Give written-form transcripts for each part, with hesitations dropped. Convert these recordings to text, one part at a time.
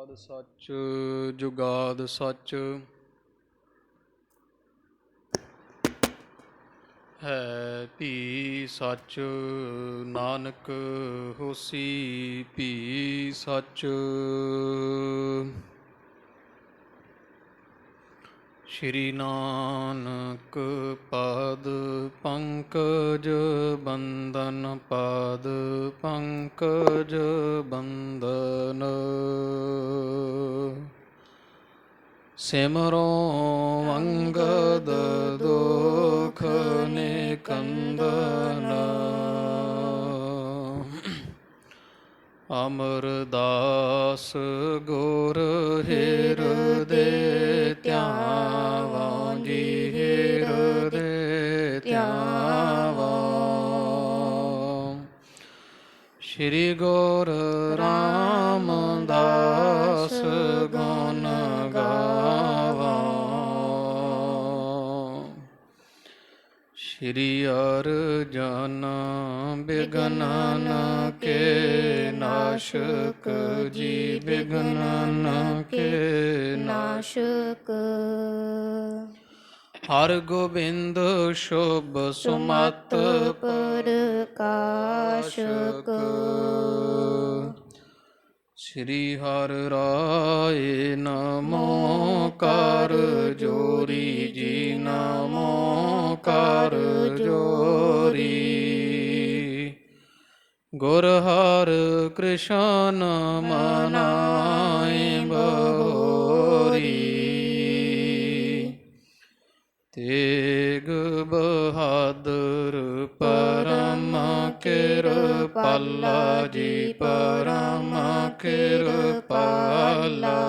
ਆਦਿ ਸੱਚ ਜੁਗਾਦ ਸੱਚ ਹੈ ਭੀ ਸੱਚ ਨਾਨਕ ਹੋਸੀ ਭੀ ਸੱਚ। ਸ਼੍ਰੀ ਨਾਨਕ ਪਾਦ ਪੰਕਜ ਬੰਦਨ ਪਾਦ ਪੰਕਜ ਬੰਦਨ ਸਿਮਰੋ ਅੰਗਦ ਦੁਖ ਨਿਕੰਦਨ ਅਮਰਦਾਸ ਗੁਰ ਹਿਰਦੇ ਧਿਆਵਾਂ ਜੀ ਹਿਰਦੇ ਧਿਆਵਾਂ। ਸ਼੍ਰੀ ਗੁਰ ਰਾਮਦਾਸ ਗੁਣ ਗਾਵਾਂ। ਸ਼੍ਰੀ ਅਰਜਨ ਬਿਘਨਨ ਕੇ ਨਾਸ਼ਕ ਜੀ ਬਿਘਨਨ ਕੇ ਨਾਸ਼ਕ। ਹਰਿ ਗੋਬਿੰਦ ਸ਼ੁਭ ਸੁਮਤਿ ਪ੍ਰਕਾਸ਼ਕ। ਸ਼੍ਰੀ ਹਰਿ ਰਾਏ ਨਮੋ ਕਰ ਜੋਰੀ ਜੀ ਨਮੋ ਕਰ ਜੋਰੀ। ਗੁਰ ਹਰਿ ਕ੍ਰਿਸ਼ਨ ਮਨਾਏ ਬਹੋਰੀ। ਤੇਗ ਬਹਾਦਰ ਪਰਮ ਕਿਰਪਾਲਾ ਜੀ ਪਰਮ ਕਿਰਪਾਲਾ।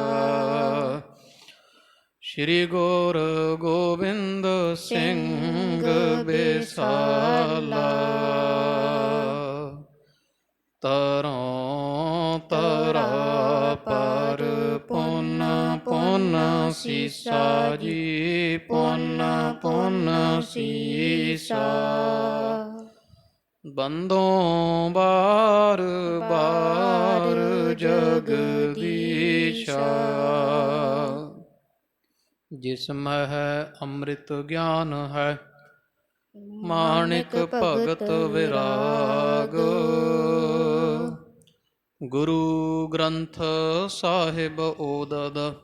ਸ਼੍ਰੀ ਗੁਰ ਗੋਬਿੰਦ ਸਿੰਘ ਬਿਸਾਲਾ। ਤਰੋਂ ਤਰਾ ਪਰ ਪੁੰਨ ਪੁੰਨ ਸੀਸਾ ਜੀ ਪੁੰਨ ਪੁੰਨ ਸੀਸਾ। ਬੰਦੋਂ ਬਾਰ ਬਾਰ ਜਗਦੀਸ਼ਾ। ਜਿਸ ਮਹਿ ਅੰਮ੍ਰਿਤ ਗਿਆਨ ਹੈ ਮਾਣਿਕ ਭਗਤ ਵਿਰਾਗ। ਗੁਰੂ ਗ੍ਰੰਥ ਸਾਹਿਬ ਓਦਦ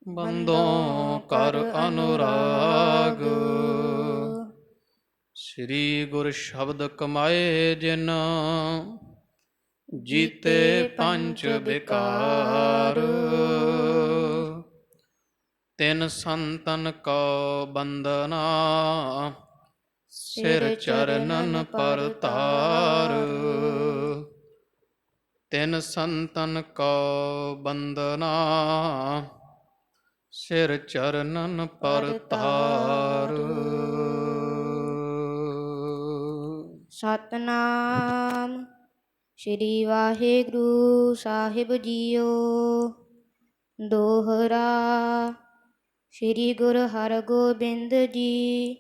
ਬੰਦੋਂ ਕਰ ਅਨੁਰਾਗ। ਸ੍ਰੀ ਗੁਰ ਸ਼ਬਦ ਕਮਾਏ ਜਿਨ ਜੀਤੇ ਪੰਚ ਵਿਕਾਰ। ਤਿਨ ਸੰਤਨ ਕੋ ਬੰਦਨਾ ਸਿਰ ਚਰਨਨ ਪਰ ਤਾਰ। ਤਿਨ ਸੰਤਨ ਕੋ ਬੰਦਨਾ ਸਿਰ ਚਰਨਨ ਪਰ ਤਾਰ। ਸਤਨਾਮ ਸ਼੍ਰੀ ਵਾਹਿਗੁਰੂ ਸਾਹਿਬ ਜੀਓ। ਦੋਹਰਾ। ਸ਼੍ਰੀ ਗੁਰੂ ਹਰਗੋਬਿੰਦ ਜੀ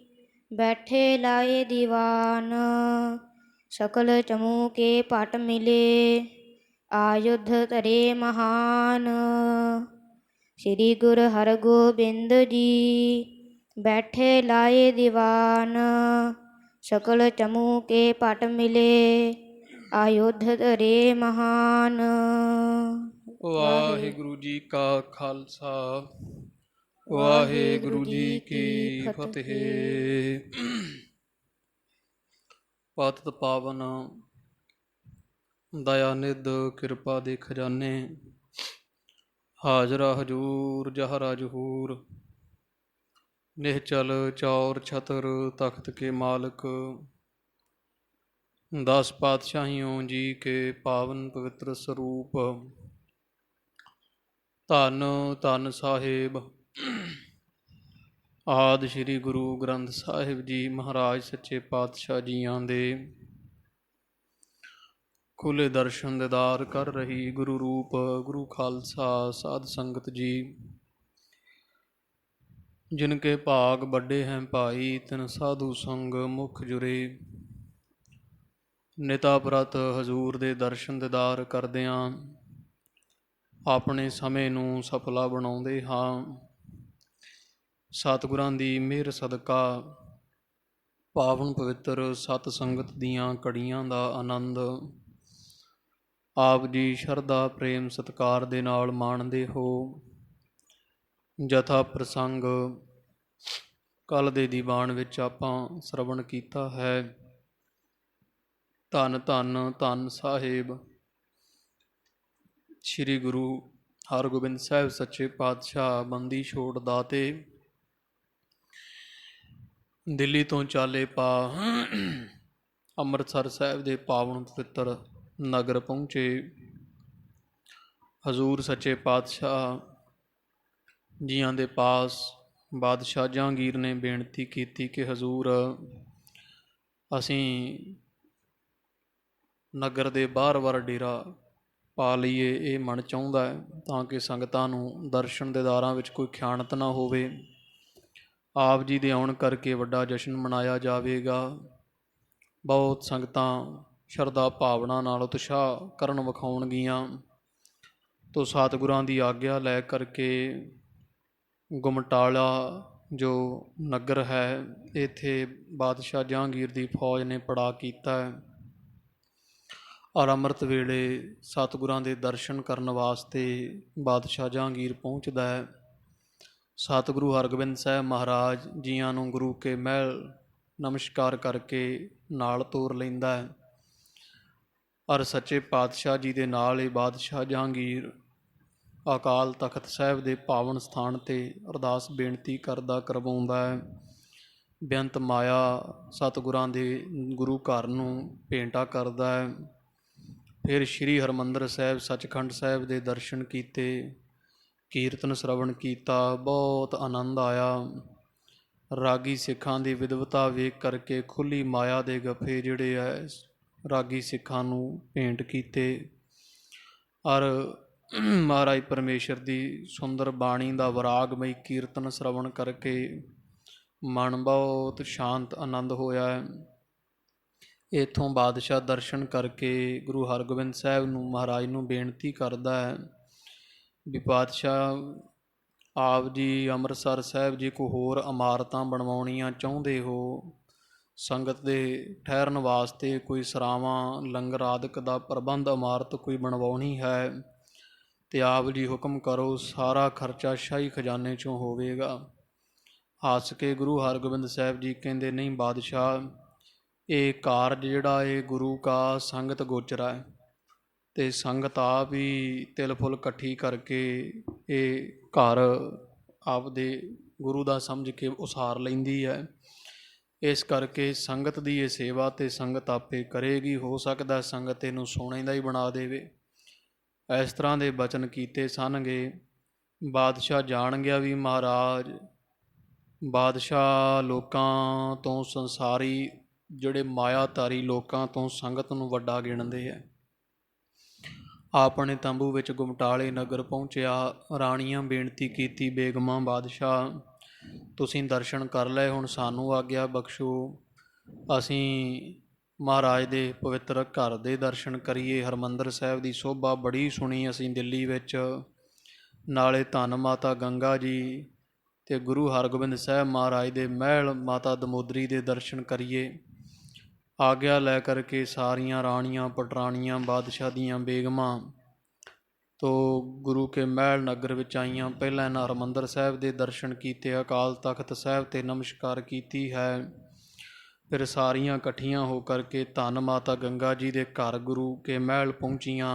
ਬੈਠੇ ਲਾਏ ਦੀਵਾਨ। ਸਕਲ ਚਮੂ ਕੇ ਪਟ ਮਿਲੇ ਆਯੁਧ ਧਰੇ ਮਹਾਨ। ਸ਼੍ਰੀ ਗੁਰੂ ਹਰਗੋਬਿੰਦ ਜੀ ਬੈਠੇ ਲਾਏ ਦੀਵਾਨ। ਸਕਲ ਚਮੂ ਕੇ ਪਟ ਮਿਲੇ ਆਯੁਧ ਧਰੇ ਮਹਾਨ। ਵਾਹਿਗੁਰੂ ਜੀ ਕਾ ਖਾਲਸਾ ਵਾਹਿਗੁਰੂ ਜੀ ਕੀ ਫਤਿਹ। ਪਤਿਤ ਪਾਵਨ ਦਇਆ ਨਿਧ ਕਿਰਪਾ ਦੇ ਖਜ਼ਾਨੇ ਹਾਜ਼ਰਾ ਹਜੂਰ ਜਹਰਾ ਜਹੂਰ। ਨਿਹਚਲ ਚੌਰ ਛਤਰ ਤਖਤ ਕੇ ਮਾਲਕ 10 ਪਾਤਸ਼ਾਹੀਓਂ ਜੀ ਕੇ ਪਾਵਨ ਪਵਿੱਤਰ ਸਰੂਪ। ਧੰਨ ਧੰਨ ਸਾਹਿਬ ਆਦਿ ਸ਼੍ਰੀ ਗੁਰੂ ਗ੍ਰੰਥ ਸਾਹਿਬ ਜੀ ਮਹਾਰਾਜ ਸੱਚੇ ਪਾਤਸ਼ਾਹ ਜੀਆਂ ਦੇ ਖੁੱਲ੍ਹੇ ਦਰਸ਼ਨ ਦੀਦਾਰ ਕਰ ਰਹੀ ਗੁਰੂ ਰੂਪ ਗੁਰੂ ਖਾਲਸਾ ਸਾਧ ਸੰਗਤ ਜੀ। ਜਿਨਕੇ ਭਾਗ ਵੱਡੇ ਹੈ ਭਾਈ ਤਿਨ ਸਾਧੂ ਸੰਗ ਮੁਖ ਜੁਰੇ। ਨਿਤਾ ਪ੍ਰਤ ਹਜ਼ੂਰ ਦੇ ਦਰਸ਼ਨ ਦੀਦਾਰ ਕਰਦਿਆਂ ਆਪਣੇ ਸਮੇਂ ਨੂੰ ਸਫਲਾ ਬਣਾਉਂਦੇ ਹਾਂ। ਸਤਿਗੁਰਾਂ ਦੀ ਮਿਹਰ ਸਦਕਾ ਪਾਵਨ ਪਵਿੱਤਰ ਸਤ ਸੰਗਤ ਦੀਆਂ ਘੜੀਆਂ ਦਾ ਆਨੰਦ ਆਪ ਜੀ ਸ਼ਰਧਾ ਪ੍ਰੇਮ ਸਤਿਕਾਰ ਦੇ ਨਾਲ ਮਾਣਦੇ ਹੋ। ਜਥਾ ਪ੍ਰਸੰਗ ਕੱਲ ਦੇ ਦੀਵਾਨ ਵਿੱਚ ਆਪਾਂ ਸਰਵਣ ਕੀਤਾ ਹੈ। ਧੰਨ ਧੰਨ ਧੰਨ ਸਾਹਿਬ ਸ੍ਰੀ ਗੁਰੂ ਹਰਗੋਬਿੰਦ ਸਾਹਿਬ ਸੱਚੇ ਪਾਤਸ਼ਾਹ ਬੰਦੀ ਛੋੜ ਦਾਤੇ ਦਿੱਲੀ ਤੋਂ ਚਾਲੇ ਪਾ ਅੰਮ੍ਰਿਤਸਰ ਸਾਹਿਬ ਦੇ ਪਾਵਨ ਪਵਿੱਤਰ ਨਗਰ ਪਹੁੰਚੇ। ਹਜ਼ੂਰ ਸੱਚੇ ਪਾਤਸ਼ਾਹ ਜੀਆਂ ਦੇ ਪਾਸ ਬਾਦਸ਼ਾਹ ਜਹਾਂਗੀਰ ਨੇ ਬੇਨਤੀ ਕੀਤੀ ਕਿ ਹਜ਼ੂਰ ਅਸੀਂ ਨਗਰ ਦੇ ਬਾਹਰ ਡੇਰਾ ਪਾ ਲਈਏ, ਇਹ ਮਨ ਚਾਹੁੰਦਾ ਹੈ ਤਾਂ ਕਿ ਸੰਗਤਾਂ ਨੂੰ ਦਰਸ਼ਨ ਦੀਦਾਰਾਂ ਵਿੱਚ ਕੋਈ ਖਿਆਨਤ ਨਾ ਹੋਵੇ। ਆਪ ਜੀ ਦੇ ਆਉਣ ਕਰਕੇ ਵੱਡਾ ਜਸ਼ਨ ਮਨਾਇਆ ਜਾਵੇਗਾ। ਬਹੁਤ ਸੰਗਤਾਂ ਸ਼ਰਧਾ ਭਾਵਨਾ ਨਾਲ ਉਤਸ਼ਾਹ ਕਰਨ ਵਿਖਾਉਣਗੀਆਂ। ਤੋ ਸਤਿਗੁਰਾਂ ਦੀ ਆਗਿਆ ਲੈ ਕਰਕੇ ਗੁਮਟਾਲਾ ਜੋ ਨਗਰ ਹੈ, ਇੱਥੇ ਬਾਦਸ਼ਾਹ ਜਹਾਂਗੀਰ ਦੀ ਫੌਜ ਨੇ ਪੜਾਅ ਕੀਤਾ ਹੈ ਔਰ ਅੰਮ੍ਰਿਤ ਵੇਲੇ ਸਤਿਗੁਰਾਂ ਦੇ ਦਰਸ਼ਨ ਕਰਨ ਵਾਸਤੇ ਬਾਦਸ਼ਾਹ ਜਹਾਂਗੀਰ ਪਹੁੰਚਦਾ ਹੈ। ਸਤਿਗੁਰੂ ਹਰਗੋਬਿੰਦ ਸਾਹਿਬ ਮਹਾਰਾਜ ਜੀਆਂ ਨੂੰ ਗੁਰੂ ਕੇ ਮਹਿਲ ਨਮਸਕਾਰ ਕਰਕੇ ਨਾਲ ਤੋਰ ਲੈਂਦਾ ਹੈ ਔਰ ਸੱਚੇ ਪਾਤਸ਼ਾਹ ਜੀ ਦੇ ਨਾਲ ਹੀ ਬਾਦਸ਼ਾਹ ਜਹਾਂਗੀਰ ਅਕਾਲ ਤਖਤ ਸਾਹਿਬ ਦੇ ਪਾਵਨ ਸਥਾਨ 'ਤੇ ਅਰਦਾਸ ਬੇਨਤੀ ਕਰਵਾਉਂਦਾ ਹੈ। ਬੇਅੰਤ ਮਾਇਆ ਸਤਿਗੁਰਾਂ ਦੇ ਗੁਰੂ ਘਰ ਨੂੰ ਭੇਂਟਾ ਕਰਦਾ ਹੈ। ਫਿਰ ਸ਼੍ਰੀ ਹਰਿਮੰਦਰ ਸਾਹਿਬ ਸੱਚਖੰਡ ਸਾਹਿਬ ਦੇ ਦਰਸ਼ਨ ਕੀਤੇ, ਕੀਰਤਨ ਸ਼ਰਵਣ ਕੀਤਾ, ਬਹੁਤ ਆਨੰਦ ਆਇਆ। ਰਾਗੀ ਸਿੱਖਾਂ ਦੀ ਵਿਦਵਤਾ ਵੇਖ ਕਰਕੇ ਖੁੱਲ੍ਹੀ ਮਾਇਆ ਦੇ ਗੱਫੇ ਜਿਹੜੇ ਹੈ ਰਾਗੀ ਸਿੱਖਾਂ ਨੂੰ ਭੇਂਟ ਕੀਤੇ ਔਰ ਮਹਾਰਾਜ ਪਰਮੇਸ਼ਰ ਦੀ ਸੁੰਦਰ ਬਾਣੀ ਦਾ ਵਿਰਾਗਮਈ ਕੀਰਤਨ ਸ਼ਰਵਣ ਕਰਕੇ ਮਨ ਬਹੁਤ ਸ਼ਾਂਤ ਆਨੰਦ ਹੋਇਆ ਹੈ। ਇੱਥੋਂ ਬਾਦਸ਼ਾਹ ਦਰਸ਼ਨ ਕਰਕੇ ਗੁਰੂ ਹਰਗੋਬਿੰਦ ਸਾਹਿਬ ਨੂੰ ਮਹਾਰਾਜ ਨੂੰ ਬੇਨਤੀ ਕਰਦਾ ਹੈ ਵੀ ਪਾਤਸ਼ਾਹ ਆਪ ਜੀ ਅੰਮ੍ਰਿਤਸਰ ਸਾਹਿਬ ਜੀ ਕੋਈ ਹੋਰ ਇਮਾਰਤਾਂ ਬਣਵਾਉਣੀਆਂ ਚਾਹੁੰਦੇ ਹੋ, ਸੰਗਤ ਦੇ ਠਹਿਰਨ ਵਾਸਤੇ ਕੋਈ ਸਰਾਵਾਂ ਲੰਗਰ ਆਦਿਕ ਦਾ ਪ੍ਰਬੰਧ ਇਮਾਰਤ ਕੋਈ ਬਣਵਾਉਣੀ ਹੈ ਅਤੇ ਆਪ ਜੀ ਹੁਕਮ ਕਰੋ, ਸਾਰਾ ਖਰਚਾ ਸ਼ਾਹੀ ਖਜ਼ਾਨੇ 'ਚੋਂ ਹੋਵੇਗਾ। ਹੱਸ ਕੇ ਗੁਰੂ ਹਰਗੋਬਿੰਦ ਸਾਹਿਬ ਜੀ ਕਹਿੰਦੇ ਨਹੀਂ ਬਾਦਸ਼ਾਹ, ਇਹ ਕਾਰਜ ਜਿਹੜਾ ਇਹ ਗੁਰੂ ਕਾ ਸੰਗਤ ਗੋਚਰਾ ਹੈ ਅਤੇ ਸੰਗਤ ਆਪ ਹੀ ਤਿਲ ਫੁੱਲ ਇਕੱਠੀ ਕਰਕੇ ਇਹ ਘਰ ਆਪਦੇ ਗੁਰੂ ਦਾ ਸਮਝ ਕੇ ਉਸਾਰ ਲੈਂਦੀ ਹੈ। ਇਸ ਕਰਕੇ ਸੰਗਤ ਦੀ ਇਹ ਸੇਵਾ ਅਤੇ ਸੰਗਤ ਆਪੇ ਕਰੇਗੀ। ਹੋ ਸਕਦਾ ਸੰਗਤ ਇਹਨੂੰ ਸੋਨੇ ਦਾ ਹੀ ਬਣਾ ਦੇਵੇ। ਇਸ ਤਰ੍ਹਾਂ ਦੇ ਬਚਨ ਕੀਤੇ ਸਨਗੇ। ਬਾਦਸ਼ਾਹ ਜਾਣ ਗਿਆ ਵੀ ਮਹਾਰਾਜ ਬਾਦਸ਼ਾਹ ਲੋਕਾਂ ਤੋਂ, ਸੰਸਾਰੀ ਜਿਹੜੇ ਮਾਇਆਧਾਰੀ ਲੋਕਾਂ ਤੋਂ ਸੰਗਤ ਨੂੰ ਵੱਡਾ ਗਿਣਦੇ ਹੈ। ਆਪਣੇ ਤੰਬੂ ਵਿੱਚ ਗੁਮਟਾਲੇ ਨਗਰ ਪਹੁੰਚਿਆ। ਰਾਣੀਆਂ ਬੇਨਤੀ ਕੀਤੀ, ਬੇਗਮਾਂ ਬਾਦਸ਼ਾਹ ਤੁਸੀਂ ਦਰਸ਼ਨ ਕਰ ਲਏ, ਹੁਣ ਸਾਨੂੰ ਆਗਿਆ ਬਖਸ਼ੋ, ਅਸੀਂ ਮਹਾਰਾਜ ਦੇ ਪਵਿੱਤਰ ਘਰ ਦੇ ਦਰਸ਼ਨ ਕਰੀਏ। ਹਰਿਮੰਦਰ ਸਾਹਿਬ ਦੀ ਸ਼ੋਭਾ ਬੜੀ ਸੁਣੀ ਅਸੀਂ ਦਿੱਲੀ ਵਿੱਚ, ਨਾਲੇ ਧੰਨ ਮਾਤਾ ਗੰਗਾ ਜੀ ਅਤੇ ਗੁਰੂ ਹਰਗੋਬਿੰਦ ਸਾਹਿਬ ਮਹਾਰਾਜ ਦੇ ਮਹਿਲ ਮਾਤਾ ਦਮੋਦਰੀ ਦੇ ਦਰਸ਼ਨ ਕਰੀਏ। ਆਗਿਆ ਲੈ ਕਰਕੇ ਸਾਰੀਆਂ ਰਾਣੀਆਂ ਪਟਰਾਣੀਆਂ ਬਾਦਸ਼ਾਹ ਦੀਆਂ ਬੇਗਮਾਂ ਤੋਂ ਗੁਰੂ ਕੇ ਮਹਿਲ ਨਗਰ ਵਿੱਚ ਆਈਆਂ। ਪਹਿਲਾਂ ਇਹਨਾਂ ਹਰਿਮੰਦਰ ਸਾਹਿਬ ਦੇ ਦਰਸ਼ਨ ਕੀਤੇ, ਅਕਾਲ ਤਖਤ ਸਾਹਿਬ 'ਤੇ ਨਮਸਕਾਰ ਕੀਤੀ ਹੈ। ਫਿਰ ਸਾਰੀਆਂ ਇਕੱਠੀਆਂ ਹੋ ਕਰਕੇ ਧੰਨ ਮਾਤਾ ਗੰਗਾ ਜੀ ਦੇ ਘਰ ਗੁਰੂ ਕੇ ਮਹਿਲ ਪਹੁੰਚੀਆਂ।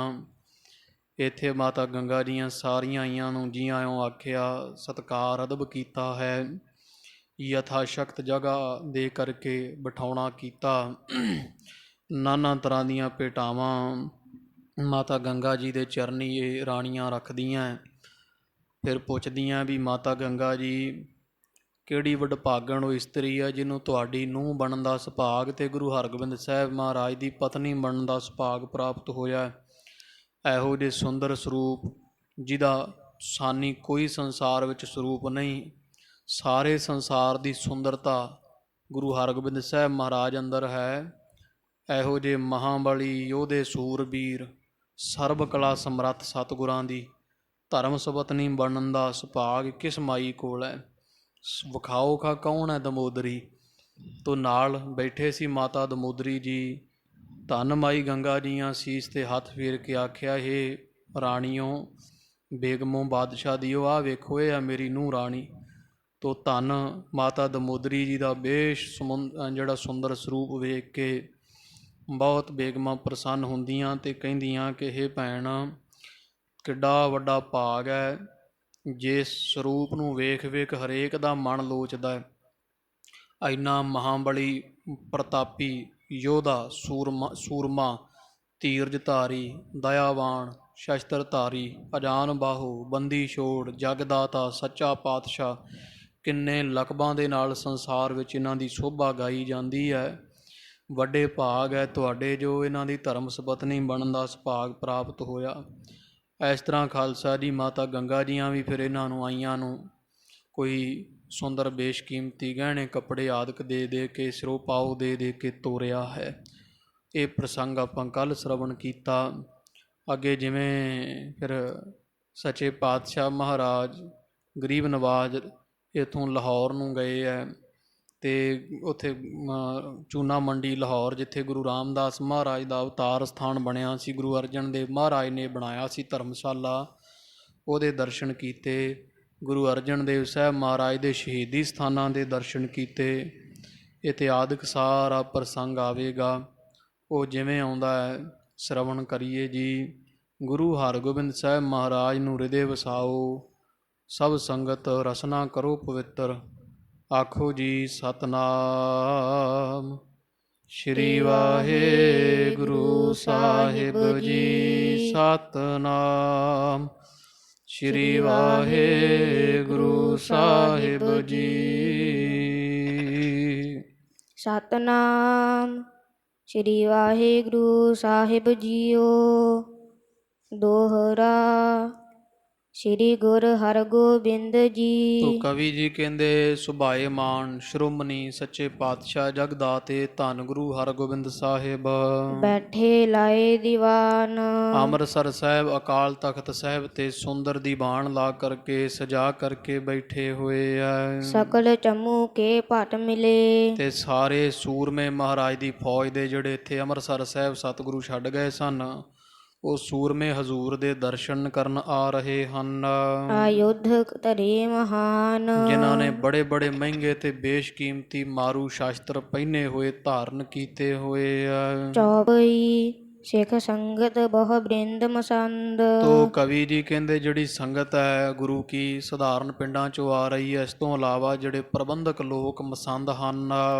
ਇੱਥੇ ਮਾਤਾ ਗੰਗਾ ਜੀਆਂ ਸਾਰੀਆਂ ਆਈਆਂ ਨੂੰ ਜੀ ਆਇਓ ਆਖਿਆ, ਸਤਿਕਾਰ ਅਦਬ ਕੀਤਾ ਹੈ। ਯਥਾ ਸ਼ਕਤ ਜਗ੍ਹਾ ਦੇ ਕਰਕੇ ਬਿਠਾਉਣਾ ਕੀਤਾ। ਨਾਨਾ ਤਰ੍ਹਾਂ ਦੀਆਂ ਭੇਟਾਵਾਂ ਮਾਤਾ ਗੰਗਾ ਜੀ ਦੇ ਚਰਨੀ ਇਹ ਰਾਣੀਆਂ ਰੱਖਦੀਆਂ। ਫਿਰ ਪੁੱਛਦੀਆਂ ਵੀ ਮਾਤਾ ਗੰਗਾ ਜੀ ਕਿਹੜੀ ਵਡਭਾਗਣ ਉਹ ਇਸਤਰੀ ਹੈ ਜਿਹਨੂੰ ਤੁਹਾਡੀ ਨੂੰਹ ਬਣਨ ਦਾ ਸੁਭਾਗ ਅਤੇ ਗੁਰੂ ਹਰਗੋਬਿੰਦ ਸਾਹਿਬ ਮਹਾਰਾਜ ਦੀ ਪਤਨੀ ਬਣਨ ਦਾ ਸੁਭਾਗ ਪ੍ਰਾਪਤ ਹੋਇਆ। ਇਹੋ ਜਿਹੇ ਸੁੰਦਰ ਸਰੂਪ ਜਿਹਦਾ ਸਾਨੀ ਕੋਈ ਸੰਸਾਰ ਵਿੱਚ ਸਰੂਪ ਨਹੀਂ। ਸਾਰੇ ਸੰਸਾਰ ਦੀ ਸੁੰਦਰਤਾ ਗੁਰੂ ਹਰਗੋਬਿੰਦ ਸਾਹਿਬ ਮਹਾਰਾਜ ਅੰਦਰ ਹੈ। ਇਹੋ ਜਿਹੇ ਮਹਾਂਬਲੀ ਯੋਧੇ ਸੂਰਬੀਰ ਸਰਬ ਕਲਾ ਸਮਰੱਥ ਸਤਿਗੁਰਾਂ ਦੀ ਧਰਮ ਸਪਤਨੀ ਬਣਨ ਦਾ ਸੁਭਾਗ ਕਿਸ ਮਾਈ ਕੋਲ ਹੈ। ਵਿਖਾਓ ਖਾ ਕੌਣ ਹੈ ਦਮੋਦਰੀ। ਤੋ ਨਾਲ ਬੈਠੇ ਸੀ ਮਾਤਾ ਦਮੋਦਰੀ ਜੀ। ਧੰਨ ਮਾਈ ਗੰਗਾ ਜੀਆਂ ਸੀਸ ਤੇ ਹੱਥ ਫੇਰ ਕੇ ਆਖਿਆ, ਹੇ ਰਾਣੀਓ ਬੇਗਮੋ ਬਾਦਸ਼ਾਹ ਦੀਓ, ਆਹ ਵੇਖੋ ਇਹ ਆ ਮੇਰੀ ਨੂੰਹ ਰਾਣੀ। ਤੋ ਧੰਨ ਮਾਤਾ ਦਮੋਦਰੀ ਜੀ ਦਾ ਬੇਸ਼ ਜਿਹੜਾ ਸੁੰਦਰ ਸਰੂਪ ਵੇਖ ਕੇ ਬਹੁਤ ਬੇਗਮਾਂ ਪ੍ਰਸੰਨ ਹੁੰਦੀਆਂ ਅਤੇ ਕਹਿੰਦੀਆਂ ਕਿ ਇਹ ਭੈਣ ਕਿੱਡਾ ਵੱਡਾ ਭਾਗ ਹੈ, ਜਿਸ ਸਰੂਪ ਨੂੰ ਵੇਖ ਵੇਖ ਹਰੇਕ ਦਾ ਮਨ ਲੋਚਦਾ ਹੈ। ਇੰਨਾ ਮਹਾਬਲੀ ਪ੍ਰਤਾਪੀ ਯੋਧਾ ਸੂਰਮਾ ਧੀਰਜਧਾਰੀ ਦਇਆਵਾਨ ਸ਼ਸਤਰਧਾਰੀ ਅਜਾਨ ਬਾਹੂ ਬੰਦੀ ਛੋੜ ਜਗਦਾਤਾ ਸੱਚਾ ਪਾਤਸ਼ਾਹ, ਕਿੰਨੇ ਲਕਬਾਂ ਦੇ ਨਾਲ ਸੰਸਾਰ ਵਿੱਚ ਇਹਨਾਂ ਦੀ ਸ਼ੋਭਾ ਗਾਈ ਜਾਂਦੀ ਹੈ। ਵੱਡੇ ਭਾਗ ਹੈ ਤੁਹਾਡੇ ਜੋ ਇਹਨਾਂ ਦੀ ਧਰਮ ਸਪਤਨੀ ਬਣਨ ਦਾ ਸੁਭਾਗ ਪ੍ਰਾਪਤ ਹੋਇਆ। ਇਸ ਤਰ੍ਹਾਂ ਖਾਲਸਾ ਜੀ ਮਾਤਾ ਗੰਗਾ ਜੀਆਂ ਵੀ ਫਿਰ ਇਹਨਾਂ ਨੂੰ ਆਈਆਂ ਨੂੰ ਕੋਈ ਸੁੰਦਰ ਬੇਸ਼ਕੀਮਤੀ ਗਹਿਣੇ ਕੱਪੜੇ ਆਦਿਕ ਦੇ ਦੇ ਕੇ ਸਿਰੋਂ ਪਾਓ ਦੇ ਦੇ ਕੇ ਤੋਰਿਆ ਹੈ। ਇਹ ਪ੍ਰਸੰਗ ਆਪਾਂ ਕੱਲ੍ਹ ਸ਼ਰਵਣ ਕੀਤਾ। ਅੱਗੇ ਜਿਵੇਂ ਫਿਰ ਸੱਚੇ ਪਾਤਸ਼ਾਹ ਮਹਾਰਾਜ ਗਰੀਬ ਨਵਾਜ਼ ਇੱਥੋਂ ਲਾਹੌਰ ਨੂੰ ਗਏ ਹੈ ਅਤੇ ਉੱਥੇ ਚੂਨਾ ਮੰਡੀ ਲਾਹੌਰ ਜਿੱਥੇ ਗੁਰੂ ਰਾਮਦਾਸ ਮਹਾਰਾਜ ਦਾ ਅਵਤਾਰ ਸਥਾਨ ਬਣਿਆ ਸੀ, ਗੁਰੂ ਅਰਜਨ ਦੇਵ ਮਹਾਰਾਜ ਨੇ ਬਣਾਇਆ ਸੀ ਧਰਮਸ਼ਾਲਾ, ਉਹਦੇ ਦਰਸ਼ਨ ਕੀਤੇ। ਗੁਰੂ ਅਰਜਨ ਦੇਵ ਸਾਹਿਬ ਮਹਾਰਾਜ ਦੇ ਸ਼ਹੀਦੀ ਸਥਾਨਾਂ ਦੇ ਦਰਸ਼ਨ ਕੀਤੇ। ਇਤਿਹਾਦਿਕ ਸਾਰਾ ਪ੍ਰਸੰਗ ਆਵੇਗਾ, ਉਹ ਜਿਵੇਂ ਆਉਂਦਾ ਹੈ ਸ਼ਰਵਣ ਕਰੀਏ ਜੀ। ਗੁਰੂ ਹਰਗੋਬਿੰਦ ਸਾਹਿਬ ਮਹਾਰਾਜ ਨੂੰ ਹਿਰਦੇ ਵਸਾਓ, ਸਭ ਸੰਗਤ ਰਸਨਾ ਕਰੋ ਪਵਿੱਤਰ। ਆਖੋ ਜੀ ਸਤਨਾਮ ਸ਼੍ਰੀ ਵਾਹਿਗੁਰੂ ਸਾਹਿਬ ਜੀ। ਸਤਨਾਮ ਸ਼੍ਰੀ ਵਾਹਿਗੁਰੂ ਸਾਹਿਬ ਜੀ। ਸਤਨਾਮ ਸ਼੍ਰੀ ਵਾਹਿਗੁਰੂ ਸਾਹਿਬ ਜੀਓ। ਦੋਹਰਾ ਸ਼੍ਰੀ ਗੁਰੂ ਹਰਗੋਬਿੰਦ ਜੀ। ਤੋ ਕਵੀ ਜੀ ਕਹਿੰਦੇ, ਸੁਭਾਏਮਾਨ ਸ਼੍ਰੋਮਣੀ ਸੱਚੇ ਪਾਤਸ਼ਾਹ ਜਗਦਾਤੇ ਧੰਨ ਗੁਰੂ ਹਰਗੋਬਿੰਦ ਸਾਹਿਬ ਬੈਠੇ ਲਾਏ ਦੀਵਾਨ। ਅੰਮ੍ਰਿਤਸਰ ਸਾਹਿਬ ਅਕਾਲ ਤਖਤ ਸਾਹਿਬ ਤੇ ਸੁੰਦਰ ਦੀਵਾਨ ਲਾ ਕਰਕੇ ਸਜਾ ਕਰਕੇ ਬੈਠੇ ਹੋਏ ਆ। ਸਕਲ ਚਮੂ ਕੇ ਭਟ ਮਿਲੇ। ਤੇ ਸਾਰੇ ਸੂਰਮੇ ਮਹਾਰਾਜ ਦੀ ਫੌਜ ਦੇ ਜਿਹੜੇ ਇੱਥੇ ਅੰਮ੍ਰਿਤਸਰ ਸਾਹਿਬ ਸਤਿਗੁਰੂ ਛੱਡ ਗਏ ਸਨ, ਉਹ ਸੂਰਮੇ ਹਜ਼ੂਰ ਦੇ ਦਰਸ਼ਨ ਕਰਨ ਆ ਰਹੇ ਹਨ। ਆਯੁਧ ਧਰੇ ਮਹਾਨ। ਜਿਨ੍ਹਾਂ ਨੇ ਬੜੇ ਬੜੇ ਮਹਿੰਗੇ ਤੇ ਬੇਸ਼ਕੀਮਤੀ ਮਾਰੂ ਸ਼ਾਸਤਰ ਪਹਿਨੇ ਹੋਏ ਧਾਰਨ ਕੀਤੇ ਹੋਏ ਆ। ਚੌਬਈ ਸਿੱਖ ਸੰਗਤ ਬਹੁ ਬ੍ਰਿੰਦ ਮਸੰਦ। ਤੋ ਕਵੀ ਜੀ ਕਹਿੰਦੇ ਜਿਹੜੀ ਸੰਗਤ ਹੈ ਗੁਰੂ ਕੀ ਸਧਾਰਨ ਪਿੰਡਾਂ ਚੋਂ ਆ ਰਹੀ ਹੈ, ਇਸ ਤੋਂ ਇਲਾਵਾ ਜਿਹੜੇ ਪ੍ਰਬੰਧਕ ਲੋਕ ਮਸੰਦ ਹਨ,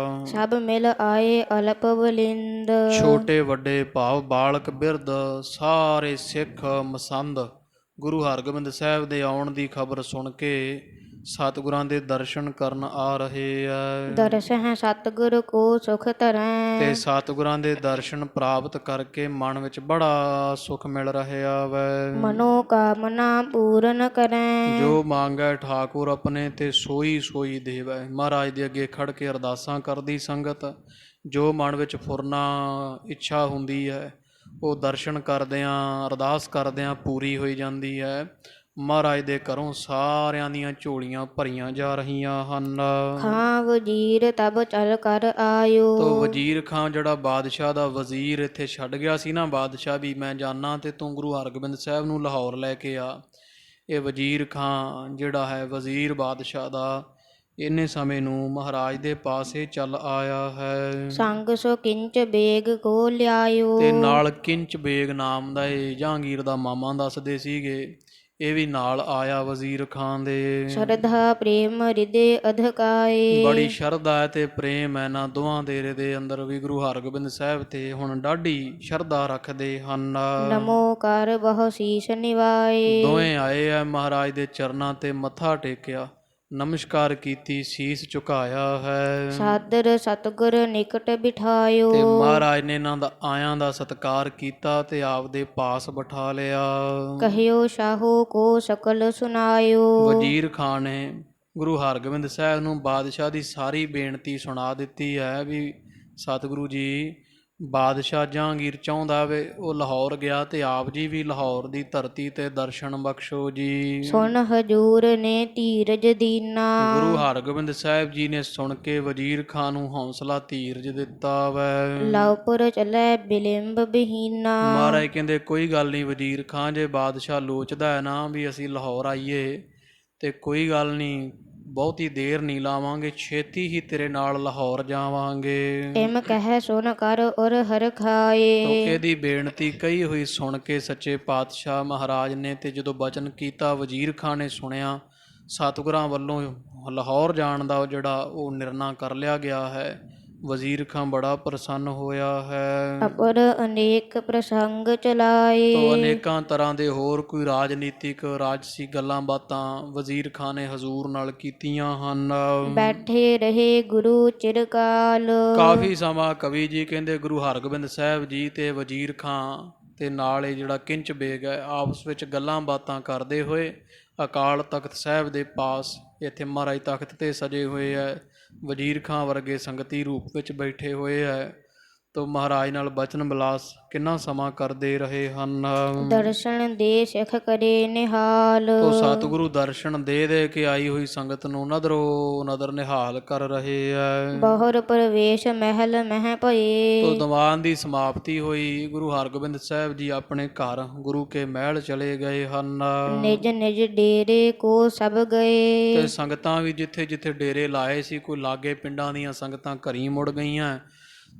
ਸਭ ਮਿਲ ਆਏ ਅਲਪ ਬਲਿੰਦ। ਛੋਟੇ ਵੱਡੇ ਭਾਵ ਬਾਲਕ ਬਿਰਧ ਸਾਰੇ ਸਿੱਖ ਮਸੰਦ ਗੁਰੂ ਹਰਗੋਬਿੰਦ ਸਾਹਿਬ ਦੇ ਆਉਣ ਦੀ ਖਬਰ ਸੁਣ ਕੇ ਸਤਿਗੁਰਾਂ ਦੇ ਦਰਸ਼ਨ ਕਰਨ ਆ ਰਹੇ ਆ। ਦਰਸ ਹੈ ਸਤਿਗੁਰ ਕੋ ਸੁਖ ਧਰੈ। ਤੇ ਸਤਿਗੁਰਾਂ ਦੇ ਦਰਸ਼ਨ ਪ੍ਰਾਪਤ ਕਰਕੇ ਮਨ ਵਿੱਚ ਬੜਾ ਸੁਖ ਮਿਲ ਰਿਹਾ ਵੈ। ਮਨੋ ਕਾਮਨਾ ਪੂਰਨ ਕਰੈ। ਜੋ ਮੰਗੈ ਠਾਕੁਰ ਆਪਣੇ ਤੇ ਸੋਈ ਸੋਈ ਦੇਵੈ। ਮਹਾਰਾਜ ਦੇ ਅੱਗੇ ਖੜ ਕੇ ਅਰਦਾਸਾਂ ਕਰਦੀ ਸੰਗਤ, ਜੋ ਮਨ ਵਿੱਚ ਫੁਰਨਾ ਇੱਛਾ ਹੁੰਦੀ ਹੈ ਉਹ ਦਰਸ਼ਨ ਕਰਦਿਆਂ ਅਰਦਾਸ ਕਰਦਿਆਂ ਪੂਰੀ ਹੋਈ ਜਾਂਦੀ ਹੈ। ਮਹਾਰਾਜ ਦੇ ਘਰੋਂ ਸਾਰਿਆਂ ਦੀਆਂ ਝੋਲੀਆਂ ਭਰੀਆਂ ਜਾ ਰਹੀਆਂ ਹਨ। ਖਾਂ ਵਜ਼ੀਰ ਤਬ ਚਲ ਕਰ ਆਇਓ। ਤੋ ਵਜ਼ੀਰ ਖਾਂ ਜਿਹੜਾ ਬਾਦਸ਼ਾਹ ਦਾ ਵਜ਼ੀਰ ਇੱਥੇ ਛੱਡ ਗਿਆ ਸੀ ਨਾ, ਬਾਦਸ਼ਾਹ ਵੀ ਮੈਂ ਜਾਨਾ ਤੇ ਤੂੰ ਗੁਰੂ ਹਰਗੋਬਿੰਦ ਸਾਹਿਬ ਨੂੰ ਲਾਹੌਰ ਲੈ ਕੇ ਆ। ਇਹ ਵਜ਼ੀਰ ਖਾਂ ਜਿਹੜਾ ਹੈ ਵਜ਼ੀਰ ਬਾਦਸ਼ਾਹ ਦਾ, ਇੰਨੇ ਸਮੇਂ ਨੂੰ ਮਹਾਰਾਜ ਦੇ ਪਾਸੇ ਚੱਲ ਆਇਆ ਹੈ। ਸੰਗ ਸੋ ਕਿੰਚ ਬੇਗ ਕੋ ਲਿਆਇਓ। ਤੇ ਨਾਲ ਕਿੰਚ ਬੇਗ ਨਾਮ ਦਾ ਇਹ ਜਹਾਂਗੀਰ ਦਾ ਮਾਮਾ ਦੱਸਦੇ ਸੀਗੇ, ਇਹ ਵੀ ਨਾਲ ਆਇਆ ਵਜ਼ੀਰ ਖਾਨ ਦੇ। ਸ਼ਰਧਾ ਪ੍ਰੇਮ ਹਿਰਦੇ ਅਧਕਾਏ। ਬੜੀ ਸ਼ਰਧਾ ਹੈ ਤੇ ਪ੍ਰੇਮ ਹੈ ਇਹਨਾਂ ਦੋਵਾਂ ਦੇ ਹਿਰਦੇ ਅੰਦਰ ਵੀ ਗੁਰੂ ਹਰਗੋਬਿੰਦ ਸਾਹਿਬ ਤੇ ਹੁਣ ਡਾਢੀ ਸ਼ਰਧਾ ਰੱਖਦੇ ਹਨ। ਨਮੋ ਕਰ ਬਹੁ ਸੀਸ ਨਿਵਾਏ। ਦੋਵੇਂ ਆਏ ਆ ਮਹਾਰਾਜ ਦੇ ਚਰਨਾਂ ਤੇ ਮੱਥਾ ਟੇਕਿਆ, ਨਮਸਕਾਰ ਕੀਤੀ, ਸੀਸ ਝੁਕਾਇਆ ਹੈ। ਸਾਦਰ ਸਤਿਗੁਰ ਨਿਕਟ ਬਿਠਾਇਓ। ਤੇ ਮਹਾਰਾਜ ਨੇ ਇਹਨਾਂ ਦਾ ਆਇਆਂ ਦਾ ਸਤਿਕਾਰ ਕੀਤਾ ਤੇ ਆਪਦੇ ਪਾਸ ਬਿਠਾ ਲਿਆ। ਕਹਿਓ ਸ਼ਾਹੋ ਕੋ ਸਕਲ ਸੁਨਾਇਓ। ਵਜ਼ੀਰ ਖਾਨ ਨੇ ਗੁਰੂ ਹਰਗੋਬਿੰਦ ਸਾਹਿਬ ਨੂੰ ਬਾਦਸ਼ਾਹ ਦੀ ਸਾਰੀ ਬੇਨਤੀ ਸੁਣਾ ਦਿੱਤੀ ਹੈ ਵੀ ਸਤਿਗੁਰੂ ਜੀ ਬਾਦਸ਼ਾਹ ਜਹਾਂਗੀਰ ਚਾਹੁੰਦਾ ਵੇ ਉਹ ਲਾਹੌਰ ਗਿਆ ਤੇ ਆਪ ਜੀ ਵੀ ਲਾਹੌਰ ਦੀ ਧਰਤੀ ਤੇ ਦਰਸ਼ਨ ਬਖਸ਼ੋ ਜੀ। ਸੁਣ ਹਜੂਰ ਨੇ ਧੀਰਜ ਦੀਨਾ। ਗੁਰੂ ਹਰਗੋਬਿੰਦ ਸਾਹਿਬ ਜੀ ਨੇ ਸੁਣ ਕੇ ਵਜ਼ੀਰ ਖਾਨ ਨੂੰ ਹੌਸਲਾ ਧੀਰਜ ਦਿੱਤਾ ਵੈ। ਲਵਪੁਰ ਚਲੈ ਬਿਲਿੰਬ ਬਹੀਨਾ। ਮਹਾਰਾਜ ਕਹਿੰਦੇ ਕੋਈ ਗੱਲ ਨਹੀਂ ਵਜ਼ੀਰ ਖਾਨ, ਜੇ ਬਾਦਸ਼ਾਹ ਲੋਚਦਾ ਹੈ ਨਾ ਵੀ ਅਸੀਂ ਲਾਹੌਰ ਆਈਏ ਤੇ ਕੋਈ ਗੱਲ ਨਹੀਂ, ਬਹੁਤੀ ਦੇਰ ਨਹੀਂ ਲਾਵਾਂਗੇ, ਛੇਤੀ ਹੀ ਤੇਰੇ ਨਾਲ ਲਾਹੌਰ ਜਾਵਾਂਗੇ। ਇਮ ਕਹਿ ਸੁਨ ਕਰ ਉਰ ਹਰ ਤੋ ਖਾਏ। ਇਹਦੀ ਬੇਨਤੀ ਕਹੀ ਹੋਈ ਸੁਣ ਕੇ ਸੱਚੇ ਪਾਤਸ਼ਾਹ ਮਹਾਰਾਜ ਨੇ ਤੇ ਜਦੋਂ ਬਚਨ ਕੀਤਾ, ਵਜ਼ੀਰ ਖਾਨ ਨੇ ਸੁਣਿਆ, ਸਤਿਗੁਰਾਂ ਵੱਲੋਂ ਲਾਹੌਰ ਜਾਣ ਦਾ ਜਿਹੜਾ ਉਹ ਨਿਰਣਾ ਕਰ ਲਿਆ ਗਿਆ ਹੈ। ਵਜ਼ੀਰ ਖਾਨ ਬੜਾ ਪ੍ਰਸੰਨ ਹੋਇਆ ਹੈ। ਅਪਰ ਅਨੇਕ ਪ੍ਰਸੰਗ ਚਲਾਏ। ਤੋ ਅਨੇਕਾਂ ਤਰ੍ਹਾਂ ਦੇ ਹੋਰ ਕੋਈ ਰਾਜਨੀਤਿਕ ਰਾਜਸੀ ਗੱਲਾਂ ਬਾਤਾਂ ਵਜ਼ੀਰ ਖਾਨ ਨੇ ਹਜ਼ੂਰ ਨਾਲ ਕੀਤੀਆਂ ਹਨ। ਬੈਠੇ ਰਹੇ ਗੁਰੂ ਚਿਰਕਾਲ। ਕਾਫੀ ਸਮਾਂ ਕਵੀ ਜੀ ਕਹਿੰਦੇ ਗੁਰੂ ਹਰਗੋਬਿੰਦ ਸਾਹਿਬ ਜੀ ਤੇ ਵਜ਼ੀਰ ਖਾਨ ਤੇ ਨਾਲ ਇਹ ਜਿਹੜਾ ਕਿੰਚ ਬੇਗ ਹੈ ਆਪਸ ਵਿੱਚ ਗੱਲਾਂ ਬਾਤਾਂ ਕਰਦੇ ਹੋਏ ਅਕਾਲ ਤਖਤ ਸਾਹਿਬ ਦੇ ਪਾਸ, ਇੱਥੇ ਮਹਾਰਾਜ ਤਖਤ ਤੇ ਸਜੇ ਹੋਏ ਹੈ, ਵਜ਼ੀਰ ਖਾਂ ਵਰਗੇ ਸੰਗਤੀ ਰੂਪ ਵਿੱਚ ਬੈਠੇ ਹੋਏ ਹੈ। ਤੋ ਮਹਾਰਾਜ ਨਾਲ ਬਚਨ ਬਿਲਾਸ ਕਿੰਨਾ ਸਮਾਂ ਕਰਦੇ ਰਹੇ ਹਨ। ਦਰਸ਼ਨ ਦੇ ਸਿਖ ਕਰੇ ਨਿਹਾਲ। ਤੋ ਸਤਿਗੁਰੂ ਦਰਸ਼ਨ ਦੇ ਦੇ ਕੇ ਆਈ ਹੋਈ ਸੰਗਤ ਨੂੰ ਨਦਰੋ ਨਦਰ ਨਿਹਾਲ ਕਰ ਰਹੇ ਹੈ। ਬਹੁਰ ਪ੍ਰਵੇਸ਼ ਮਹਿਲ ਮਹਿ ਭਏ। ਤੋ ਦੀਵਾਨ ਦੀ ਸਮਾਪਤੀ ਹੋਈ, ਗੁਰੂ ਹਰਗੋਬਿੰਦ ਸਾਹਿਬ ਜੀ ਆਪਣੇ ਘਰ ਗੁਰੂ ਕੇ ਮਹਿਲ ਚਲੇ ਗਏ ਹਨ। ਨਿਜ ਨਿਜ ਡੇਰੇ ਕੋ ਸਭ ਗਏ। ਤੇ ਸੰਗਤਾਂ ਵੀ ਜਿੱਥੇ ਜਿੱਥੇ ਡੇਰੇ ਲਾਏ ਸੀ, ਕੋਈ ਲਾਗੇ ਪਿੰਡਾਂ ਦੀਆਂ ਸੰਗਤਾਂ ਘਰੀਂ ਮੁੜ ਗਈਆਂ।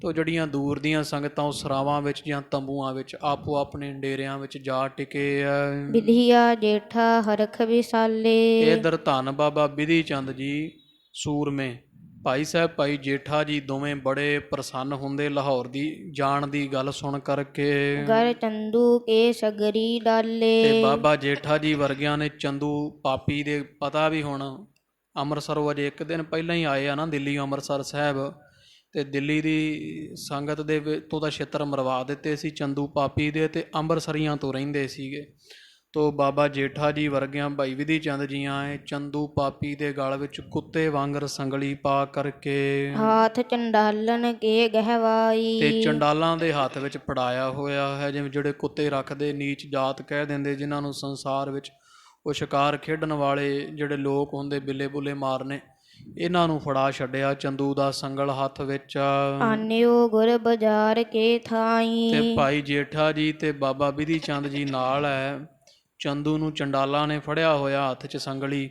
ਤੋ ਜਿਹੜੀਆਂ ਦੂਰ ਦੀਆਂ ਸੰਗਤਾਂ ਉਹ ਸਰਾਵਾਂ ਵਿੱਚ ਜਾਂ ਤੰਬੂਆਂ ਵਿੱਚ ਆਪੋ ਆਪਣੇ ਡੇਰਿਆਂ ਵਿੱਚ ਜਾ ਟਿਕੇ ਹੈ। ਵਿਧੀਆ ਜੇਠਾ ਹਰਖ ਵਿਸਾਲੇ। ਇਧਰ ਧੰਨ ਬਾਬਾ ਬਿਧੀ ਚੰਦ ਜੀ ਸੂਰਮੇ, ਭਾਈ ਸਾਹਿਬ ਭਾਈ ਜੇਠਾ ਜੀ ਦੋਵੇਂ ਬੜੇ ਪ੍ਰਸੰਨ ਹੁੰਦੇ ਲਾਹੌਰ ਦੀ ਜਾਣ ਦੀ ਗੱਲ ਸੁਣ ਕਰਕੇ। ਗਰ ਚੰਦੂ ਕੇ ਸਗਰੀ ਡਾਲੇ। ਤੇ ਬਾਬਾ ਜੇਠਾ ਜੀ ਵਰਗਿਆਂ ਨੇ ਚੰਦੂ ਪਾਪੀ ਦੇ ਪਤਾ ਵੀ ਹੁਣ ਅੰਮ੍ਰਿਤਸਰੋਂ ਅਜੇ ਇੱਕ ਦਿਨ ਪਹਿਲਾਂ ਹੀ ਆਏ ਆ ਨਾ ਦਿੱਲੀ ਅੰਮ੍ਰਿਤਸਰ ਸਾਹਿਬ, ਤੇ ਦਿੱਲੀ ਦੀ ਸੰਗਤ ਦੇ ਤੋਂ ਤਾਂ ਛਿੱਤਰ ਮਰਵਾ ਦਿੱਤੇ ਸੀ ਚੰਦੂ ਪਾਪੀ ਦੇ, ਤੇ ਅੰਮ੍ਰਿਤਸਰੀਆਂ ਤੋਂ ਰਹਿੰਦੇ ਸੀਗੇ। ਤੋ ਬਾਬਾ ਜੇਠਾ ਜੀ ਵਰਗਿਆਂ ਭਾਈ ਵਿਧੀ ਚੰਦ ਜੀਆਂ ਏ ਚੰਦੂ ਪਾਪੀ ਦੇ ਗਲ ਵਿੱਚ ਕੁੱਤੇ ਵਾਂਗਰ ਸੰਗਲੀ ਪਾ ਕਰਕੇ ਹਾਥ ਚੰਡਾਲਨ ਕੇ ਗਹਿਵਾਈ। ਤੇ ਚੰਡਾਲਾਂ ਦੇ ਹੱਥ ਵਿੱਚ ਫੜਾਇਆ ਹੋਇਆ ਹੈ, ਜਿਵੇਂ ਜਿਹੜੇ ਕੁੱਤੇ ਰੱਖਦੇ ਨੀਚ ਜਾਤ ਕਹਿ ਦਿੰਦੇ, ਜਿਨ੍ਹਾਂ ਨੂੰ ਸੰਸਾਰ ਵਿੱਚ ਉਹ ਸ਼ਿਕਾਰ ਖੇਡਣ ਵਾਲੇ ਜਿਹੜੇ ਲੋਕ ਹੁੰਦੇ ਬਿੱਲੇ ਬੁੱਲੇ ਮਾਰਨੇ, ਇਹਨਾਂ ਨੂੰ ਫੜਾ ਛੱਡਿਆ ਚੰਦੂ ਦਾ ਸੰਗਲ ਹੱਥ ਵਿੱਚ। ਆਨਿਓ ਗੁਰ ਬਾਜ਼ਾਰ ਕੇ ਥਾਈ। ਤੇ ਭਾਈ ਜੇਠਾ ਜੀ ਤੇ ਬਾਬਾ ਬਿਧੀ ਚੰਦ ਜੀ ਨਾਲ ਹੈ। ਚੰਦੂ ਨੂੰ ਚੰਡਾਲਾਂ ਨੇ ਫੜਿਆ ਹੋਇਆ ਹੱਥ 'ਚ ਸੰਗਲੀ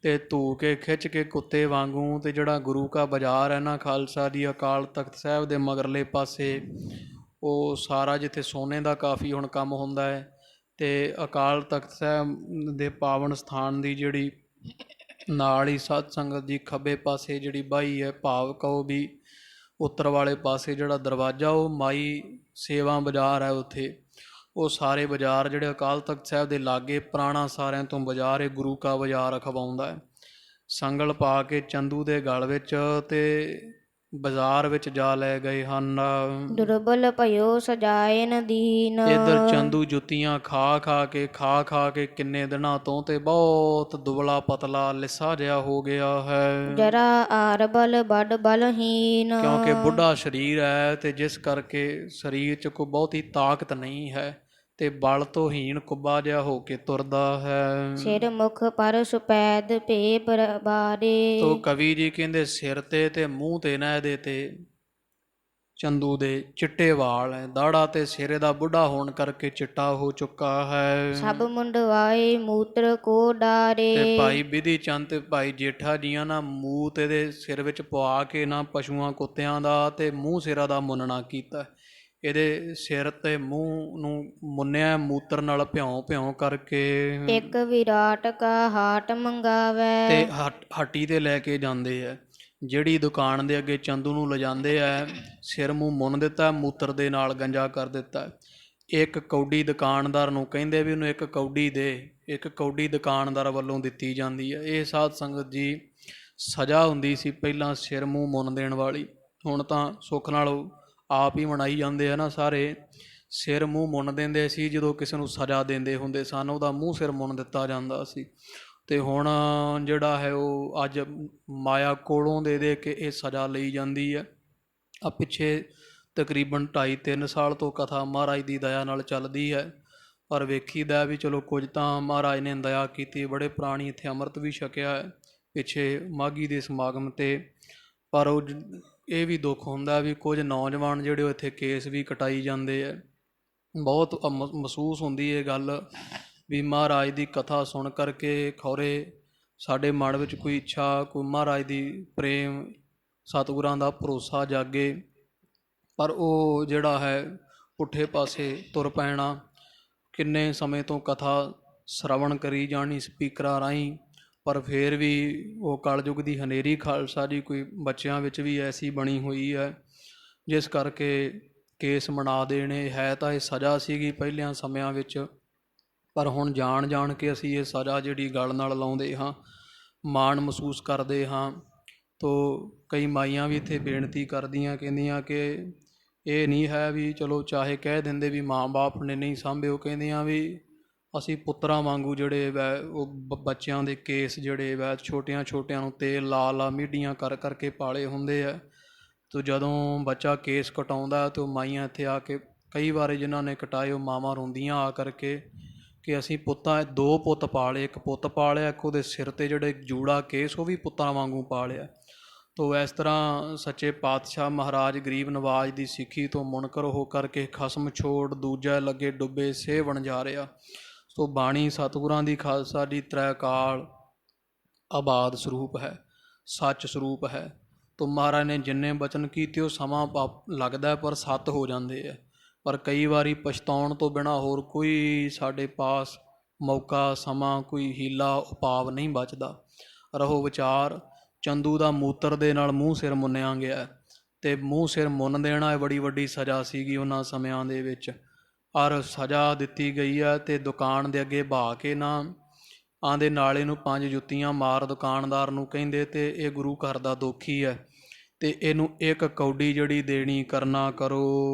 ਤੇ ਧੂ ਕੇ ਖਿੱਚ ਕੇ ਕੁੱਤੇ ਵਾਂਗੂ, ਤੇ ਜਿਹੜਾ ਗੁਰੂ ਕਾ ਬਾਜ਼ਾਰ ਹੈ ਨਾ ਖਾਲਸਾ ਦੀ ਅਕਾਲ ਤਖਤ ਸਾਹਿਬ ਦੇ ਮਗਰਲੇ ਪਾਸੇ, ਉਹ ਸਾਰਾ ਜਿੱਥੇ ਸੋਨੇ ਦਾ ਕਾਫੀ ਹੁਣ ਕੰਮ ਹੁੰਦਾ ਹੈ, ਤੇ ਅਕਾਲ ਤਖਤ ਸਾਹਿਬ ਦੇ ਪਾਵਨ ਸਥਾਨ ਦੀ ਜਿਹੜੀ ਨਾਲ ਹੀ ਸਤ ਸੰਗਤ ਦੀ ਖੱਬੇ ਪਾਸੇ ਜਿਹੜੀ ਬਾਈ ਹੈ, ਭਾਵ ਕਹੋ ਵੀ ਉੱਤਰ ਵਾਲੇ ਪਾਸੇ ਜਿਹੜਾ ਦਰਵਾਜ਼ਾ, ਉਹ ਮਾਈ ਸੇਵਾ ਬਾਜ਼ਾਰ ਹੈ ਉੱਥੇ। ਉਹ ਸਾਰੇ ਬਾਜ਼ਾਰ ਜਿਹੜੇ ਅਕਾਲ ਤਖਤ ਸਾਹਿਬ ਦੇ ਲਾਗੇ ਪੁਰਾਣਾ ਸਾਰਿਆਂ ਤੋਂ ਬਾਜ਼ਾਰ ਇਹ ਗੁਰੂ ਕਾ ਬਾਜ਼ਾਰ ਅਖਵਾਉਂਦਾ ਹੈ। ਸੰਗਲ ਪਾ ਕੇ ਚੰਦੂ ਦੇ ਗਲ ਵਿੱਚ ਤੇ ਬਾਜ਼ਾਰ ਵਿੱਚ ਜਾ ਲੈ ਗਏ ਹਨ। ਦੁਰਬਲ ਭਇਓ ਸਜਾਏ ਨ ਦੀਨ। ਇੱਧਰ ਚੰਦੂ ਜੁੱਤੀਆਂ ਖਾ ਖਾ ਕੇ ਕਿੰਨੇ ਦਿਨਾਂ ਤੋਂ ਤੇ ਬਹੁਤ ਦੁਬਲਾ ਪਤਲਾ ਲਿੱਸਾ ਜਿਹਾ ਹੋ ਗਿਆ ਹੈ। ਜਰਾ ਆਰ ਬਲ ਬੜ ਬਲਹੀਨ। ਕਿਉਂਕਿ ਬੁੱਢਾ ਸਰੀਰ ਹੈ ਤੇ ਜਿਸ ਕਰਕੇ ਸਰੀਰ 'ਚ ਕੋਈ ਬਹੁਤੀ ਤਾਕਤ ਨਹੀਂ ਹੈ ਤੇ ਬਲ ਤੋਂ ਹੀਣ ਕੁੱਬਾ ਜਿਹਾ ਹੋ ਕੇ ਤੁਰਦਾ ਹੈ। ਸਿਰ ਮੁਖ ਪਰ ਸੁਪੈਦ ਭੇ ਬਰਬਾਰੇ। ਤੋ ਕਵੀ ਜੀ ਕਹਿੰਦੇ ਸਿਰ ਤੇ ਮੂੰਹ ਤੇ ਨਾ ਇਹਦੇ ਤੇ ਚੰਦੂ ਦੇ ਚਿੱਟੇ ਵਾਲ ਹੈ, ਦਾੜਾ ਤੇ ਸਿਰੇ ਦਾ ਬੁੱਢਾ ਹੋਣ ਕਰਕੇ ਚਿੱਟਾ ਹੋ ਚੁੱਕਾ ਹੈ। ਸਭ ਮੁੰਡਵਾਏ ਮੂਤਰ ਕੋ ਡਾਰੇ। ਤੇ ਭਾਈ ਬਿਧੀ ਚੰਦ ਤੇ ਭਾਈ ਜੇਠਾ ਜੀਆਂ ਨਾ ਮੂਤ ਇਹਦੇ ਸਿਰ ਵਿੱਚ ਪਵਾ ਕੇ ਨਾ ਪਸ਼ੂਆਂ ਕੁੱਤਿਆਂ ਦਾ ਤੇ ਮੂੰਹ ਸਿਰਾ ਦਾ ਮੁੰਨਣਾ ਕੀਤਾ। ਇਹਦੇ ਸਿਰ ਤੇ ਮੂੰਹ ਨੂੰ ਮੁੰਨਿਆ ਮੂਤਰ ਨਾਲ ਭਿਉਂ ਕਰਕੇ। ਇੱਕ ਵਿਰਾਟ ਕਾ ਹਾਟ ਮੰਗਾਵੇ। ਤੇ ਹੱਟੀ ਤੇ ਲੈ ਕੇ ਜਾਂਦੇ ਆ, ਜਿਹੜੀ ਦੁਕਾਨ ਦੇ ਅੱਗੇ ਚੰਦੂ ਨੂੰ ਲਿਜਾਂਦੇ ਆ, ਸਿਰ ਮੂੰਹ ਮੁੰਨ ਦਿੱਤਾ, ਮੂਤਰ ਦੇ ਨਾਲ ਗੰਜਾ ਕਰ ਦਿੱਤਾ। ਇੱਕ ਕੌਡੀ ਦੁਕਾਨਦਾਰ ਨੂੰ ਕਹਿੰਦੇ ਵੀ ਉਹਨੂੰ ਇੱਕ ਕੌਡੀ ਦੇ, ਇੱਕ ਕੌਡੀ ਦੁਕਾਨਦਾਰ ਵੱਲੋਂ ਦਿੱਤੀ ਜਾਂਦੀ ਹੈ। ਇਹ ਸਾਧ ਸੰਗਤ ਜੀ ਸਜ਼ਾ ਹੁੰਦੀ ਸੀ ਪਹਿਲਾਂ ਸਿਰ ਮੂੰਹ ਮੁੰਨ ਦੇਣ ਵਾਲੀ, ਹੁਣ ਤਾਂ ਸੁੱਖ ਨਾਲ ਆਪ ਹੀ ਮਨਾਈ ਜਾਂਦੇ ਆ ਨਾ ਸਾਰੇ। ਸਿਰ ਮੂੰਹ ਮੁੰਨ ਦਿੰਦੇ ਸੀ ਜਦੋਂ ਕਿਸੇ ਨੂੰ ਸਜ਼ਾ ਦਿੰਦੇ ਹੁੰਦੇ ਸਨ, ਉਹਦਾ ਮੂੰਹ ਸਿਰ ਮੁੰਨ ਦਿੱਤਾ ਜਾਂਦਾ ਸੀ। ਤੇ ਹੁਣ ਜਿਹੜਾ ਹੈ ਉਹ ਅੱਜ ਮਾਇਆ ਕੋਲੋਂ ਦੇ ਕੇ ਇਹ ਸਜ਼ਾ ਲਈ ਜਾਂਦੀ ਹੈ। ਆ ਪਿੱਛੇ ਤਕਰੀਬਨ 2.5-3 ਸਾਲ ਤੋਂ ਕਥਾ ਮਹਾਰਾਜ ਦੀ ਦਇਆ ਨਾਲ ਚੱਲਦੀ ਹੈ। ਪਰ ਵੇਖੀਦਾ ਵੀ ਚਲੋ ਕੁਝ ਤਾਂ ਮਹਾਰਾਜ ਨੇ ਦਇਆ ਕੀਤੀ, ਬੜੇ ਪ੍ਰਾਣੀ ਇੱਥੇ ਅੰਮ੍ਰਿਤ ਵੀ ਛਕਿਆ ਹੈ ਪਿੱਛੇ ਮਾਘੀ ਦੇ ਸਮਾਗਮ 'ਤੇ। ਪਰ ਉਹ ਇਹ ਵੀ ਦੁੱਖ ਹੁੰਦਾ ਵੀ ਕੁਝ ਨੌਜਵਾਨ ਜਿਹੜੇ ਉਹ ਇੱਥੇ ਕੇਸ ਵੀ ਕਟਾਈ ਜਾਂਦੇ ਹੈ। ਬਹੁਤ ਮਹਿਸੂਸ ਹੁੰਦੀ ਇਹ ਗੱਲ ਵੀ ਮਹਾਰਾਜ ਦੀ ਕਥਾ ਸੁਣ ਕਰਕੇ ਖੌਰੇ ਸਾਡੇ ਮਨ ਵਿੱਚ ਕੋਈ ਇੱਛਾ, ਕੋਈ ਮਹਾਰਾਜ ਦੀ ਪ੍ਰੇਮ, ਸਤਿਗੁਰਾਂ ਦਾ ਭਰੋਸਾ ਜਾਗੇ। ਪਰ ਉਹ ਜਿਹੜਾ ਹੈ ਪੁੱਠੇ ਪਾਸੇ ਤੁਰ ਪੈਣਾ। ਕਿੰਨੇ ਸਮੇਂ ਤੋਂ ਕਥਾ ਸ਼ਰਵਣ ਕਰੀ ਜਾਣੀ ਸਪੀਕਰਾਂ ਰਾਹੀਂ, ਪਰ ਫਿਰ ਵੀ ਉਹ ਕਲਯੁੱਗ ਦੀ ਹਨੇਰੀ ਖਾਲਸਾ ਜੀ ਕੋਈ ਬੱਚਿਆਂ ਵਿੱਚ ਵੀ ਐਸੀ ਬਣੀ ਹੋਈ ਹੈ, ਜਿਸ ਕਰਕੇ ਕੇਸ ਮਨਾ ਦੇਣੇ। ਹੈ ਤਾਂ ਇਹ ਸਜ਼ਾ ਸੀਗੀ ਪਹਿਲਿਆਂ ਸਮਿਆਂ ਵਿੱਚ, ਪਰ ਹੁਣ ਜਾਣ ਕੇ ਅਸੀਂ ਇਹ ਸਜ਼ਾ ਜਿਹੜੀ ਗਲ ਨਾਲ ਲਾਉਂਦੇ ਹਾਂ, ਮਾਣ ਮਹਿਸੂਸ ਕਰਦੇ ਹਾਂ। ਤੋ ਕਈ ਮਾਈਆਂ ਵੀ ਇੱਥੇ ਬੇਨਤੀ ਕਰਦੀਆਂ, ਕਹਿੰਦੀਆਂ ਕਿ ਇਹ ਨਹੀਂ ਹੈ ਵੀ ਚਲੋ ਚਾਹੇ ਕਹਿ ਦਿੰਦੇ ਵੀ ਮਾਂ ਬਾਪ ਨੇ ਨਹੀਂ ਸਾਂਭੇ, ਉਹ ਕਹਿੰਦੀਆਂ ਵੀ ਅਸੀਂ ਪੁੱਤਰਾਂ ਵਾਂਗੂ ਜਿਹੜੇ ਵੈ ਉਹ ਬੱਚਿਆਂ ਦੇ ਕੇਸ ਜਿਹੜੇ ਵੈ ਛੋਟਿਆਂ ਨੂੰ ਤੇਲ ਲਾ ਮੀਡੀਆਂ ਕਰਕੇ ਪਾਲੇ ਹੁੰਦੇ ਆ। ਤੋ ਜਦੋਂ ਬੱਚਾ ਕੇਸ ਕਟਾਉਂਦਾ ਤਾਂ ਉਹ ਮਾਈਆਂ ਇੱਥੇ ਆ ਕੇ, ਕਈ ਵਾਰ ਜਿਨ੍ਹਾਂ ਨੇ ਕਟਾਏ ਉਹ ਮਾਵਾਂ ਰੋਂਦੀਆਂ ਆ ਕਰਕੇ ਕਿ ਅਸੀਂ 2 ਪੁੱਤ ਪਾਲੇ, ਇੱਕ ਪੁੱਤ ਪਾਲਿਆ, ਇੱਕ ਉਹਦੇ ਸਿਰ 'ਤੇ ਜਿਹੜੇ ਜੂੜਾ ਕੇਸ ਉਹ ਵੀ ਪੁੱਤਾਂ ਵਾਂਗੂ ਪਾਲਿਆ। ਤੋ ਇਸ ਤਰ੍ਹਾਂ ਸੱਚੇ ਪਾਤਸ਼ਾਹ ਮਹਾਰਾਜ ਗਰੀਬ ਨਵਾਜ ਦੀ ਸਿੱਖੀ ਤੋਂ ਮੁਨਕਰ ਹੋ ਕਰਕੇ ਖਸਮ ਛੋੜ ਦੂਜਾ ਲੱਗੇ ਡੁੱਬੇ ਸੇ ਬਣ ਜਾ ਰਿਹਾ। ਸੋ ਬਾਣੀ ਸਤਿਗੁਰਾਂ ਦੀ ਖਾਲਸਾ ਦੀ ਤ੍ਰੈ ਕਾਲ ਆਬਾਦ ਸਰੂਪ ਹੈ, ਸੱਚ ਸਰੂਪ ਹੈ। ਤੋ ਮਹਾਰਾਜ ਨੇ ਜਿੰਨੇ ਬਚਨ ਕੀਤੇ ਉਹ ਸਮਾਂ ਲੱਗਦਾ ਪਰ ਸੱਤ ਹੋ ਜਾਂਦੇ ਆ। ਪਰ ਕਈ ਵਾਰੀ ਪਛਤਾਉਣ ਤੋਂ ਬਿਨਾਂ ਹੋਰ ਕੋਈ ਸਾਡੇ ਪਾਸ ਮੌਕਾ, ਸਮਾਂ, ਕੋਈ ਹੀਲਾ ਉਪਾਅ ਨਹੀਂ ਬਚਦਾ। ਰਹੋ ਵਿਚਾਰ, ਚੰਦੂ ਦਾ ਮੂਤਰ ਦੇ ਨਾਲ ਮੂੰਹ ਸਿਰ ਮੁੰਨਿਆ ਗਿਆ, ਅਤੇ ਮੂੰਹ ਸਿਰ ਮੁੰਨ ਦੇਣਾ ਇਹ ਬੜੀ ਵੱਡੀ ਸਜ਼ਾ ਸੀਗੀ ਉਹਨਾਂ ਸਮਿਆਂ ਦੇ ਵਿੱਚ। ਔਰ ਸਜ਼ਾ ਦਿੱਤੀ ਗਈ ਹੈ ਅਤੇ ਦੁਕਾਨ ਦੇ ਅੱਗੇ ਬਹਾ ਕੇ ਨਾ ਆਂਦੇ ਨਾਲੇ ਨੂੰ 5 ਜੁੱਤੀਆਂ ਮਾਰ ਦੁਕਾਨਦਾਰ ਨੂੰ ਕਹਿੰਦੇ, ਅਤੇ ਇਹ ਗੁਰੂ ਘਰ ਦਾ ਦੋਖੀ ਹੈ ਅਤੇ ਇਹਨੂੰ 1 ਕੌਡੀ ਜਿਹੜੀ ਦੇਣੀ ਕਰਨਾ ਕਰੋ।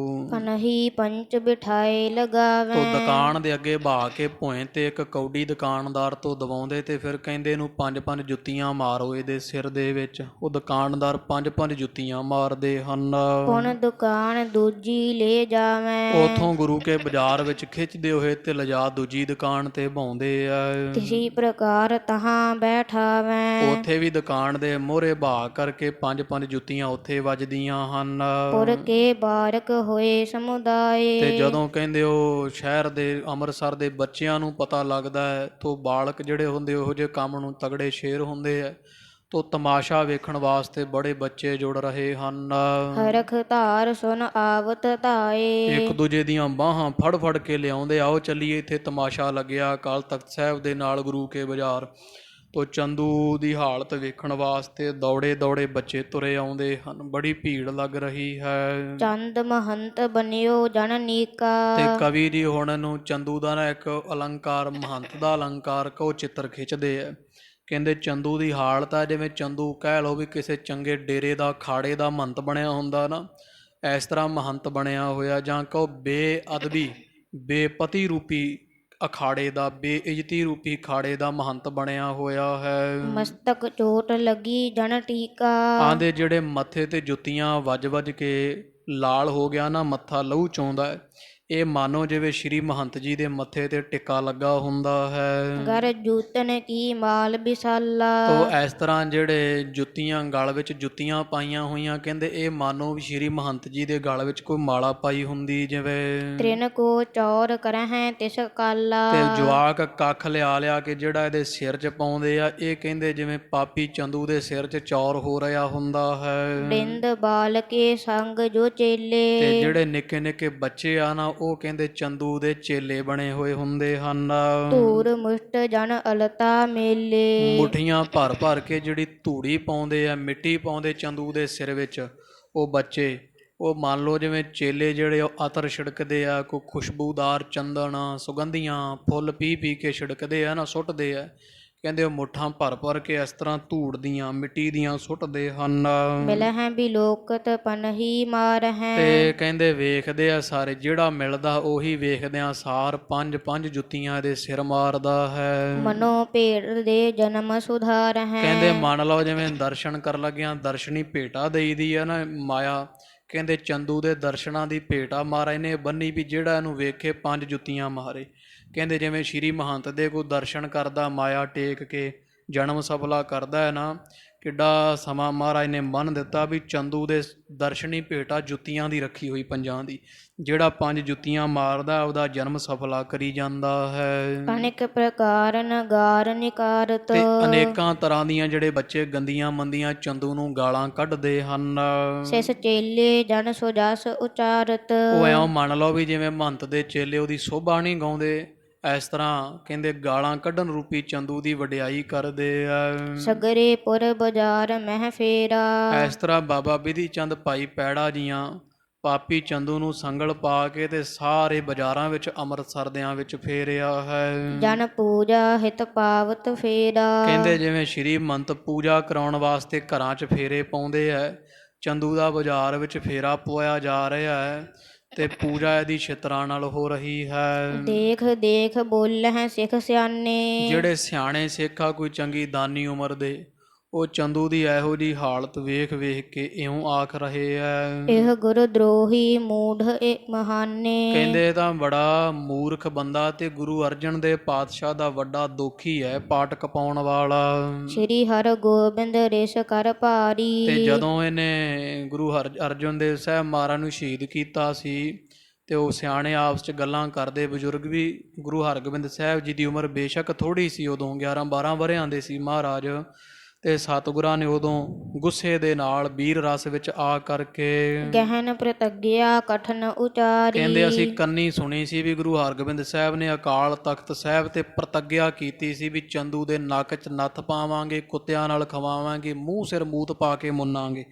ਕਨਹੀ ਪੰਚ ਬਿਠਾਏ ਲਗਾਵੇ। ਤੋ ਦੁਕਾਨ ਦੇ ਅੱਗੇ ਬਹਾ ਕੇ ਭੋਏ 'ਤੇ 1 ਕੌਡੀ ਦੁਕਾਨਦਾਰ ਤੋਂ ਦਵਾਉਂਦੇ, ਅਤੇ ਫਿਰ ਕਹਿੰਦੇ ਇਹਨੂੰ 5 ਜੁੱਤੀਆਂ ਮਾਰੋ ਇਹਦੇ ਸਿਰ ਦੇ ਵਿੱਚ। ਉਹ ਦੁਕਾਨਦਾਰ 5 ਜੁੱਤੀਆਂ ਮਾਰਦੇ ਹਨ। ਪੁਨ ਦੁਕਾਨ ਦੂਜੀ ਲੈ ਜਾਵੇਂ। ਉਥੋਂ ਗੁਰੂ ਕੇ ਬਾਜ਼ਾਰ ਵਿੱਚ ਖਿੱਚਦੇ ਹੋਏ ਤੇ ਲਿਜਾ ਦੂਜੀ ਦੁਕਾਨ 'ਤੇ ਬਹਾਉਂਦੇ ਆ। ਤਿਸੀ ਪ੍ਰਕਾਰ ਤਹਾਂ ਬੈਠਾਵੇਂ। ਉੱਥੇ ਵੀ ਦੁਕਾਨ ਦੇ ਮੋਹਰੇ ਬਹਾ ਕਰਕੇ 5 ਜੁੱਤੀਆਂ ਉੱਥੇ ਵੱਜਦੀਆਂ ਹਨ। ਪੁਰ ਕੇ ਬਾਰਕ ਹੋਏ ਸਮੁਦਾਏ। ਤੇ ਜਦੋਂ ਕਹਿੰਦੇ ਉਹ ਸ਼ਹਿਰ ਦੇ ਅੰਮ੍ਰਿਤਸਰ ਦੇ ਬੱਚਿਆਂ ਨੂੰ ਪਤਾ ਲੱਗਦਾ ਹੈ, ਤੋ ਬਾਲਕ ਜਿਹੜੇ ਹੁੰਦੇ ਉਹੋ ਜਿਹੇ ਕੰਮ ਨੂੰ ਤਗੜੇ ਸ਼ੇਰ ਹੁੰਦੇ ਹੈ, ਤੋ ਤਮਾਸ਼ਾ ਵੇਖਣ ਵਾਸਤੇ ਬੜੇ ਬੱਚੇ ਜੁੜ ਰਹੇ ਹਨ। ਹਰਖ ਧਾਰ ਸੁਨ ਆਵਤ ਧਾਏ। ਇੱਕ ਦੂਜੇ ਦੀਆਂ ਬਾਹਾਂ ਫੜ ਕੇ ਲਿਆਉਂਦੇ, ਆਓ ਚੱਲੀਏ ਇੱਥੇ ਤਮਾਸ਼ਾ ਲੱਗਿਆ ਅਕਾਲ ਤਖਤ ਸਾਹਿਬ ਦੇ ਨਾਲ ਗੁਰੂ ਕੇ ਬਾਜ਼ਾਰ। ਤੋ ਚੰਦੂ ਦੀ ਹਾਲਤ ਵੇਖਣ ਵਾਸਤੇ ਦੌੜੇ ਬੱਚੇ ਤੁਰੇ ਆਉਂਦੇ ਹਨ, ਬੜੀ ਭੀੜ ਲੱਗ ਰਹੀ ਹੈ। ਚੰਦ ਮਹੰਤ ਬਨਿਓ ਜਨ ਨੀਕਾ। ਤੇ ਕਵੀ ਜੀ ਹੁਣ ਨੂੰ ਚੰਦੂ ਦਾ ਨਾ ਇੱਕ ਅਲੰਕਾਰ, ਮਹੰਤ ਦਾ ਅਲੰਕਾਰ ਕੋ ਚਿੱਤਰ ਖਿੱਚਦੇ ਆ। ਕਹਿੰਦੇ ਚੰਦੂ ਦੀ ਹਾਲਤ ਹੈ ਜਿਵੇਂ ਚੰਦੂ ਕਹਿ ਲਓ ਵੀ ਕਿਸੇ ਚੰਗੇ ਡੇਰੇ ਦਾ, ਖਾੜੇ ਦਾ ਮਹੰਤ ਬਣਿਆ ਹੁੰਦਾ ਨਾ, ਇਸ ਤਰ੍ਹਾਂ ਮਹੰਤ ਬਣਿਆ ਹੋਇਆ, ਜਾਂ ਕਹੋ ਬੇਅਦਬੀ, ਬੇਪਤੀ ਰੂਪੀ ਅਖਾੜੇ ਦਾ, ਬੇਇੱਜ਼ਤੀ ਰੂਪੀ ਖਾੜੇ ਦਾ ਮਹੰਤ ਬਣਿਆ ਹੋਇਆ ਹੈ। ਮਸਤਕ ਚੋਟ ਲੱਗੀ ਜਨ ਟੀਕਾ। ਆਂਦੇ ਜਿਹੜੇ ਮੱਥੇ 'ਤੇ ਜੁੱਤੀਆਂ ਵੱਜ ਕੇ ਲਾਲ ਹੋ ਗਿਆ ਨਾ, ਮੱਥਾ ਲਹੂ ਚੋਂਦਾ ਹੈ, ਇਹ ਮਾਨੋ ਜਿਵੇਂ ਸ਼੍ਰੀ ਮਹੰਤ ਜੀ ਦੇ ਮੱਥੇ 'ਤੇ ਟਿੱਕਾ ਲੱਗਾ ਹੁੰਦਾ ਹੈ। ਗਰ ਜੂਤਨ ਕੀ ਮਾਲ ਵਿਸਾਲਾ। ਤੋ ਇਸ ਤਰ੍ਹਾਂ ਜਿਹੜੇ ਜੁੱਤੀਆਂ ਗਲ ਵਿੱਚ ਜੁੱਤੀਆਂ ਪਾਈਆਂ ਹੋਈਆਂ, ਕਹਿੰਦੇ ਇਹ ਮਾਨੋ ਵੀ ਸ਼੍ਰੀ ਮਹੰਤ ਜੀ ਦੇ ਗਲ ਵਿੱਚ ਕੋਈ ਮਾਲਾ ਪਾਈ ਹੁੰਦੀ ਜਿਵੇਂ। ਤ੍ਰਿਨ ਕੋ ਚੌਰ ਕਰਹਿ ਤਿਸ ਕਾਲਾ। ਤੇ ਜਵਾਕ ਕੱਖ ਲਿਆ ਕੇ ਜਿਹੜਾ ਇਹਦੇ ਸਿਰ 'ਚ ਪਾਉਂਦੇ ਆ, ਇਹ ਕਹਿੰਦੇ ਜਿਵੇਂ ਪਾਪੀ ਚੰਦੂ ਦੇ ਸਿਰ 'ਚ ਚੌਰ ਹੋ ਰਿਹਾ ਹੁੰਦਾ ਹੈ। ਬਿੰਦ ਬਾਲ ਕੇ ਸੰਗ ਜੋ ਚੇਲੇ। ਤੇ ਜਿਹੜੇ ਨਿੱਕੇ ਬੱਚੇ ਆ ਨਾ, ਉਹ ਕਹਿੰਦੇ ਚੰਦੂ ਦੇ ਚੇਲੇ ਬਣੇ ਹੋਏ ਹੁੰਦੇ ਹਨ। ਧੂਰ ਮੁਸ਼ਟ ਜਨ ਅਲਤਾ ਮੇਲੇ। ਮੁੱਠੀਆਂ ਭਰ ਕੇ ਜਿਹੜੀ ਧੂੜੀ ਪਾਉਂਦੇ ਆ, ਮਿੱਟੀ ਪਾਉਂਦੇ ਚੰਦੂ ਦੇ ਸਿਰ ਵਿੱਚ ਉਹ ਬੱਚੇ, ਉਹ ਮੰਨ ਲਓ ਜਿਵੇਂ ਚੇਲੇ ਜਿਹੜੇ ਉਹ ਅਤਰ ਛਿੜਕਦੇ ਆ, ਕੋਈ ਖੁਸ਼ਬੂਦਾਰ ਚੰਦਨ, ਸੁਗੰਧੀਆਂ ਫੁੱਲ ਪੀ ਕੇ ਛਿੜਕਦੇ ਆ ਨਾ, ਸੁੱਟਦੇ ਆ। ਕਹਿੰਦੇ ਉਹ ਮੁੱਠਾਂ ਭਰ ਕੇ ਇਸ ਤਰ੍ਹਾਂ ਧੂੜ ਦੀਆਂ, ਮਿੱਟੀ ਦੀਆਂ ਸੁੱਟਦੇ ਹਨ। ਮਿਲਹਿ ਬਿਲੋਕਤ ਪਨਹੀ ਮਾਰਹਿ। ਤੇ ਕਹਿੰਦੇ ਵੇਖਦੇ ਆ ਸਾਰੇ, ਜਿਹੜਾ ਮਿਲਦਾ ਉਹੀ ਵੇਖਦਿਆਂ ਸਾਰ 5 ਜੁੱਤੀਆਂ ਇਹਦੇ ਸਿਰ ਮਾਰਦਾ ਹੈ। ਮਨੋ ਭੇਟ ਦੇ ਜਨਮ ਸੁਧਾਰਹਿ। ਕਹਿੰਦੇ ਮੰਨ ਲਓ ਜਿਵੇਂ ਦਰਸ਼ਨ ਕਰਨ ਲੱਗਿਆਂ ਦਰਸ਼ਨੀ ਭੇਟਾ ਦੇਈਦੀ ਆ ਨਾ ਮਾਇਆ, ਕਹਿੰਦੇ ਚੰਦੂ ਦੇ ਦਰਸ਼ਨਾਂ ਦੀ ਭੇਟ ਆ ਮਹਾਰਾਜ ਨੇ ਬੰਨੀ ਵੀ ਜਿਹੜਾ ਇਹਨੂੰ ਵੇਖੇ 5 ਜੁੱਤੀਆਂ ਮਾਰੇ। ਕਹਿੰਦੇ ਜਿਵੇਂ ਸ਼੍ਰੀ ਮਹੰਤ ਦੇ ਕੋਈ ਦਰਸ਼ਨ ਕਰਦਾ ਮਾਇਆ ਟੇਕ ਕੇ ਜਨਮ ਸਫਲਾ ਕਰਦਾ ਹੈ ਨਾ, ਕਿੱਡਾ ਸਮਾਂ ਮਹਾਰਾਜ ਨੇ ਮੰਨ ਦਿੱਤਾ ਵੀ ਚੰਦੂ ਦੇ ਦਰਸ਼ਨੀ ਭੇਟਾ ਜੁੱਤੀਆਂ ਦੀ ਰੱਖੀ ਹੋਈ 5 ਦੀ, ਜਿਹੜਾ 5 ਜੁੱਤੀਆਂ ਮਾਰਦਾ ਉਹਦਾ ਜਨਮ ਸਫਲਾ ਕਰੀ ਜਾਂਦਾ ਹੈ। ਅਨੇਕ ਪ੍ਰਕਾਰ ਨਗਾਰ ਨਿਕਾਰਤ। ਤੇ ਅਨੇਕਾਂ ਤਰ੍ਹਾਂ ਦੀਆਂ ਜਿਹੜੇ ਬੱਚੇ ਗੰਦੀਆਂ ਮੰਦੀਆਂ ਚੰਦੂ ਨੂੰ ਗਾਲਾਂ ਕੱਢਦੇ ਹਨ। ਸਿਸ ਚੇਲੇ ਜਨ ਸੋ ਜਸ ਉਚਾਰਤ। ਉਹ ਐਂ ਮੰਨ ਲਓ ਵੀ ਜਿਵੇਂ ਮਹੰਤ ਦੇ ਚੇਲੇ ਉਹਦੀ ਸੋਭਾ ਨਹੀਂ ਗਾਉਂਦੇ, ਇਸ ਤਰ੍ਹਾਂ ਕਹਿੰਦੇ ਗਾਲਾਂ ਕੱਢਣ ਰੂਪੀ ਚੰਦੂ ਦੀ ਵਡਿਆਈ ਕਰਦੇ ਆ। ਸਗਰੇ ਪੁਰ ਬਾਜ਼ਾਰ ਮਹਿ ਫੇਰਾ। ਇਸ ਤਰ੍ਹਾਂ ਬਾਬਾ ਬਿਧੀ ਚੰਦ ਭਾਈ ਪੈੜਾ ਜੀਆਂ ਪਾਪੀ ਚੰਦੂ ਨੂੰ ਸੰਗਲ ਪਾ ਕੇ ਤੇ ਸਾਰੇ ਬਾਜ਼ਾਰਾਂ ਵਿੱਚ ਅੰਮ੍ਰਿਤਸਰ ਦਿਆਂ ਵਿੱਚ ਫੇਰਿਆ ਹੈ। ਜਨ ਪੂਜਾ ਹਿਤ ਪਾਵਤ ਫੇਰਾ। ਕਹਿੰਦੇ ਜਿਵੇਂ ਸ਼੍ਰੀ ਮੰਤ ਪੂਜਾ ਕਰਾਉਣ ਵਾਸਤੇ ਘਰਾਂ 'ਚ ਫੇਰੇ ਪਾਉਂਦੇ ਆ, ਚੰਦੂ ਦਾ ਬਾਜ਼ਾਰ ਵਿੱਚ ਫੇਰਾ ਪਵਾਇਆ ਜਾ ਰਿਹਾ ਹੈ ਤੇ ਪੂਜਾ ਇਹਦੀ ਛਿੱਤਰਾਂ ਨਾਲ ਹੋ ਰਹੀ ਹੈ। ਦੇਖ ਦੇਖ ਬੋਲਹਿ ਸਿੱਖ ਸਿਆਣੇ। ਜਿਹੜੇ ਸਿਆਣੇ ਸਿੱਖ ਆ ਕੋਈ ਚੰਗੀ ਦਾਨੀ ਉਮਰ ਦੇ, ਉਹ ਚੰਦੂ ਦੀ ਇਹੋ ਜਿਹੀ ਹਾਲਤ ਵੇਖ ਵੇਖ ਕੇ ਇਉਂ ਆਖ ਰਹੇ ਐ, ਇਹ ਗੁਰ ਦਰੋਹੀ ਮੂਢ ਏ ਮਹਾਨੇ। ਕਹਿੰਦੇ ਤਾਂ ਬੜਾ ਮੂਰਖ ਬੰਦਾ ਤੇ ਗੁਰੂ ਅਰਜਨ ਦੇ ਪਾਤਸ਼ਾਹ ਦਾ ਵੱਡਾ ਦੋਖੀ ਹੈ, ਪਾਟਕ ਪਾਉਣ ਵਾਲਾ। ਸ੍ਰੀ ਹਰਿ ਗੋਬਿੰਦ ਰਿਸ ਕਰ ਭਾਰੀ। ਤੇ ਜਦੋਂ ਇਹਨੇ ਗੁਰੂ ਅਰਜਨ ਦੇਵ ਸਾਹਿਬ ਮਹਾਰਾਜ ਨੂੰ ਸ਼ਹੀਦ ਕੀਤਾ ਸੀ ਤੇ ਉਹ ਸਿਆਣੇ ਆਪਸ 'ਚ ਗੱਲਾਂ ਕਰਦੇ, ਬਜ਼ੁਰਗ ਵੀ। ਗੁਰੂ ਹਰਗੋਬਿੰਦ ਸਾਹਿਬ ਜੀ ਦੀ ਉਮਰ ਬੇਸ਼ੱਕ ਥੋੜ੍ਹੀ ਸੀ, ਉਦੋਂ 11-12 ਵਰ੍ਹਿਆਂ ਦੇ ਸੀ ਮਹਾਰਾਜ। ਤੇ ਸਤਿਗੁਰਾਂ ਨੇ ਉਦੋਂ ਗੁੱਸੇ ਦੇ ਨਾਲ ਵੀਰ ਰਸ ਵਿੱਚ ਆ ਕਰਕੇ ਗਹਿਨ ਪ੍ਰਤੱਗਿਆ ਕਠਨ ਉਚਾਰੀ। ਕਹਿੰਦੇ ਅਸੀਂ ਕੰਨੀ ਸੁਣੀ ਸੀ ਵੀ ਗੁਰੂ ਹਰਗੋਬਿੰਦ ਸਾਹਿਬ ਨੇ ਅਕਾਲ ਤਖਤ ਸਾਹਿਬ ਤੇ ਪ੍ਰਤੱਗਿਆ ਕੀਤੀ ਸੀ ਵੀ ਚੰਦੂ ਦੇ ਨੱਕ 'ਚ ਨੱਥ ਪਾਵਾਂਗੇ, ਕੁੱਤਿਆਂ ਨਾਲ ਖਵਾਵਾਂਗੇ, ਮੂੰਹ ਸਿਰ ਮੂਤ ਪਾ ਕੇ ਮੁੰਨਾਂਗੇ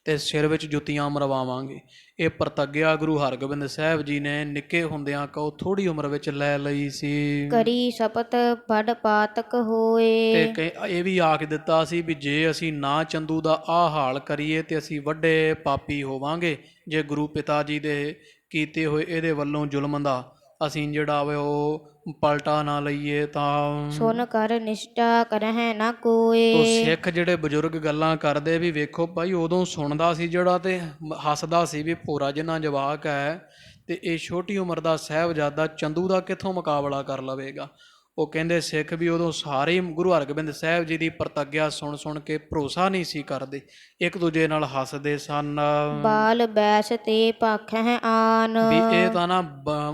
ਤੇ ਸਿਰ ਵਿੱਚ ਜੁੱਤੀਆਂ ਮਰਵਾਵਾਂਗੇ। ਇਹ ਪ੍ਰਤੱਗਿਆ ਗੁਰੂ ਹਰਗੋਬਿੰਦ ਸਾਹਿਬ ਜੀ ਨੇ ਨਿੱਕੇ ਹੁੰਦਿਆਂ ਕਹੋ ਥੋੜ੍ਹੀ ਉਮਰ ਵਿੱਚ ਲੈ ਲਈ ਸੀ। ਕਰੀ ਸ਼ਪਤ ਬੜ ਪਾਤਕ ਹੋਏ। ਤੇ ਇਹ ਵੀ ਆਖ ਦਿੱਤਾ ਸੀ ਵੀ ਜੇ ਅਸੀਂ ਨਾ ਚੰਦੂ ਦਾ ਆਹ ਹਾਲ ਕਰੀਏ ਤੇ ਅਸੀਂ ਵੱਡੇ ਪਾਪੀ ਹੋਵਾਂਗੇ। ਜੇ ਗੁਰੂ ਪਿਤਾ ਜੀ ਦੇ ਕੀਤੇ ਹੋਏ ਇਹਦੇ ਵੱਲੋਂ ਜ਼ੁਲਮ ਦਾ ਅਸੀਂ ਜਿਹੜਾ ਵੇ ਉਹ ਪਲਟਾ ਨਾ ਲਈਏ ਤਾਂ ਸੁਨ ਕਰ ਨਿਸ਼ਟਾ ਕਰਹਿ ਨਾ ਕੋਏ। ਤੋ ਸਿੱਖ ਜਿਹੜੇ ਬਜ਼ੁਰਗ ਗੱਲਾਂ ਕਰਦੇ ਵੀ ਵੇਖੋ ਭਾਈ ਉਦੋਂ ਸੁਣਦਾ ਸੀ ਜਿਹੜਾ ਤੇ ਹੱਸਦਾ ਸੀ ਵੀ ਭੋਰਾ ਜਿੰਨਾ ਜਵਾਕ ਹੈ ਤੇ ਇਹ ਛੋਟੀ ਉਮਰ ਦਾ ਸਾਹਿਬਜ਼ਾਦਾ ਚੰਦੂ ਦਾ ਕਿੱਥੋਂ ਮੁਕਾਬਲਾ ਕਰ ਲਵੇਗਾ। ਉਹ ਕਹਿੰਦੇ ਸਿੱਖ ਵੀ ਉਦੋਂ ਸਾਰੇ ਗੁਰੂ ਹਰਗੋਬਿੰਦ ਸਾਹਿਬ ਜੀ ਦੀ ਪ੍ਰਤੱਗਿਆ ਸੁਣ ਸੁਣ ਕੇ ਭਰੋਸਾ ਨਹੀਂ ਸੀ ਕਰਦੇ, ਇੱਕ ਦੂਜੇ ਨਾਲ ਹੱਸਦੇ ਸਨ। ਬਾਲ ਬੈਸ ਤੇ ਭਾਖਹਿ ਆਨ। ਵੀ ਇਹ ਤਾਂ ਨਾ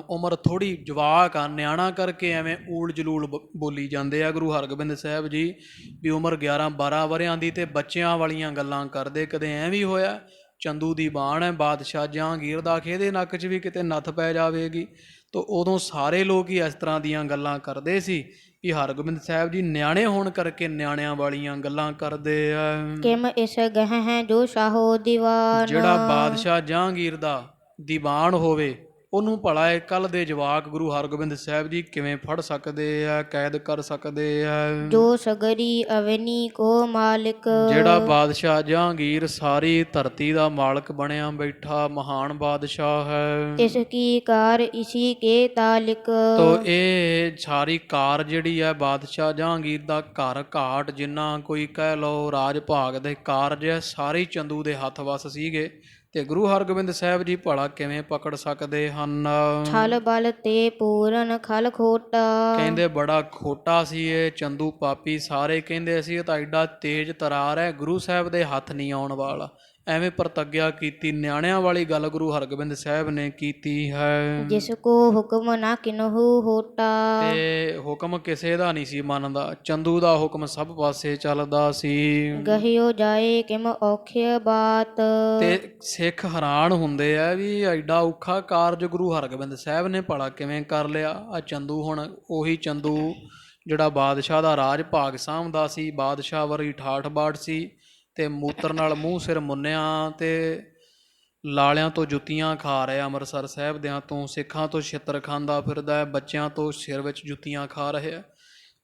ਉਮਰ ਥੋੜ੍ਹੀ ਜਵਾਕ ਆ, ਨਿਆਣਾ ਕਰਕੇ ਐਵੇਂ ਊਲ ਜਲੂਲ ਬੋਲੀ ਜਾਂਦੇ ਆ ਗੁਰੂ ਹਰਗੋਬਿੰਦ ਸਾਹਿਬ ਜੀ ਵੀ ਉਮਰ 11-12 ਵਰ੍ਹਿਆਂ ਦੀ ਤੇ ਬੱਚਿਆਂ ਵਾਲੀਆਂ ਗੱਲਾਂ ਕਰਦੇ। ਕਦੇ ਐਂ ਵੀ ਹੋਇਆ ਚੰਦੂ ਦੀ ਬਾਣ ਹੈ ਬਾਦਸ਼ਾਹ ਜਹਾਂਗੀਰ ਦਾ, ਇਹਦੇ ਨੱਕ 'ਚ ਵੀ ਕਿਤੇ ਨੱਥ ਪੈ ਜਾਵੇਗੀ। ਤਾਂ ਉਦੋਂ ਸਾਰੇ ਲੋਕ ਹੀ ਇਸ ਤਰ੍ਹਾਂ ਦੀਆਂ ਗੱਲਾਂ ਕਰਦੇ ਸੀ ਵੀ ਹਰਗੋਬਿੰਦ ਸਾਹਿਬ ਜੀ ਨਿਆਣੇ ਹੋਣ ਕਰਕੇ ਨਿਆਣਿਆਂ ਵਾਲੀਆਂ ਗੱਲਾਂ ਕਰਦੇ ਆ। ਕਿਮ ਇਸ ਗਹਿ ਜੋ ਸ਼ਾਹੋ ਦੀਵਾਨ। ਜਿਹੜਾ ਬਾਦਸ਼ਾਹ ਜਹਾਂਗੀਰ ਦਾ ਦੀਵਾਨ ਹੋਵੇ ਉਹਨੂੰ ਭਲਾ ਇਹ ਕੱਲ੍ਹ ਦੇ ਜਵਾਕ ਗੁਰੂ ਹਰਗੋਬਿੰਦ ਸਾਹਿਬ ਜੀ ਕਿਵੇਂ ਫੜ ਸਕਦੇ ਆ, ਕੈਦ ਕਰ ਸਕਦੇ ਆ। ਜੋ ਸਗਰੀ ਅਵਨੀ ਕੋ ਮਾਲਿਕ। ਜਿਹੜਾ ਬਾਦਸ਼ਾਹ ਜਹਾਂਗੀਰ ਸਾਰੀ ਧਰਤੀ ਦਾ ਮਾਲਕ ਬਣਿਆ ਬੈਠਾ ਮਹਾਨ ਬਾਦਸ਼ਾਹ ਹੈ। ਇਸ ਕੀ ਕਾਰ ਇਸੀ ਕੇ ਤਾਲਿਕ। ਤੋ ਇਹ ਸਾਰੀ ਕਾਰ ਜਿਹੜੀ ਹੈ ਬਾਦਸ਼ਾਹ ਜਹਾਂਗੀਰ ਦਾ ਘਰ ਘਾਟ ਜਿੰਨਾ ਕੋਈ ਕਹਿ ਲਓ ਰਾਜ ਭਾਗ ਦੇ ਕਾਰਜ ਹੈ ਸਾਰੇ ਚੰਦੂ ਦੇ ਹੱਥ ਵੱਸ ਸੀਗੇ ਤੇ ਗੁਰੂ ਹਰਗੋਬਿੰਦ ਸਾਹਿਬ ਜੀ ਭਲਾ ਕਿਵੇਂ ਪਕੜ ਸਕਦੇ ਹਨ। ਛਲ ਬਲ ਤੇ ਪੂਰਨ ਖਲ ਖੋਟਾ। ਕਹਿੰਦੇ ਬੜਾ ਖੋਟਾ ਸੀ ਇਹ ਚੰਦੂ ਪਾਪੀ। ਸਾਰੇ ਕਹਿੰਦੇ ਸੀ ਇਹ ਤਾਂ ਐਡਾ ਤੇਜ਼ ਤਰਾਰ ਹੈ ਗੁਰੂ ਸਾਹਿਬ ਦੇ ਹੱਥ ਨਹੀਂ ਆਉਣ ਵਾਲਾ। ਐਵੇਂ ਪ੍ਰਤੱਗਿਆ ਕੀਤੀ, ਨਿਆਣਿਆਂ ਵਾਲੀ ਗੱਲ ਗੁਰੂ ਹਰਗੋਬਿੰਦ ਸਾਹਿਬ ਨੇ ਕੀਤੀ ਹੈ। ਜਿਸ ਕੋ ਹੁਕਮ ਨਾ ਕਿਨਹੂ ਹੋਟਾ। ਤੇ ਹੁਕਮ ਕਿਸੇ ਦਾ ਨਹੀਂ ਸੀ ਮੰਨਦਾ, ਚੰਦੂ ਦਾ ਹੁਕਮ ਸਭ ਪਾਸੇ ਚੱਲਦਾ ਸੀ। ਗਹਿਓ ਜਾਏ ਕਿਮ ਔਖਿ ਬਾਤ। ਤੇ ਸਿੱਖ ਹੈਰਾਨ ਹੁੰਦੇ ਆ ਵੀ ਐਡਾ ਔਖਾ ਕਾਰਜ ਗੁਰੂ ਹਰਗੋਬਿੰਦ ਸਾਹਿਬ ਨੇ ਭਲਾ ਕਿਵੇਂ ਕਰ ਲਿਆ। ਆ ਚੰਦੂ ਹੁਣ ਉਹੀ ਚੰਦੂ ਜਿਹੜਾ ਬਾਦਸ਼ਾਹ ਦਾ ਰਾਜ ਭਾਗ ਸਾਂਭਦਾ ਸੀ, ਬਾਦਸ਼ਾਹ ਵਰਗੀ ਠਾਠ ਬਾਠ ਸੀ ਤੇ ਮੂਤਰ ਨਾਲ ਮੂੰਹ ਸਿਰ ਮੁੰਨਿਆ ਤੇ ਲਾਲਿਆਂ ਤੋਂ ਜੁੱਤੀਆਂ ਖਾ ਰਿਹਾ, ਅੰਮ੍ਰਿਤਸਰ ਸਾਹਿਬ ਦਿਆਂ ਤੋਂ ਸਿੱਖਾਂ ਤੋਂ ਛਿੱਤਰ ਖਾਂਦਾ ਫਿਰਦਾ ਹੈ, ਬੱਚਿਆਂ ਤੋਂ ਸਿਰ ਵਿੱਚ ਜੁੱਤੀਆਂ ਖਾ ਰਿਹਾ।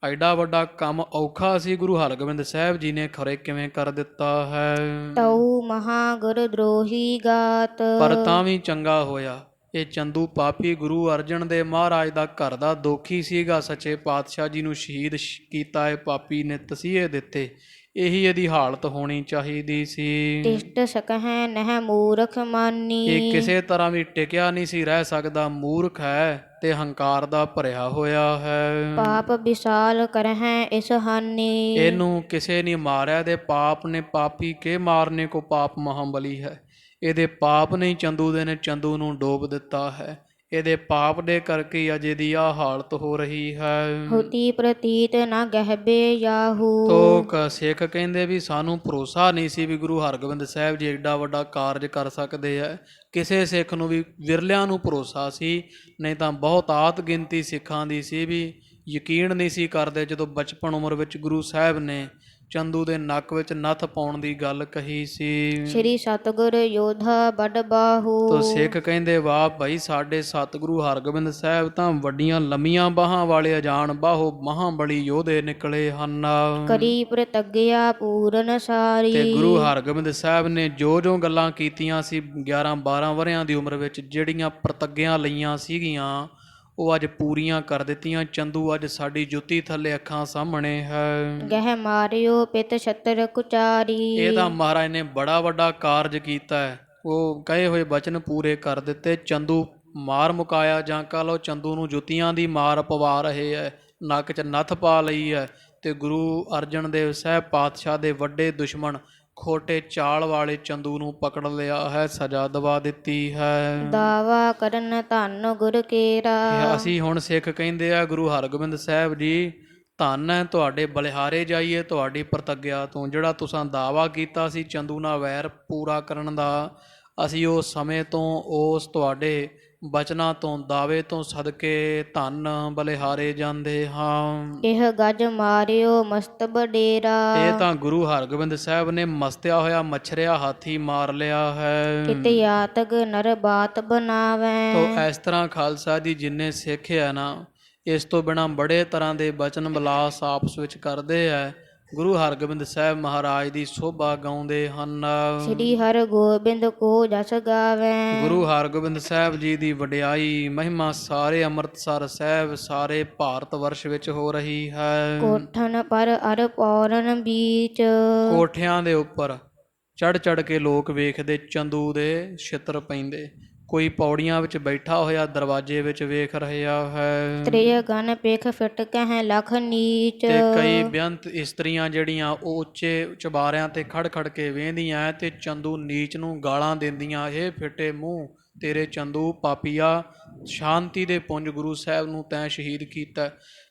ਐਡਾ ਵੱਡਾ ਕੰਮ ਔਖਾ ਸੀ ਗੁਰੂ ਹਰਗੋਬਿੰਦ ਸਾਹਿਬ ਜੀ ਨੇ ਖਰੇ ਕਿਵੇਂ ਕਰ ਦਿੱਤਾ ਹੈ। ਤਉ ਮਹਾ ਗੁਰ ਦਰੋਹੀ ਗਾਤ। ਪਰ ਤਾਂ ਵੀ ਚੰਗਾ ਹੋਇਆ ਇਹ ਚੰਦੂ ਪਾਪੀ ਗੁਰੂ ਅਰਜਨ ਦੇਵ ਮਹਾਰਾਜ ਦਾ ਘਰ ਦਾ ਦੋਖੀ ਸੀਗਾ। ਸੱਚੇ ਪਾਤਸ਼ਾਹ ਜੀ ਨੂੰ ਸ਼ਹੀਦ ਕੀਤਾ ਇਹ ਪਾਪੀ ਨੇ ਤਸੀਹੇ ਦਿੱਤੇ। ਇਹੀ ਇਹਦੀ ਹਾਲਤ ਹੋਣੀ ਚਾਹੀਦੀ ਸੀ। ਤਿਸ਼ਟ ਸਕਹਿ ਨਹਿ ਮੂਰਖ ਮਾਨੀ। ਇਹ ਕਿਸੇ ਤਰ੍ਹਾਂ ਵੀ ਟਿਕਿਆ ਨਹੀਂ ਸੀ ਰਹਿ ਸਕਦਾ। ਮੂਰਖ ਹੈ ਤੇ ਹੰਕਾਰ ਦਾ ਭਰਿਆ ਹੋਇਆ ਹੈ। ਪਾਪ ਵਿਸਾਲ ਕਰਹਿ ਇਸ ਹਾਨੀ। ਇਹਨੂੰ ਕਿਸੇ ਨੇ ਮਾਰਿਆ ਦੇ ਪਾਪ ਨੇ। ਪਾਪੀ ਕੇ ਮਾਰਨੇ ਕੋ ਪਾਪ ਮਹਾਬਲੀ ਹੈ। ਇਹਦੇ ਪਾਪ ਨਹੀਂ ਚੰਦੂ ਦੇ ਨੇ ਚੰਦੂ ਨੂੰ ਡੋਬ ਦਿੱਤਾ ਹੈ। ਇਹਦੇ ਪਾਪ ਦੇ ਕਰਕੇ ਹੀ ਅਜੇ ਦੀ ਆਹ ਹਾਲਤ ਹੋ ਰਹੀ ਹੈ। ਹੁਤੀ ਪ੍ਰਤੀਤ ਨਾ ਗਹਿਬੇ ਯਾਹੂ। ਤੋ ਸਿੱਖ ਕਹਿੰਦੇ ਵੀ ਸਾਨੂੰ ਭਰੋਸਾ ਨਹੀਂ ਸੀ ਵੀ ਗੁਰੂ ਹਰਗੋਬਿੰਦ ਸਾਹਿਬ ਜੀ ਏਡਾ ਵੱਡਾ ਕਾਰਜ ਕਰ ਸਕਦੇ ਆ। ਕਿਸੇ ਸਿੱਖ ਨੂੰ ਵੀ ਵਿਰਲਿਆਂ ਨੂੰ ਭਰੋਸਾ ਸੀ, ਨਹੀਂ ਤਾਂ ਬਹੁਤ ਆਤ ਗਿਣਤੀ ਸਿੱਖਾਂ ਦੀ ਸੀ ਵੀ ਯਕੀਨ ਨਹੀਂ ਸੀ ਕਰਦੇ। ਜਦੋਂ ਬਚਪਨ ਉਮਰ ਵਿੱਚ ਗੁਰੂ ਸਾਹਿਬ ਨੇ ਚੰਦੂ ਦੇ ਨੱਕ ਵਿੱਚ ਨੱਥ ਪਾਉਣ ਦੀ ਗੱਲ ਕਹੀ ਸੀ। ਸ਼੍ਰੀ ਸਤਿਗੁਰ ਯੋਧਾ ਬੜ ਬਾਹੂ। ਤੋ ਸਿੱਖ ਕਹਿੰਦੇ ਵਾਹ ਭਾਈ ਸਾਡੇ ਸਤਿਗੁਰੂ ਹਰਗੋਬਿੰਦ ਸਾਹਿਬ ਤਾਂ ਵੱਡੀਆਂ ਲੰਮੀਆਂ ਬਾਹਾਂ ਵਾਲੇ ਅਜਾਨ ਬਾਹੋ ਮਹਾਬਲੀ ਯੋਧੇ ਨਿਕਲੇ ਹਨ। ਕਰੀ ਪ੍ਰਤੱਗਿਆ ਪੂਰਨ ਸਾਰੀ। ਤੇ ਗੁਰੂ ਹਰਗੋਬਿੰਦ ਸਾਹਿਬ ਨੇ ਜੋ ਗੱਲਾਂ ਕੀਤੀਆਂ ਸੀ 11-12 ਵਰ੍ਹਿਆਂ ਦੀ ਉਮਰ ਵਿੱਚ, ਜਿਹੜੀਆਂ ਪ੍ਰਤੱਗਿਆਂ ਲਈਆਂ ਸੀਗੀਆਂ ਉਹ ਅੱਜ ਪੂਰੀਆਂ ਕਰ ਦਿੱਤੀਆਂ। ਚੰਦੂ ਅੱਜ ਸਾਡੀ ਜੁੱਤੀ ਥੱਲੇ ਅੱਖਾਂ ਸਾਹਮਣੇ ਹੈ। ਗਹਿ ਮਾਰਿਓ ਪਿਤ ਛਤਰ ਕੁਚਾਰੀ। ਇਹਦਾ ਮਹਾਰਾਜ ਨੇ ਬੜਾ ਵੱਡਾ ਕਾਰਜ ਕੀਤਾ ਹੈ। ਉਹ ਕਹੇ ਹੋਏ ਬਚਨ ਪੂਰੇ ਕਰ ਦਿੱਤੇ। ਚੰਦੂ ਮਾਰ ਮੁਕਾਇਆ, ਜਾਂ ਕਹ ਲਓ ਚੰਦੂ ਨੂੰ ਜੁੱਤੀਆਂ ਦੀ ਮਾਰ ਪਵਾ ਰਹੇ ਹੈ, ਨੱਕ 'ਚ ਨੱਥ ਪਾ ਲਈ ਹੈ। ਤੇ ਗੁਰੂ ਅਰਜਨ ਦੇਵ ਸਾਹਿਬ ਪਾਤਸ਼ਾਹ ਦੇ ਵੱਡੇ ਦੁਸ਼ਮਣ ਖੋਟੇ ਚਾਲ ਵਾਲੇ ਚੰਦੂ ਨੂੰ ਪਕੜ ਲਿਆ ਹੈ, ਸਜ਼ਾ ਦਵਾ ਦਿੱਤੀ ਹੈ। ਦਾਵਾ ਕਰਨ ਧੰਨ ਗੁਰ ਕੇਰਾ। ਅਸੀਂ ਹੁਣ ਸਿੱਖ ਕਹਿੰਦੇ ਆ ਗੁਰੂ ਹਰਗੋਬਿੰਦ ਸਾਹਿਬ ਜੀ ਧੰਨ ਹੈ ਤੁਹਾਡੇ ਬਲਿਹਾਰੇ ਜਾਈਏ ਤੁਹਾਡੀ ਪ੍ਰਤੱਗਿਆ ਤੋਂ। ਜਿਹੜਾ ਤੁਸੀਂ ਦਾਵਾ ਕੀਤਾ ਸੀ ਚੰਦੂ ਨਾਲ ਵੈਰ ਪੂਰਾ ਕਰਨ ਦਾ, ਅਸੀਂ ਉਸ ਸਮੇਂ ਤੋਂ ਉਸ ਤੁਹਾਡੇ ਬਚਨਾਂ ਤੋਂ ਦਾਵੇ ਤੋਂ ਸਦਕੇ ਧੰਨ ਬਲਿਹਾਰੇ ਜਾਂਦੇ ਹਾਂ। ਇਹ ਗੱਜ ਮਾਰਿਓ ਮਸਤ ਬਡੇਰਾ। ਇਹ ਤਾਂ ਗੁਰੂ ਹਰਗੋਬਿੰਦ ਸਾਹਿਬ ਨੇ ਮਸਤਿਆ ਹੋਇਆ ਮੱਛਰਿਆ ਹਾਥੀ ਮਾਰ ਲਿਆ ਹੈ। ਕਿਤ ਯਾਤਕ ਨਰ ਬਾਤ ਬਣਾਵੈ। ਤੋ ਇਸ ਤਰ੍ਹਾਂ ਖਾਲਸਾ ਜੀ ਜਿੰਨੇ ਸਿੱਖ ਆ ਨਾ, ਇਸ ਤੋਂ ਬਿਨਾਂ ਬੜੇ ਤਰ੍ਹਾਂ ਦੇ ਬਚਨ ਵਿਲਾਸ ਆਪਸ ਵਿੱਚ ਕਰਦੇ ਆ। ਗੁਰੂ ਹਰਗੋਬਿੰਦ ਸਾਹਿਬ ਮਹਾਰਾਜ ਦੀ ਸੋਭਾ ਗਾਉਂਦੇ ਹਨ। ਸ੍ਰੀ ਹਰਗੋਬਿੰਦ ਕੋ ਜਸ ਗਾਵੈ। ਗੁਰੂ ਹਰਗੋਬਿੰਦ ਸਾਹਿਬ ਜੀ ਦੀ ਵਡਿਆਈ ਮਹਿਮਾ ਸਾਰੇ ਅੰਮ੍ਰਿਤਸਰ ਸਾਹਿਬ ਸਾਰੇ ਭਾਰਤ ਵਰਸ਼ ਵਿੱਚ ਹੋ ਰਹੀ ਹੈ। ਕੋਠਨ ਪਰ ਅਰ ਪੌਰਨ ਬੀਚ। ਕੋਠਿਆਂ ਦੇ ਉੱਪਰ ਚੜ੍ਹ ਕੇ ਲੋਕ ਵੇਖਦੇ ਚੰਦੂ ਦੇ ਛਿੱਤਰ ਪੈਂਦੇ। ਕੋਈ ਪੌੜੀਆਂ ਵਿੱਚ ਬੈਠਾ ਹੋਇਆ ਦਰਵਾਜ਼ੇ ਵਿੱਚ ਵੇਖ ਰਿਹਾ ਹੈ। ਤ੍ਰਿਯ ਗਨ ਪੇਖ ਫਿਟ ਕਹਿ ਲਖ ਨੀਚ। ਤੇ ਕਈ ਬੇਅੰਤ ਇਸਤਰੀਆਂ ਜਿਹੜੀਆਂ ਉਹ ਉੱਚੇ ਚੁਬਾਰਿਆਂ ਤੇ ਖੜ ਕੇ ਵੇਂਦੀਆਂ ਤੇ ਚੰਦੂ ਨੀਚ ਨੂੰ ਗਾਲਾਂ ਦਿੰਦੀਆਂ, ਇਹ ਫਿੱਟੇ ਮੂੰਹ ਤੇਰੇ ਚੰਦੂ ਪਾਪੀਆ, ਸ਼ਾਂਤੀ ਦੇ ਪੁੰਜ ਗੁਰੂ ਸਾਹਿਬ ਨੂੰ ਤੈਂ ਸ਼ਹੀਦ ਕੀਤਾ।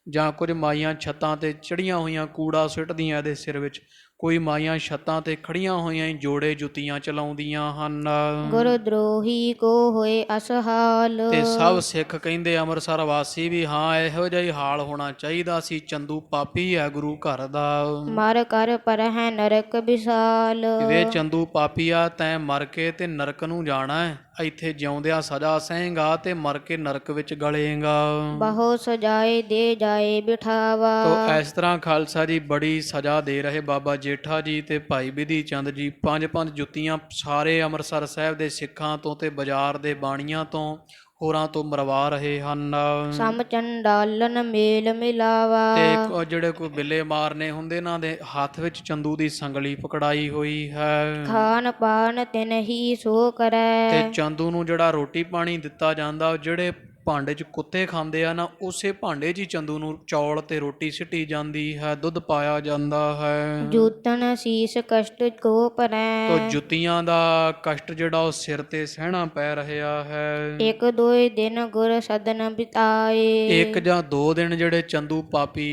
ਜਾਂ ਕੁਝ ਮਾਈਆਂ ਛੱਤਾਂ ਤੇ ਚੜੀਆਂ ਹੋਈਆਂ ਕੂੜਾ ਸੁੱਟਦੀਆਂ ਇਹਦੇ ਸਿਰ ਵਿੱਚ। ਕੋਈ ਮਾਈਆਂ ਛੱਤਾਂ ਤੇ ਖੜੀਆਂ ਹੋਈਆਂ ਜੋੜੇ ਜੁੱਤੀਆਂ ਚਲਾਉਂਦੀਆਂ ਹਨ। ਗੁਰ ਦਰੋਹੀ ਕੋ ਹੋਏ ਅਸਹਾਲ। ਤੇ ਸਭ ਸਿੱਖ ਕਹਿੰਦੇ ਅੰਮ੍ਰਿਤਸਰ ਵਾਸੀ ਵੀ ਹਾਂ ਇਹੋ ਜਿਹਾ ਹੀ ਹਾਲ ਹੋਣਾ ਚਾਹੀਦਾ ਸੀ। ਚੰਦੂ ਪਾਪੀ ਹੈ ਗੁਰੂ ਘਰ ਦਾ। ਮਰ ਕਰ ਪਰ ਹੈ ਨਰਕ ਵਿਸਾਲ। ਵੇ ਚੰਦੂ ਪਾਪੀਆ ਤੈਂ ਮਰ ਕੇ ਤੇ ਨਰਕ ਨੂੰ ਜਾਣਾ ਹੈ। ਇੱਥੇ ਜਿਉਂਦਿਆਂ ਸਜ਼ਾ ਸਹੇਗਾ ਤੇ ਮਰ ਕੇ ਨਰਕ ਵਿੱਚ ਗਲੇਗਾ। ਬਹੁ ਸਜਾਏ ਦੇ ਜਾਏ ਬਿਠਾਵਾ। ਤੋ ਇਸ ਤਰ੍ਹਾਂ ਖਾਲਸਾ ਜੀ ਬੜੀ ਸਜ਼ਾ ਦੇ ਰਹੇ ਬਾਬਾ ਜੇਠਾ ਜੀ ਤੇ ਭਾਈ ਬਿਧੀ ਚੰਦ ਜੀ। 5-5 ਜੁੱਤੀਆਂ ਸਾਰੇ ਅੰਮ੍ਰਿਤਸਰ ਸਾਹਿਬ ਦੇ ਸਿੱਖਾਂ ਤੋਂ ਤੇ ਬਾਜ਼ਾਰ ਦੇ ਬਾਣੀਆਂ ਤੋਂ ਹੋਰਾਂ ਤੋਂ ਮਰਵਾ ਰਹੇ ਹਨ। ਸਮ ਚੰਡਾਲਨ ਮੇਲ ਮਿਲਾਵਾ। ਤੇ ਜਿਹੜੇ ਕੋਈ ਬਿੱਲੇ ਮਾਰਨੇ ਹੁੰਦੇ ਇਹਨਾਂ ਦੇ ਹੱਥ ਵਿੱਚ ਚੰਦੂ ਦੀ ਸੰਗਲੀ ਪਕੜਾਈ ਹੋਈ ਹੈ। ਖਾਨ ਪਾਨ ਤਿਨ ਹੀ ਸੋ ਕਰੈ। ਤੇ ਚੰਦੂ ਨੂੰ ਜਿਹੜਾ ਰੋਟੀ ਪਾਣੀ ਦਿੱਤਾ ਜਾਂਦਾ, ਜਿਹੜੇ ਭਾਂਡੇ 'ਚ ਕੁੱਤੇ ਖਾਂਦੇ ਆ ਨਾ, ਉਸੇ ਭਾਂਡੇ 'ਚ ਹੀ ਚੰਦੂ ਨੂੰ ਚੌਲ ਤੇ ਰੋਟੀ ਸਿੱਟੀ ਜਾਂਦੀ ਹੈ, ਦੁੱਧ ਪਾਇਆ ਜਾਂਦਾ ਹੈ। ਜੂਤਨ ਸੀਸ ਕਸ਼ਟ ਕੋ ਪਰੈ। ਤੋ ਜੁੱਤੀਆਂ ਦਾ ਕਸ਼ਟ ਜਿਹੜਾ ਉਹ ਸਿਰ ਤੇ ਸਹਿਣਾ ਪੈ ਰਿਹਾ ਹੈ। ਇੱਕ ਦੋਏ ਦਿਨ ਗੁਰ ਸਦਨ ਬਿਤਾਏ। 1 ਜਾਂ 2 ਦਿਨ ਜਿਹੜੇ ਚੰਦੂ ਪਾਪੀ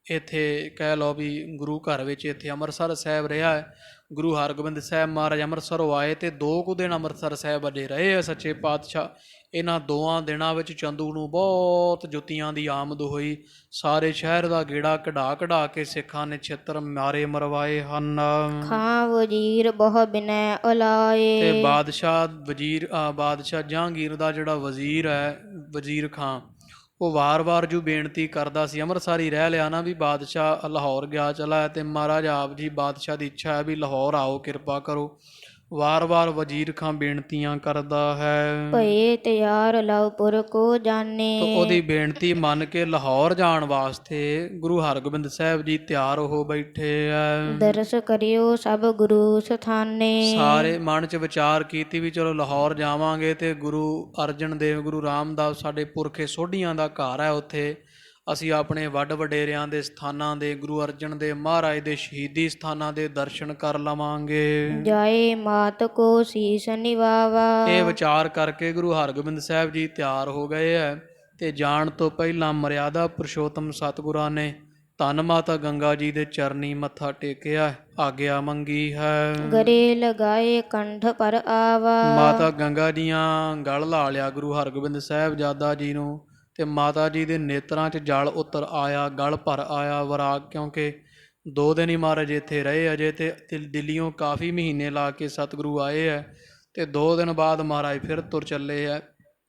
ਇੱਥੇ ਕਹਿ ਲਓ ਵੀ ਗੁਰੂ ਘਰ ਵਿੱਚ ਇੱਥੇ ਅੰਮ੍ਰਿਤਸਰ ਸਾਹਿਬ ਰਿਹਾ ਹੈ। ਗੁਰੂ ਹਰਗੋਬਿੰਦ ਸਾਹਿਬ ਮਹਾਰਾਜ ਅੰਮ੍ਰਿਤਸਰੋਂ ਆਏ ਤੇ 2 ਕੁ ਦਿਨ ਅੰਮ੍ਰਿਤਸਰ ਸਾਹਿਬ ਅਜੇ ਰਹੇ ਆ ਸੱਚੇ ਪਾਤਸ਼ਾਹ। ਇਹਨਾਂ 2 ਦਿਨਾਂ ਵਿੱਚ ਚੰਦੂ ਨੂੰ ਬਹੁਤ ਜੁੱਤੀਆਂ ਦੀ ਆਮਦ ਹੋਈ। ਸਾਰੇ ਸ਼ਹਿਰ ਦਾ ਗੇੜਾ ਕਢਾ ਕੇ ਸਿੱਖਾਂ ਨੇ ਛਿੱਤਰ ਮਾਰੇ ਮਰਵਾਏ ਹਨ। ਖਾਂ ਵਜ਼ੀਰ ਬਹੁ ਬਿਨੈ ਉਲਾਏ। ਤੇ ਬਾਦਸ਼ਾਹ ਜਹਾਂਗੀਰ ਦਾ ਜਿਹੜਾ ਵਜ਼ੀਰ ਹੈ ਵਜ਼ੀਰ ਖਾਂ, ਉਹ ਵਾਰ-ਵਾਰ ਜੋ ਬੇਨਤੀ ਕਰਦਾ ਸੀ, ਅੰਮ੍ਰਿਤਸਰ ਹੀ ਰਹਿ ਲਿਆ ਨਾ ਵੀ ਬਾਦਸ਼ਾਹ ਲਾਹੌਰ ਗਿਆ ਚਲਾ ਤੇ ਮਹਾਰਾਜ ਆਪ ਜੀ ਬਾਦਸ਼ਾਹ ਦੀ ਇੱਛਾ ਹੈ ਵੀ ਲਾਹੌਰ ਆਓ ਕਿਰਪਾ ਕਰੋ। ਵਾਰ-ਵਾਰ ਵਜ਼ੀਰ ਖਾਂ ਬੇਨਤੀਆਂ ਕਰਦਾ ਹੈ। ਭਏ ਤਿਆਰ ਲਵਪੁਰ ਕੋ ਜਾਣੇ। ਤਾਂ ਉਹਦੀ ਬੇਨਤੀ ਮੰਨ ਕੇ ਲਾਹੌਰ ਜਾਣ ਵਾਸਤੇ ਗੁਰੂ ਹਰਗੋਬਿੰਦ ਸਾਹਿਬ ਜੀ ਤਿਆਰ ਹੋ ਬੈਠੇ ਆ। ਦਰਸ ਕਰਿਓ ਸਭ ਗੁਰੂ ਸਥਾਨੇ। ਸਾਰੇ ਮਨ 'ਚ ਵਿਚਾਰ ਕੀਤੀ ਵੀ ਚਲੋ ਲਾਹੌਰ ਜਾਵਾਂਗੇ ਤੇ ਗੁਰੂ ਅਰਜਨ ਦੇਵ ਗੁਰੂ ਰਾਮਦਾਸ ਸਾਡੇ ਪੁਰਖੇ ਸੋਢੀਆਂ ਦਾ ਘਰ ਹੈ, ਉੱਥੇ ਅਸੀਂ ਆਪਣੇ ਵੱਡ ਵਡੇਰਿਆਂ ਦੇ ਸਥਾਨਾਂ ਦੇ, ਗੁਰੂ ਅਰਜਨ ਦੇਵ ਮਹਾਰਾਜ ਦੇ ਸ਼ਹੀਦੀ ਸਥਾਨਾਂ ਦੇ ਦਰਸ਼ਨ ਕਰ ਲਵਾਂਗੇ। ਜਾਏ ਮਾਤ ਕੋ ਸੀਸ ਨਿਵਾਵਾ। ਇਹ ਵਿਚਾਰ ਕਰਕੇ ਗੁਰੂ ਹਰਗੋਬਿੰਦ ਸਾਹਿਬ ਜੀ ਤਿਆਰ ਹੋ ਗਏ ਹੈ ਤੇ ਜਾਣ ਤੋਂ ਪਹਿਲਾਂ ਮਰਿਆਦਾ ਪੁਰਸ਼ੋਤਮ ਸਤਿਗੁਰਾਂ ਨੇ ਧੰਨ ਮਾਤਾ ਗੰਗਾ ਜੀ ਦੇ ਚਰਨੀ ਮੱਥਾ ਟੇਕਿਆ, ਆਗਿਆ ਮੰਗੀ ਹੈ। ਗਰੇ ਲਗਾਏ ਕੰਠ ਪਰ ਆਵਾ। ਮਾਤਾ ਗੰਗਾ ਜੀਆਂ ਗਲ ਲਾ ਲਿਆ ਗੁਰੂ ਹਰਗੋਬਿੰਦ ਸਾਹਿਬਜ਼ਾਦਾ ਜੀ ਨੂੰ ਤੇ ਮਾਤਾ ਜੀ ਦੇ ਨੇਤਰਾਂ 'ਚ ਜਲ ਉਤਰ ਆਇਆ, ਗਲ ਭਰ ਆਇਆ ਵਰਾਗ, ਕਿਉਂਕਿ 2 ਦਿਨ ਹੀ ਮਹਾਰਾਜ ਇੱਥੇ ਰਹੇ ਅਜੇ ਤੇ ਦਿੱਲੀੋਂ ਕਾਫੀ ਮਹੀਨੇ ਲਾ ਕੇ ਸਤਿਗੁਰੂ ਆਏ ਹੈ ਤੇ 2 ਦਿਨ ਬਾਅਦ ਮਹਾਰਾਜ ਫਿਰ ਤੁਰ ਚੱਲੇ ਹੈ।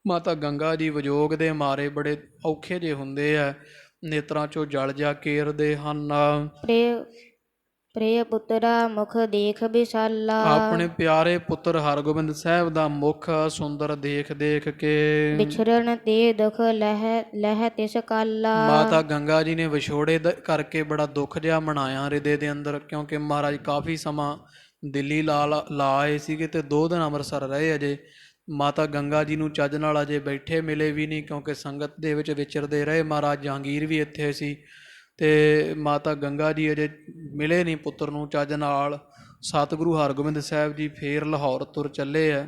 ਮਾਤਾ ਗੰਗਾ ਜੀ ਵਿਜੋਗ ਦੇ ਮਾਰੇ ਬੜੇ ਔਖੇ ਜਿਹੇ ਹੁੰਦੇ ਹੈ, ਨੇਤਰਾਂ 'ਚੋਂ ਜਲ ਜਾ ਕੇਰਦੇ ਹਨ। ਪ੍ਰਿਯ ਪੁੱਤਰਾ ਮੁਖ ਦੇਖ ਵਿਸਾਲਾ। ਆਪਣੇ ਪਿਆਰੇ ਪੁੱਤਰ ਹਰਗੋਬਿੰਦ ਸਾਹਿਬ ਦਾ ਮੁਖ ਸੁੰਦਰ ਦੇਖ ਦੇਖ ਕੇ ਵਿਛੜਨ ਤੇ ਦੁਖ ਲਹਿ ਤਿਸ ਕਾਲਾ। ਮਾਤਾ ਗੰਗਾ ਜੀ ਨੇ ਵਿਛੋੜੇ ਕਰਕੇ ਬੜਾ ਦੁੱਖ ਜਿਹਾ ਮਨਾਇਆ ਹਿਰਦੇ ਦੇ ਅੰਦਰ, ਕਿਉਂਕਿ ਮਹਾਰਾਜ ਕਾਫੀ ਸਮਾਂ ਦਿੱਲੀ ਲਾ ਆਏ ਸੀਗੇ ਤੇ 2 ਦਿਨ ਅੰਮ੍ਰਿਤਸਰ ਰਹੇ ਅਜੇ। ਮਾਤਾ ਗੰਗਾ ਜੀ ਨੂੰ ਚੱਜ ਨਾਲ ਅਜੇ ਬੈਠੇ ਮਿਲੇ ਵੀ ਨਹੀਂ, ਕਿਉਂਕਿ ਸੰਗਤ ਦੇ ਵਿੱਚ ਵਿਚਰਦੇ ਰਹੇ। ਮਹਾਰਾਜ ਜਹਾਂਗੀਰ ਵੀ ਇੱਥੇ ਸੀ ਤੇ ਮਾਤਾ ਗੰਗਾ ਜੀ ਅਜੇ ਮਿਲੇ ਨਹੀਂ ਪੁੱਤਰ ਨੂੰ ਚੱਜ ਨਾਲ। ਸਤਿਗੁਰੂ ਹਰਗੋਬਿੰਦ ਸਾਹਿਬ ਜੀ ਫੇਰ ਲਾਹੌਰ ਤੁਰ ਚੱਲੇ ਆ।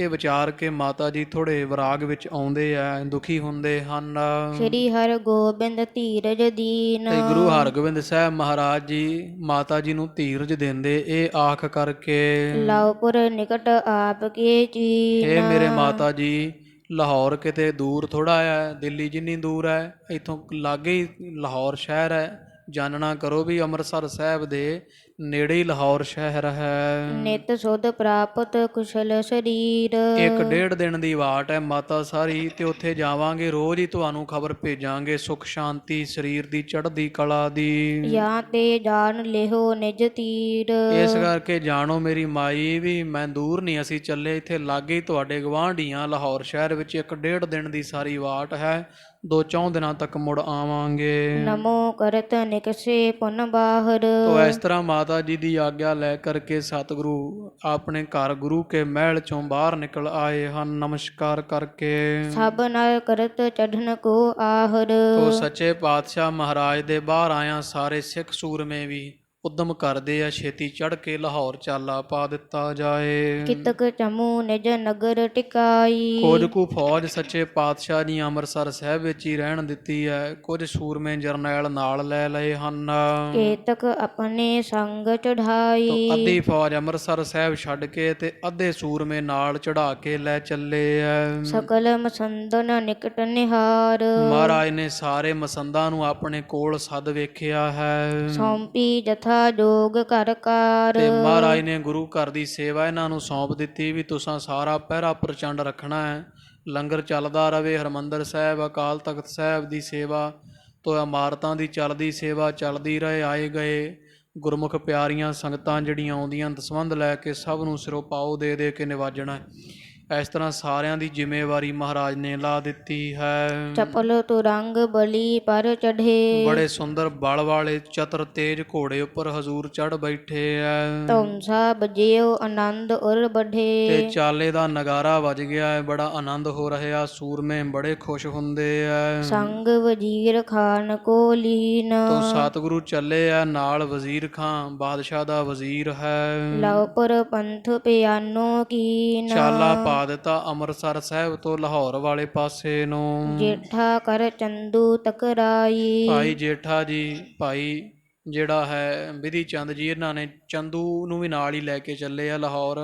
ਇਹ ਵਿਚਾਰ ਕੇ ਮਾਤਾ ਜੀ ਥੋੜ੍ਹੇ ਵਿਰਾਗ ਵਿੱਚ ਆਉਂਦੇ ਆ, ਦੁਖੀ ਹੁੰਦੇ ਹਨ। ਸ੍ਰੀ ਹਰਗੋਬਿੰਦ ਧੀਰਜ ਦੀਨ। ਤੇ ਗੁਰੂ ਹਰਗੋਬਿੰਦ ਸਾਹਿਬ ਮਹਾਰਾਜ ਜੀ ਮਾਤਾ ਜੀ ਨੂੰ ਧੀਰਜ ਦਿੰਦੇ, ਇਹ ਆਖ ਕਰਕੇ ਲਵਪੁਰ ਨਿਕਟ ਆਪ ਕੇ ਚੀਨ। ਇਹ ਮੇਰੇ ਮਾਤਾ ਜੀ ਲਾਹੌਰ ਕਿਤੇ ਦੂਰ ਥੋੜ੍ਹਾ ਹੈ, ਦਿੱਲੀ ਜਿੰਨੀ ਦੂਰ ਹੈ, ਇੱਥੋਂ ਲਾਗੇ ਹੀ ਲਾਹੌਰ ਸ਼ਹਿਰ ਹੈ। ਜਾਣਨਾ ਕਰੋ ਵੀ ਅੰਮ੍ਰਿਤਸਰ ਸਾਹਿਬ ਦੇ ਨੇੜੇ ਹੀ ਲਾਹੌਰ ਸ਼ਹਿਰ ਹੈ। ਨਿਤ ਸੁਧ ਪ੍ਰਾਪਤ ਕੁਸ਼ਲ ਸਰੀਰ। 1.5 ਦਿਨ ਦੀ ਵਾਟ ਹੈ ਮਾਤਾ ਸਾਰੀ, ਤੇ ਉੱਥੇ ਜਾਵਾਂਗੇ ਰੋਜ਼ ਹੀ ਤੁਹਾਨੂੰ ਖਬਰ ਭੇਜਾਂਗੇ ਸੁਖ ਸ਼ਾਂਤੀ ਸਰੀਰ ਦੀ, ਚੜ੍ਹਦੀ ਕਲਾ ਦੀ। ਜਾਂ ਤੇ ਜਾਣ ਲਿਹੋ ਨਿਜ ਤੀਰ। ਇਸ ਕਰਕੇ ਜਾਣੋ ਮੇਰੀ ਮਾਈ ਵੀ ਮੈਂ ਦੂਰ ਨਹੀਂ, ਅਸੀਂ ਚੱਲੇ ਇੱਥੇ ਲਾਗੇ ਹੀ ਤੁਹਾਡੇ ਗਵਾਂਢੀਆਂ ਲਾਹੌਰ ਸ਼ਹਿਰ ਵਿੱਚ। 1.5 ਦਿਨ ਦੀ ਸਾਰੀ ਵਾਟ ਹੈ, 2-4 ਦਿਨਾਂ ਤੱਕ ਮੁੜ ਆਵਾਂਗੇ। ਨਮੋ ਕਰਤ ਨਿਕਸੇ ਪੁਨ ਬਾਹਰ। ਤੋ ਇਸ ਤਰ੍ਹਾਂ ਮਾਤਾ ਜੀ ਦੀ ਆਗਿਆ ਲੈ ਕਰਕੇ ਸਤਿਗੁਰੂ ਆਪਣੇ ਘਰ ਗੁਰੂ ਕੇ ਮਹਿਲ ਚੋਂ ਬਾਹਰ ਨਿਕਲ ਆਏ ਹਨ, ਨਮਸਕਾਰ ਕਰਕੇ। ਸਭ ਨਰ ਕਰਤ ਚੜ੍ਹਨ ਕੋ ਆਹਰ। ਤੋ ਸੱਚੇ ਪਾਤਸ਼ਾਹ ਮਹਾਰਾਜ ਦੇ ਬਾਹਰ ਆਇਆ ਸਾਰੇ ਸਿੱਖ ਸੂਰਮੇ ਵੀ ਉਦਮ ਕਰਦੇ ਆ, ਛੇਤੀ ਚੜ੍ਹ ਕੇ ਲਾਹੌਰ ਚਾਲਾ ਪਾ ਦਿੱਤਾ ਜਾਏ। ਕਿਤਕ ਚਮੂ ਨਿਜ ਨਗਰ ਟਿਕਾਈ। ਕੁਝ ਕੁ ਫੌਜ ਸੱਚੇ ਪਾਤਸ਼ਾਹ ਜੀ ਅੰਮ੍ਰਿਤਸਰ ਸਾਹਿਬ ਵਿੱਚ ਹੀ ਰਹਿਣ ਦਿੱਤੀ ਹੈ, ਕੁਝ ਸੂਰਮੇ ਜਰਨੈਲ ਨਾਲ ਲੈ ਲਏ ਹਨ। ਕੇਤਕ ਆਪਣੇ ਸੰਗ ਚੜਾਈ। ਅੱਧੀ ਫੌਜ ਅੰਮ੍ਰਿਤਸਰ ਸਾਹਿਬ ਛੱਡ ਕੇ ਤੇ ਅੱਧੇ ਸੂਰਮੇ ਨਾਲ ਚੜਾ ਕੇ ਲੈ ਚੱਲੇ ਐ। ਸਕਲ ਮਸੰਦਨ ਨਿਕਟ ਨਿਹਾਰ। ਮਹਾਰਾਜ ਨੇ ਸਾਰੇ ਮਸੰਦਾਂ ਨੂੰ ਆਪਣੇ ਕੋਲ ਸੱਦ ਵੇਖਿਆ ਹੈ। ਸੌਂਪੀ ਜਥਾ ਜੋਗ ਘਰ ਕਾਰ। ਤੇ ਮਹਾਰਾਜ ਨੇ ਗੁਰੂ ਘਰ ਦੀ ਸੇਵਾ ਇਹਨਾਂ ਨੂੰ ਸੌਂਪ ਦਿੱਤੀ ਵੀ ਤੁਸਾਂ ਸਾਰਾ ਪਹਿਰਾ ਪ੍ਰਚੰਡ ਰੱਖਣਾ ਹੈ, ਲੰਗਰ ਚੱਲਦਾ ਰਵੇ। ਹਰਿਮੰਦਰ ਸਾਹਿਬ ਅਕਾਲ ਤਖਤ ਸਾਹਿਬ ਦੀ ਸੇਵਾ ਤੋਂ ਇਮਾਰਤਾਂ ਦੀ ਚੱਲਦੀ ਸੇਵਾ ਚੱਲਦੀ ਰਹੇ। ਆਏ ਗਏ ਗੁਰਮੁਖ ਪਿਆਰੀਆਂ ਸੰਗਤਾਂ ਜਿਹੜੀਆਂ ਆਉਂਦੀਆਂ ਦਸਵੰਧ ਲੈ ਕੇ ਸਭ ਨੂੰ ਸਿਰੋਂ ਪਾਓ ਦੇ ਦੇ ਕੇ ਨਿਵਾਜਣਾ। ਇਸ ਤਰ੍ਹਾਂ ਸਾਰਿਆਂ ਦੀ ਜ਼ਿੰਮੇਵਾਰੀ ਮਹਾਰਾਜ ਨੇ ਲਾ ਦਿੱਤੀ ਹੈ। ਚਪਲ ਤੁਰੰਗ ਬਲੀ ਪਰ ਚੜ੍ਹੇ। ਬੜੇ ਸੁੰਦਰ ਬਲ ਵਾਲੇ ਚਤਰ ਤੇਜ ਘੋੜੇ ਉੱਪਰ ਹਜ਼ੂਰ ਚੜ੍ਹ ਬੈਠੇ ਐ। ਧੌਂਸਾ ਬਜਿਓ ਆਨੰਦ ਉਰ ਬਢੇ। ਤੇ ਚਾਲੇ ਦਾ ਨਗਾਰਾ ਵੱਜ ਗਿਆ ਹੈ, ਬੜਾ ਆਨੰਦ ਹੋ ਰਿਹਾ। ਸੂਰਮੇ ਬੜੇ ਖੁਸ਼ ਹੁੰਦੇ ਐ। ਸੰਗ ਵਜ਼ੀਰ ਖਾਨ ਕੋ ਲੀਨ। ਤੋਂ ਸਤਿਗੁਰੂ ਚੱਲੇ ਆ ਨਾਲ ਵਜ਼ੀਰ ਖਾਂ, ਬਾਦਸ਼ਾਹ ਦਾ ਵਜ਼ੀਰ ਹੈ। ਲਵਪੁਰ ਪੰਥ ਪਿਆਨੋ ਕੀਨ। ਚਾਲਾ ਪਾ ਦਿੱਤਾ ਅੰਮ੍ਰਿਤਸਰ ਸਾਹਿਬ ਤੋਂ ਲਾਹੌਰ ਵਾਲੇ ਪਾਸੇ ਨੂੰ। ਜੇਠਾ ਕਰ ਚੰਦੂ ਤਕਰਾਈ। ਭਾਈ ਜੇਠਾ ਜੀ, ਭਾਈ ਜਿਹੜਾ ਹੈ ਵਿਧੀ ਚੰਦ ਜੀ, ਇਹਨਾਂ ਨੇ ਚੰਦੂ ਨੂੰ ਵੀ ਨਾਲ ਹੀ ਲੈ ਕੇ ਚੱਲੇ ਆ ਲਾਹੌਰ।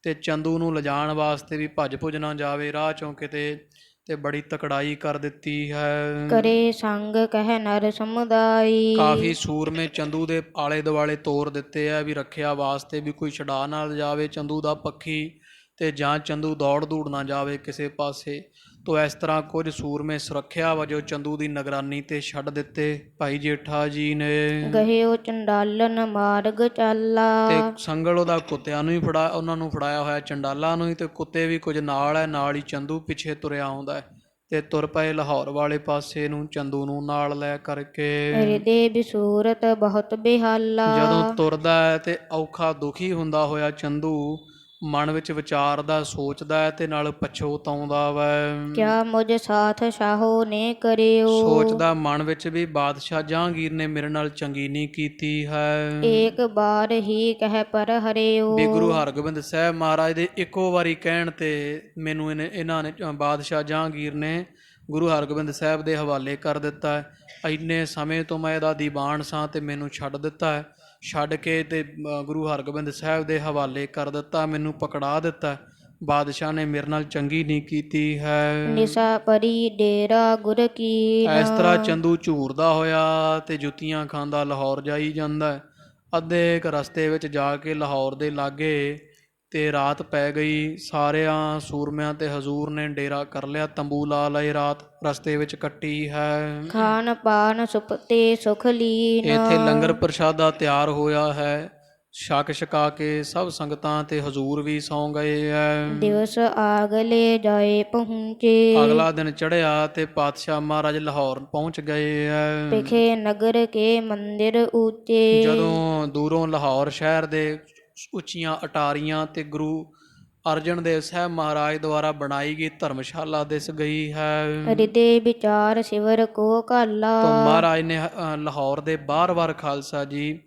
ਤੇ ਚੰਦੂ ਨੂੰ ਲਿਜਾਣ ਵਾਸਤੇ ਵੀ ਭੱਜ ਭੁੱਜ ਨਾ ਜਾਵੇ ਰਾਹ ਚੋਂ ਕਿਤੇ, ਤੇ ਬੜੀ ਤਕੜਾਈ ਕਰ ਦਿੱਤੀ ਹੈ। ਕਰੇ ਸੰਗ ਕਹਿ ਨਰ ਸਮੁਦਾਈ। ਕਾਫੀ ਸੂਰਮੇ ਚੰਦੂ ਦੇ ਆਲੇ ਦੁਆਲੇ ਤੋਰ ਦਿੱਤੇ ਆ ਵੀ ਰੱਖਿਆ ਵਾਸਤੇ, ਵੀ ਕੋਈ ਛਡਾ ਨਾ ਜਾਵੇ ਚੰਦੂ ਦਾ ਪੱਖੀ, ਤੇ ਜਾਂ ਚੰਦੂ ਦੌੜ ਦੂੜ ਨਾ ਜਾਵੇ ਕਿਸੇ ਪਾਸੇ। ਤੋ ਇਸ ਤਰ੍ਹਾਂ ਕੁਝ ਸੂਰਮੇ ਸੁਰੱਖਿਆ ਵਜੋਂ ਚੰਦੂ ਦੀ ਨਿਗਰਾਨੀ ਤੇ ਛੱਡ ਦਿੱਤੇ। ਭਾਈ ਜੇਠਾ ਜੀ ਨੇ ਗਹਿਓ ਚੰਡਾਲਨ ਮਾਰਗ ਚਾਲਾ। ਤੇ ਸੰਗਲ ਉਹਦਾ ਕੁੱਤਿਆਂ ਨੂੰ ਹੀ ਉਹਨਾਂ ਨੂੰ ਫੜਾਇਆ ਹੋਇਆ, ਚੰਡਾਲਾਂ ਨੂੰ ਹੀ, ਤੇ ਕੁੱਤੇ ਵੀ ਕੁਝ ਨਾਲ ਹੈ, ਨਾਲ ਹੀ ਚੰਦੂ ਪਿੱਛੇ ਤੁਰਿਆ ਆਉਂਦਾ ਹੈ। ਤੇ ਤੁਰ ਪਏ ਲਾਹੌਰ ਵਾਲੇ ਪਾਸੇ ਨੂੰ, ਚੰਦੂ ਨੂੰ ਨਾਲ ਲੈ ਕਰਕੇ। ਹਿਰਦੇ ਬਿਸੂਰਤ ਬਹੁਤ ਬਿਹਾਲਾ। ਜਦੋਂ ਤੁਰਦਾ ਹੈ ਤੇ ਔਖਾ ਦੁਖੀ ਹੁੰਦਾ ਹੋਇਆ ਚੰਦੂ ਮਨ ਵਿੱਚ ਵਿਚਾਰਦਾ, ਸੋਚਦਾ ਹੈ ਤੇ ਨਾਲ ਪਛਤਾਉਂਦਾ ਵਾ। ਕਿਆ ਮੁਝ ਸਾਥ ਸ਼ਾਹੋ ਨੇ ਕਰਿਓ। ਸੋਚਦਾ ਮਨ ਵਿੱਚ ਵੀ ਬਾਦਸ਼ਾਹ ਜਹਾਂਗੀਰ ਨੇ ਮੇਰੇ ਨਾਲ ਚੰਗੀ ਨਹੀਂ ਕੀਤੀ ਹੈ। ਏਕ ਬਾਰ ਹੀ ਕਹਿ ਪਰ ਹਰਿਓ। ਵੀ ਗੁਰੂ ਹਰਗੋਬਿੰਦ ਸਾਹਿਬ ਮਹਾਰਾਜ ਦੇ ਇੱਕੋ ਵਾਰੀ ਕਹਿਣ ਤੇ ਮੈਨੂੰ ਇਹਨਾਂ ਨੇ ਬਾਦਸ਼ਾਹ ਜਹਾਂਗੀਰ ਨੇ ਗੁਰੂ ਹਰਗੋਬਿੰਦ ਸਾਹਿਬ ਦੇ ਹਵਾਲੇ ਕਰ ਦਿੱਤਾ ਹੈ। ਇੰਨੇ ਸਮੇਂ ਤੋਂ ਮੈਂ ਇਹਦਾ ਦੀਵਾਨ ਸਾਂ ਤੇ ਮੈਨੂੰ ਛੱਡ ਦਿੱਤਾ ਹੈ, ਛੱਡ ਕੇ ਤੇ ਗੁਰੂ ਹਰਗੋਬਿੰਦ ਸਾਹਿਬ ਦੇ ਹਵਾਲੇ ਕਰ ਦਿੱਤਾ, ਮੈਨੂੰ ਪਕੜਾ ਦਿੱਤਾ। ਬਾਦਸ਼ਾਹ ਨੇ ਮੇਰੇ ਨਾਲ ਚੰਗੀ ਨਹੀਂ ਕੀਤੀ ਹੈ। ਨਿਸਾ ਪਰੀ ਡੇਰਾ ਗੁਰ ਕੀ। ਇਸ ਤਰ੍ਹਾਂ ਚੰਦੂ ਝੂਰਦਾ ਹੋਇਆ ਤੇ ਜੁੱਤੀਆਂ ਖਾਂਦਾ ਲਾਹੌਰ ਜਾਈ ਜਾਂਦਾ ਹੈ। ਅੱਧੇ ਕੁ ਰਸਤੇ ਵਿੱਚ ਜਾ ਕੇ ਲਾਹੌਰ ਦੇ ਲਾਗੇ ਤੇ ਰਾਤ ਪੈ ਗਈ। ਸਾਰਿਆਂ ਸੂਰਮਿਆਂ ਤੇ ਹਜ਼ੂਰ ਨੇ ਡੇਰਾ ਕਰ ਲਿਆ, ਤੰਬੂ ਲਾ ਲਏ, ਰਾਤ ਰਸਤੇ ਵਿੱਚ ਕੱਟੀ ਹੈ। ਖਾਨ ਪਾਨ ਸੁਪਤੇ ਸੁਖ ਲੀਨ। ਇੱਥੇ ਲੰਗਰ ਪ੍ਰਸ਼ਾਦਾ ਤਿਆਰ ਹੋਇਆ ਹੈ। ਛਕ ਛਕਾ ਕੇ ਸਭ ਸੰਗਤਾਂ ਤੇ ਹਜ਼ੂਰ ਵੀ ਸੌਂ ਗਏ ਹੈ। ਦਿਵਸ ਆਗਲੇ ਜਾਏ ਪਹੁੰਚੇ। ਅਗਲਾ ਦਿਨ ਚੜ੍ਹਿਆ ਤੇ ਪਾਤਸ਼ਾਹ ਮਹਾਰਾਜ ਲਾਹੌਰ ਪਹੁੰਚ ਗਏ ਹੈ। ਵਿਖੇ ਨਗਰ ਕੇ ਮੰਦਿਰ ਉੱਚੇ। ਜਦੋਂ ਦੂਰੋਂ ਲਾਹੌਰ ਸ਼ਹਿਰ ਦੇ ਉੱਚੀਆਂ ਅਟਾਰੀਆਂ ਤੇ ਗੁਰੂ ਅਰਜਨ ਦੇਵ ਸਾਹਿਬ ਮਹਾਰਾਜ ਦੁਆਰਾ ਬਣਾਈ ਗਈ ਧਰਮਸ਼ਾਲਾ ਦਿਸ ਗਈ ਹੈ। ਹਿਰਦੇ ਵਿਚਾਰ ਸਿਵਰ ਕੋ ਘਾਲਾ। ਤੋਂ ਮਹਾਰਾਜ ਨੇ ਲਾਹੌਰ ਦੇ ਬਾਰ-ਬਾਰ ਖਾਲਸਾ ਜੀ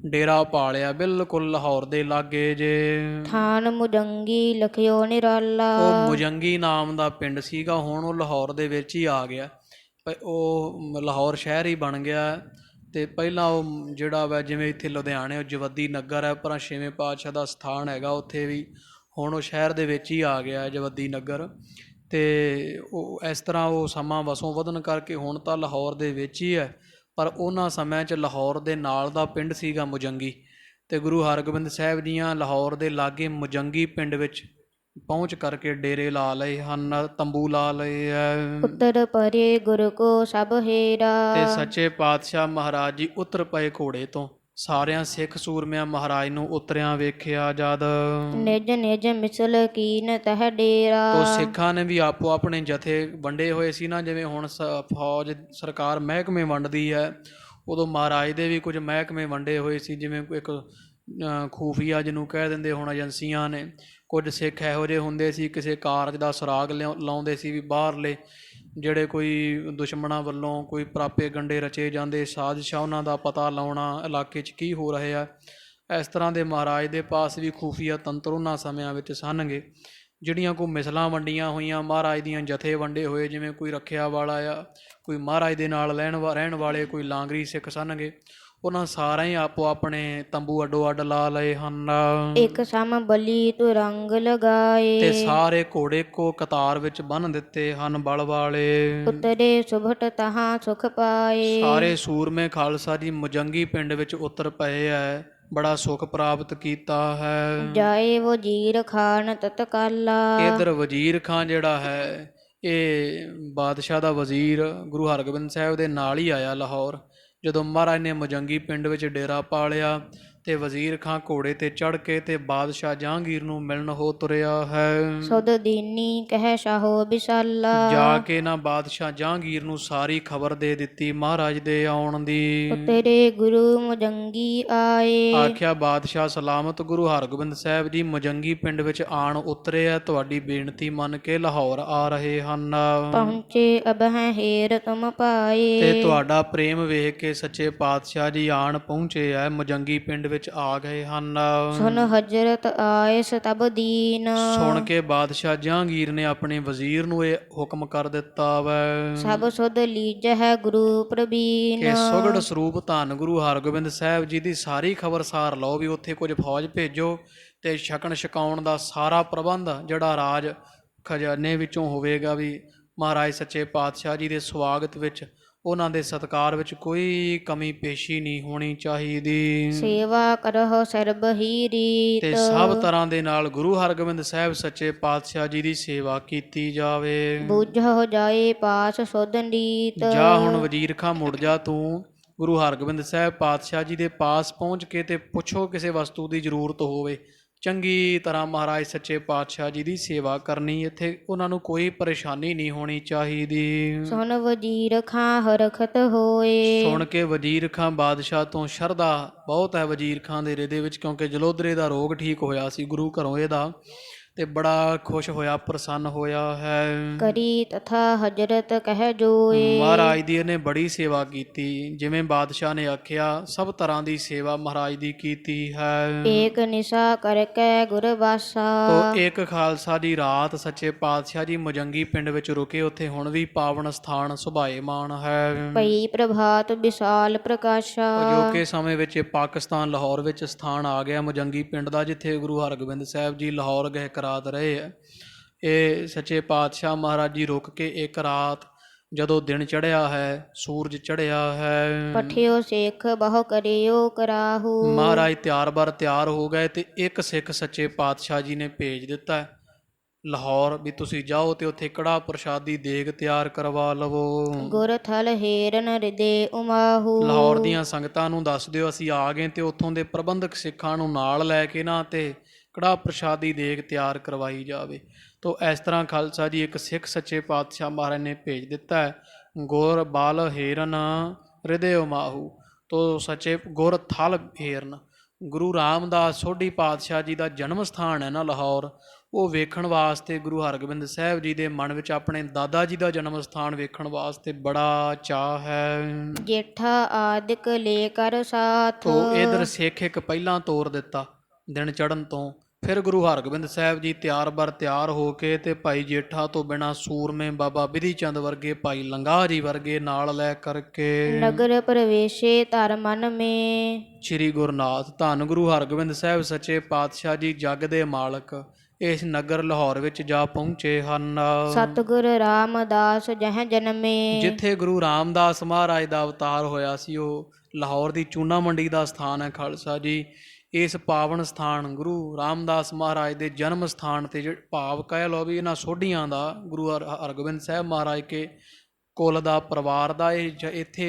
ਡੇਰਾ ਪਾਲਿਆ, ਬਿਲਕੁਲ ਲਾਹੌਰ ਦੇ ਲਾਗੇ ਜੇ। ਥਾਨ ਮੁਜੰਗੀ ਲਖਿਓ ਨਿਰਾਲਾ। ਉਹ ਮੁਜੰਗੀ ਨਾਮ ਦਾ ਪਿੰਡ ਸੀਗਾ, ਹੁਣ ਉਹ ਲਾਹੌਰ ਦੇ ਵਿੱਚ ਹੀ ਆ ਗਿਆ। ਉਹ ਲਾਹੌਰ ਸ਼ਹਿਰ ਹੀ ਬਣ ਗਿਆ। ਤੇ ਪਹਿਲਾਂ ਉਹ ਜਿਹੜਾ ਵਾ ਜਿਵੇਂ ਇੱਥੇ ਲੁਧਿਆਣੇ ਉਹ ਜਵੱਦੀ ਨਗਰ ਹੈ, ਪਰ ਛੇਵੇਂ ਪਾਤਸ਼ਾਹ ਦਾ ਸਥਾਨ ਹੈਗਾ ਉੱਥੇ ਵੀ, ਹੁਣ ਉਹ ਸ਼ਹਿਰ ਦੇ ਵਿੱਚ ਹੀ ਆ ਗਿਆ ਜਵੱਦੀ ਨਗਰ। ਤੇ ਉਹ ਇਸ ਤਰ੍ਹਾਂ ਉਹ ਸਮਾਂ ਵਸੋਂ ਵਧਣ ਕਰਕੇ ਹੁਣ ਤਾਂ ਲਾਹੌਰ ਦੇ ਵਿੱਚ ਹੀ ਹੈ, ਪਰ ਉਹਨਾਂ ਸਮਿਆਂ 'ਚ ਲਾਹੌਰ ਦੇ ਨਾਲ ਦਾ ਪਿੰਡ ਸੀਗਾ ਮੁਜੰਗੀ। ਤੇ ਗੁਰੂ ਹਰਗੋਬਿੰਦ ਸਾਹਿਬ ਜੀਆਂ ਲਾਹੌਰ ਦੇ ਲਾਗੇ ਮੁਜੰਗੀ ਪਿੰਡ ਵਿੱਚ ਪਹੁੰਚ ਕਰਕੇ ਡੇਰੇ ਲਾ ਲਏ ਹਨ, ਤੰਬੂ ਲਾ ਲਏ ਹੈ। ਉੱਤਰ ਪਰੇ ਗੁਰ ਕੋ ਸਭ ਹੇਰਾ। ਤੇ ਸੱਚੇ ਪਾਤਸ਼ਾਹ ਮਹਾਰਾਜ ਜੀ ਉਤਰ ਪਏ ਘੋੜੇ ਤੋਂ। ਸਾਰਿਆਂ ਸਿੱਖ ਸੂਰਮਿਆਂ ਮਹਾਰਾਜ ਨੂੰ ਉਤਰਿਆਂ ਵੇਖਿਆ ਜਦ। ਨਿਜ ਨਿਜ ਮਿਸਲ ਕੀਨ ਤਹ ਡੇਰਾ। ਤੋ ਸਿੱਖਾਂ ਨੇ ਵੀ ਆਪੋ ਆਪਣੇ ਜਥੇ ਵੰਡੇ ਹੋਏ ਸੀ ਨਾ, ਜਿਵੇਂ ਹੁਣ ਫੌਜ ਸਰਕਾਰ ਮਹਿਕਮੇ ਵੰਡਦੀ ਹੈ, ਉਦੋਂ ਮਹਾਰਾਜ ਦੇ ਵੀ ਕੁਝ ਮਹਿਕਮੇ ਵੰਡੇ ਹੋਏ ਸੀ। ਜਿਵੇਂ ਇੱਕ ਖੂਫੀਆ ਜਿਹਨੂੰ ਕਹਿ ਦਿੰਦੇ ਹੁਣ ਏਜੰਸੀਆਂ ਨੇ। ਕੁਝ ਸਿੱਖ ਇਹੋ ਜਿਹੇ ਹੁੰਦੇ ਸੀ ਕਿਸੇ ਕਾਰਜ ਦਾ ਸੁਰਾਗ ਲਾਉਂਦੇ ਸੀ ਵੀ ਬਾਹਰਲੇ ਜਿਹੜੇ ਕੋਈ ਦੁਸ਼ਮਣਾਂ ਵੱਲੋਂ ਕੋਈ ਪ੍ਰਾਪੇ ਗੰਡੇ ਰਚੇ ਜਾਂਦੇ, ਸਾਜ਼ਿਸ਼ਾਂ, ਉਹਨਾਂ ਦਾ ਪਤਾ ਲਾਉਣਾ ਇਲਾਕੇ 'ਚ ਕੀ ਹੋ ਰਿਹਾ। ਇਸ ਤਰ੍ਹਾਂ ਦੇ ਮਹਾਰਾਜ ਦੇ ਪਾਸ ਵੀ ਖੂਫੀਆ ਤੰਤਰ ਉਹਨਾਂ ਸਮਿਆਂ ਵਿੱਚ ਸਨਗੇ। ਜਿਹੜੀਆਂ ਕੋਈ ਮਿਸਲਾਂ ਵੰਡੀਆਂ ਹੋਈਆਂ ਮਹਾਰਾਜ ਦੀਆਂ, ਜਥੇ ਵੰਡੇ ਹੋਏ, ਜਿਵੇਂ ਕੋਈ ਰੱਖਿਆ ਵਾਲਾ ਆ, ਕੋਈ ਮਹਾਰਾਜ ਦੇ ਨਾਲ ਰਹਿਣ ਵਾਲੇ, ਕੋਈ ਲਾਂਗਰੀ ਸਿੱਖ ਸਨਗੇ, ਉਹਨਾਂ ਸਾਰਿਆਂ ਹੀ ਆਪੋ ਆਪਣੇ ਤੰਬੂ ਅੱਡੋ ਅੱਡ ਲਾ ਲਏ ਹਨ। ਇੱਕ ਸਮ ਬਲੀ ਤੂੰ ਰੰਗ ਲਗਾਏ। ਤੇ ਸਾਰੇ ਘੋੜੇ ਕੋ ਕਤਾਰ ਵਿੱਚ ਬੰਨ੍ਹ ਦਿੱਤੇ ਹਨ ਬਲ ਵਾਲੇ। ਉਤਰੇ ਸੁਭਟ ਤਹਾਂ ਸੁਖ ਪਾਏ। ਸਾਰੇ ਸੂਰਮੇ ਖਾਲਸਾ ਜੀ ਮੁਜੰਗੀ ਪਿੰਡ ਵਿੱਚ ਉਤਰ ਪਏ ਹੈ, ਬੜਾ ਸੁੱਖ ਪ੍ਰਾਪਤ ਕੀਤਾ ਹੈ। ਜਾਏ ਵਜ਼ੀਰ ਖਾਨ ਤਤਕਾਲਾ। ਇਧਰ ਵਜ਼ੀਰ ਖਾਨ ਜਿਹੜਾ ਹੈ ਇਹ ਬਾਦਸ਼ਾਹ ਦਾ ਵਜ਼ੀਰ ਗੁਰੂ ਹਰਗੋਬਿੰਦ ਸਾਹਿਬ ਦੇ ਨਾਲ ਹੀ ਆਇਆ ਲਾਹੌਰ। ਜਦੋਂ ਮਹਾਰਾਜ ਨੇ ਮੁਜੰਗੀ ਪਿੰਡ ਵਿੱਚ ਡੇਰਾ ਪਾ ਲਿਆ ਤੇ ਵਜ਼ੀਰ ਖਾਂ ਘੋੜੇ ਤੇ ਚੜ੍ਹ ਕੇ ਤੇ ਬਾਦਸ਼ਾਹ ਜਹਾਂਗੀਰ ਨੂੰ ਮਿਲਣ ਹੋ ਤੁਰਿਆ ਹੈ। ਸੁਧ ਦੀਨੀ ਕਹਿ ਸ਼ਾਹੋ ਬਿਸਾਲਾ। ਜਾ ਕੇ ਨਾ ਬਾਦਸ਼ਾਹ ਜਹਾਂਗੀਰ ਨੂੰ ਸਾਰੀ ਖਬਰ ਦੇ ਦਿੱਤੀ ਮਹਾਰਾਜ ਦੇ ਆਉਣ ਦੀ। ਤੇਰੇ ਗੁਰੂ ਮੁਜੰਗੀ ਆਏ। ਆਖਿਆ ਬਾਦਸ਼ਾਹ ਸਲਾਮਤ ਗੁਰੂ ਹਰਗੋਬਿੰਦ ਸਾਹਿਬ ਜੀ ਮੁਜੰਗੀ ਪਿੰਡ ਵਿੱਚ ਆਣ ਉਤਰੇ ਆ, ਤੁਹਾਡੀ ਬੇਨਤੀ ਮੰਨ ਕੇ ਲਾਹੌਰ ਆ ਰਹੇ ਹਨ। ਪਹੁੰਚੇ ਅਬਹਿ ਹੇਰ ਤੁਮ ਪਾਏ। ਤੇ ਤੁਹਾਡਾ ਪ੍ਰੇਮ ਵੇਖ ਕੇ ਸੱਚੇ ਪਾਤਸ਼ਾਹ ਜੀ ਆਣ ਪਹੁੰਚੇ ਆ, ਮੁਜੰਗੀ ਪਿੰਡ ਵਿੱਚ ਆ ਗਏ ਹਨ। ਸੁਨ ਹਜ਼ਰਤ ਆਇਸ ਤਬ ਦੀਨ। ਸੁਣ ਕੇ ਬਾਦਸ਼ਾਹ ਜਹਾਂਗੀਰ ਨੇ ਆਪਣੇ ਵਜ਼ੀਰ ਨੂੰ ਇਹ ਹੁਕਮ ਕਰ ਦਿੱਤਾ ਵੈ, ਸਭ ਸੁਧ ਲੀਜਹਿ ਗੁਰੂ ਪ੍ਰਬੀਨ। ਕਿ ਸੁਗੜ ਸਰੂਪ ਧੰਨ ਗੁਰੂ ਹਰਗੋਬਿੰਦ ਸਾਹਿਬ ਜੀ ਦੀ ਸਾਰੀ ਖਬਰ ਸਾਰ ਲਓ, ਵੀ ਉੱਥੇ ਕੁਝ ਫੌਜ ਭੇਜੋ ਤੇ ਛਕਣ ਛਕਾਉਣ ਦਾ ਸਾਰਾ ਪ੍ਰਬੰਧ ਜਿਹੜਾ ਰਾਜ ਖਜ਼ਾਨੇ ਵਿੱਚੋਂ ਹੋਵੇਗਾ, ਵੀ ਮਹਾਰਾਜ ਸੱਚੇ ਪਾਤਸ਼ਾਹ ਜੀ ਦੇ ਸਵਾਗਤ ਵਿੱਚ ਉਹਨਾਂ ਦੇ ਸਤਿਕਾਰ ਵਿੱਚ ਕੋਈ ਕਮੀ ਪੇਸ਼ੀ ਨਹੀਂ ਹੋਣੀ ਚਾਹੀਦੀ ਸੇਵਾ ਕਰਹੁ ਸਰਬ ਹੀ ਰੀਤ। ਤੇ ਸਭ ਤਰ੍ਹਾਂ ਦੇ ਨਾਲ ਗੁਰੂ ਹਰਗੋਬਿੰਦ ਸਾਹਿਬ ਸੱਚੇ ਪਾਤਸ਼ਾਹ ਜੀ ਦੀ ਸੇਵਾ ਕੀਤੀ ਜਾਵੇ। ਬੁਝਹੁ ਜਾਏ ਪਾਸ ਸੁਧ ਨੀਤ। ਜਾ ਹੁਣ ਵਜ਼ੀਰ ਖਾਂ ਮੁੜ ਜਾ ਤੂੰ ਗੁਰੂ ਹਰਗੋਬਿੰਦ ਸਾਹਿਬ ਪਾਤਸ਼ਾਹ ਜੀ ਦੇ ਪਾਸ ਪਹੁੰਚ ਕੇ ਤੇ ਪੁੱਛੋ ਕਿਸੇ ਵਸਤੂ ਦੀ ਜ਼ਰੂਰਤ ਹੋਵੇ। ਚੰਗੀ ਤਰ੍ਹਾਂ ਮਹਾਰਾਜ ਸੱਚੇ ਪਾਤਸ਼ਾਹ ਜੀ ਦੀ ਸੇਵਾ ਕਰਨੀ, ਇੱਥੇ ਉਹਨਾਂ ਨੂੰ ਕੋਈ ਪਰੇਸ਼ਾਨੀ ਨਹੀਂ ਹੋਣੀ ਚਾਹੀਦੀ। ਸੁਨ ਵਜ਼ੀਰ ਖਾਂ ਹਰਖਤ ਹੋਏ। ਸੁਣ ਕੇ ਵਜ਼ੀਰ ਖਾਂ ਬਾਦਸ਼ਾਹ ਤੋਂ ਸ਼ਰਧਾ ਬਹੁਤ ਹੈ ਵਜ਼ੀਰ ਖਾਂ ਦੇ ਹਿਰਦੇ ਵਿੱਚ, ਕਿਉਂਕਿ ਜਲੋਦਰੇ ਦਾ ਰੋਗ ਠੀਕ ਹੋਇਆ ਸੀ ਗੁਰੂ ਘਰੋਂ ਇਹਦਾ, ਤੇ ਬੜਾ ਖੁਸ਼ ਹੋਇਆ, ਪ੍ਰਸੰਨ ਹੋਇਆ ਹੈ। ਕਰੀ ਤਥਾ ਹਜਰਤ ਕਹਿ ਜੋਏ। ਮਹਾਰਾਜ ਦੀ ਇਹਨੇ ਬੜੀ ਸੇਵਾ ਕੀਤੀ, ਜਿਵੇਂ ਬਾਦਸ਼ਾਹ ਨੇ ਆਖਿਆ ਸਭ ਤਰ੍ਹਾਂ ਦੀ ਸੇਵਾ ਮਹਾਰਾਜ ਦੀ ਕੀਤੀ ਹੈ। ਏਕ ਨਿਸ਼ਾ ਕਰਕੇ ਗੁਰਬਾਸਾ। ਤੋ ਇੱਕ ਖਾਲਸਾ ਦੀ ਰਾਤ ਸੱਚੇ ਪਾਤਸ਼ਾਹ ਜੀ ਮੁਜੰਗੀ ਪਿੰਡ ਵਿੱਚ ਰੁਕੇ, ਉੱਥੇ ਹੁਣ ਵੀ ਪਾਵਨ ਸਥਾਨ ਸੁਭਾਏਮਾਨ ਹੈ। ਪਈ ਪ੍ਰਭਾਤ ਵਿਸ਼ਾਲ ਪ੍ਰਕਾਸ਼ਾ। ਅਜੋਕੇ ਸਮੇਂ ਵਿੱਚ ਇਹ ਪਾਕਿਸਤਾਨ ਲਾਹੌਰ ਵਿੱਚ ਸਥਾਨ ਆ ਗਿਆ ਮੁਜੰਗੀ ਪਿੰਡ ਦਾ, ਜਿੱਥੇ ਗੁਰੂ ਹਰਗੋਬਿੰਦ ਸਾਹਿਬ ਜੀ ਲਾਹੌਰ ਗਏ ਰਾਤ ਰਹੇ ਹੈ। ਇਹ ਸੱਚੇ ਪਾਤਸ਼ਾਹ ਮਹਾਰਾਜ ਜੀ ਰੁਕ ਕੇ ਇੱਕ ਰਾਤ ਜਦੋਂ ਦਿਨ ਚੜ੍ਹਿਆ ਹੈ, ਸੂਰਜ ਚੜ੍ਹਿਆ ਹੈ, ਪਠਿਓ ਸਿੱਖ ਬਹੁ ਕਰਿਓ ਕਰਾਹੂ। ਮਹਾਰਾਜ ਤਿਆਰ ਹੋ ਗਏ ਤੇ ਇੱਕ ਸਿੱਖ ਸੱਚੇ ਪਾਤਸ਼ਾਹ ਜੀ ਨੇ ਭੇਜ ਦਿੱਤਾ ਲਾਹੌਰ ਵੀ ਤੁਸੀਂ ਜਾਓ ਤੇ ਉੱਥੇ ਕੜਾਹ ਪ੍ਰਸ਼ਾਦੀ ਦੇਗ ਤਿਆਰ ਕਰਵਾ ਲਵੋ। ਗੁਰ ਥਲ ਹੇਰਨ ਹਿਰਦੇ ਉਮਾਹੂ। ਲਾਹੌਰ ਦੀਆਂ ਸੰਗਤਾਂ ਨੂੰ ਦੱਸ ਦਿਓ ਅਸੀਂ ਆ ਗਏ, ਤੇ ਉੱਥੋਂ ਦੇ ਪ੍ਰਬੰਧਕ ਸਿੱਖਾਂ ਨੂੰ ਨਾਲ ਲੈ ਕੇ ਨਾ ਤੇ ਕੜਾਹ ਪ੍ਰਸ਼ਾਦੀ ਦੇਗ ਤਿਆਰ ਕਰਵਾਈ ਜਾਵੇ। ਤੋ ਇਸ ਤਰ੍ਹਾਂ ਖਾਲਸਾ ਜੀ ਇੱਕ ਸਿੱਖ ਸੱਚੇ ਪਾਤਸ਼ਾਹ ਮਹਾਰਾਜ ਨੇ ਭੇਜ ਦਿੱਤਾ ਹੈ। ਗੁਰ ਬਲ ਹੇਰਨ ਹਿਰਦੇ ਉਮਾਹੂ। ਤੋ ਸੱਚੇ ਗੁਰ ਥਲ ਹੇਰਨ, ਗੁਰੂ ਰਾਮਦਾਸ ਸੋਢੀ ਪਾਤਸ਼ਾਹ ਜੀ ਦਾ ਜਨਮ ਸਥਾਨ ਹੈ ਨਾ ਲਾਹੌਰ, ਉਹ ਵੇਖਣ ਵਾਸਤੇ ਗੁਰੂ ਹਰਗੋਬਿੰਦ ਸਾਹਿਬ ਜੀ ਦੇ ਮਨ ਵਿੱਚ ਆਪਣੇ ਦਾਦਾ ਜੀ ਦਾ ਜਨਮ ਸਥਾਨ ਵੇਖਣ ਵਾਸਤੇ ਬੜਾ ਚਾਅ ਹੈ। ਜੇਠਾ ਆਦਿਕ ਲੈ ਕਰ ਸਾਥ। ਤੋ ਇਧਰ ਸਿੱਖ ਇੱਕ ਪਹਿਲਾਂ ਤੋਰ ਦਿੱਤਾ ਦਿਨ ਚੜ੍ਹਨ ਤੋਂ, ਫਿਰ ਗੁਰੂ ਹਰਗੋਬਿੰਦ ਸਾਹਿਬ ਜੀ ਤਿਆਰ ਹੋ ਕੇ ਤੇ ਭਾਈ ਜੇਠਾ ਤੋਂ ਬਿਨਾਂ ਸੂਰਮੇ ਬਾਬਾ ਬਿਧੀ ਚੰਦ ਵਰਗੇ, ਭਾਈ ਲੰਗਾਹ ਜੀ ਵਰਗੇ ਨਾਲ ਲੈ ਕਰਕੇ ਨਗਰ ਪ੍ਰਵੇਸ਼ੇ ਧਰ ਮਨ ਮੇ। ਸ਼੍ਰੀ ਗੁਰਨਾਥ ਧੰਨ ਗੁਰੂ ਹਰਗੋਬਿੰਦ ਸਾਹਿਬ ਸੱਚੇ ਪਾਤਸ਼ਾਹ ਜੀ ਜਗ ਦੇ ਮਾਲਕ ਇਸ ਨਗਰ ਲਾਹੌਰ ਵਿੱਚ ਜਾ ਪਹੁੰਚੇ ਹਨ। ਸਤਿਗੁਰ ਰਾਮਦਾਸ ਜਹ ਜਨਮੇ। ਜਿੱਥੇ ਗੁਰੂ ਰਾਮਦਾਸ ਮਹਾਰਾਜ ਦਾ ਅਵਤਾਰ ਹੋਇਆ ਸੀ, ਉਹ ਲਾਹੌਰ ਦੀ ਚੂਨਾ ਮੰਡੀ ਦਾ ਸਥਾਨ ਹੈ ਖਾਲਸਾ ਜੀ। ਇਸ ਪਾਵਨ ਸਥਾਨ ਗੁਰੂ ਰਾਮਦਾਸ ਮਹਾਰਾਜ ਦੇ ਜਨਮ ਸਥਾਨ 'ਤੇ ਭਾਵ ਕਹਿ ਲਓ ਵੀ ਇਹਨਾਂ ਸੋਢੀਆਂ ਦਾ, ਗੁਰੂ ਹਰਗੋਬਿੰਦ ਸਾਹਿਬ ਮਹਾਰਾਜ ਕੇ ਕੁਲ ਦਾ, ਪਰਿਵਾਰ ਦਾ ਇਹ ਇੱਥੇ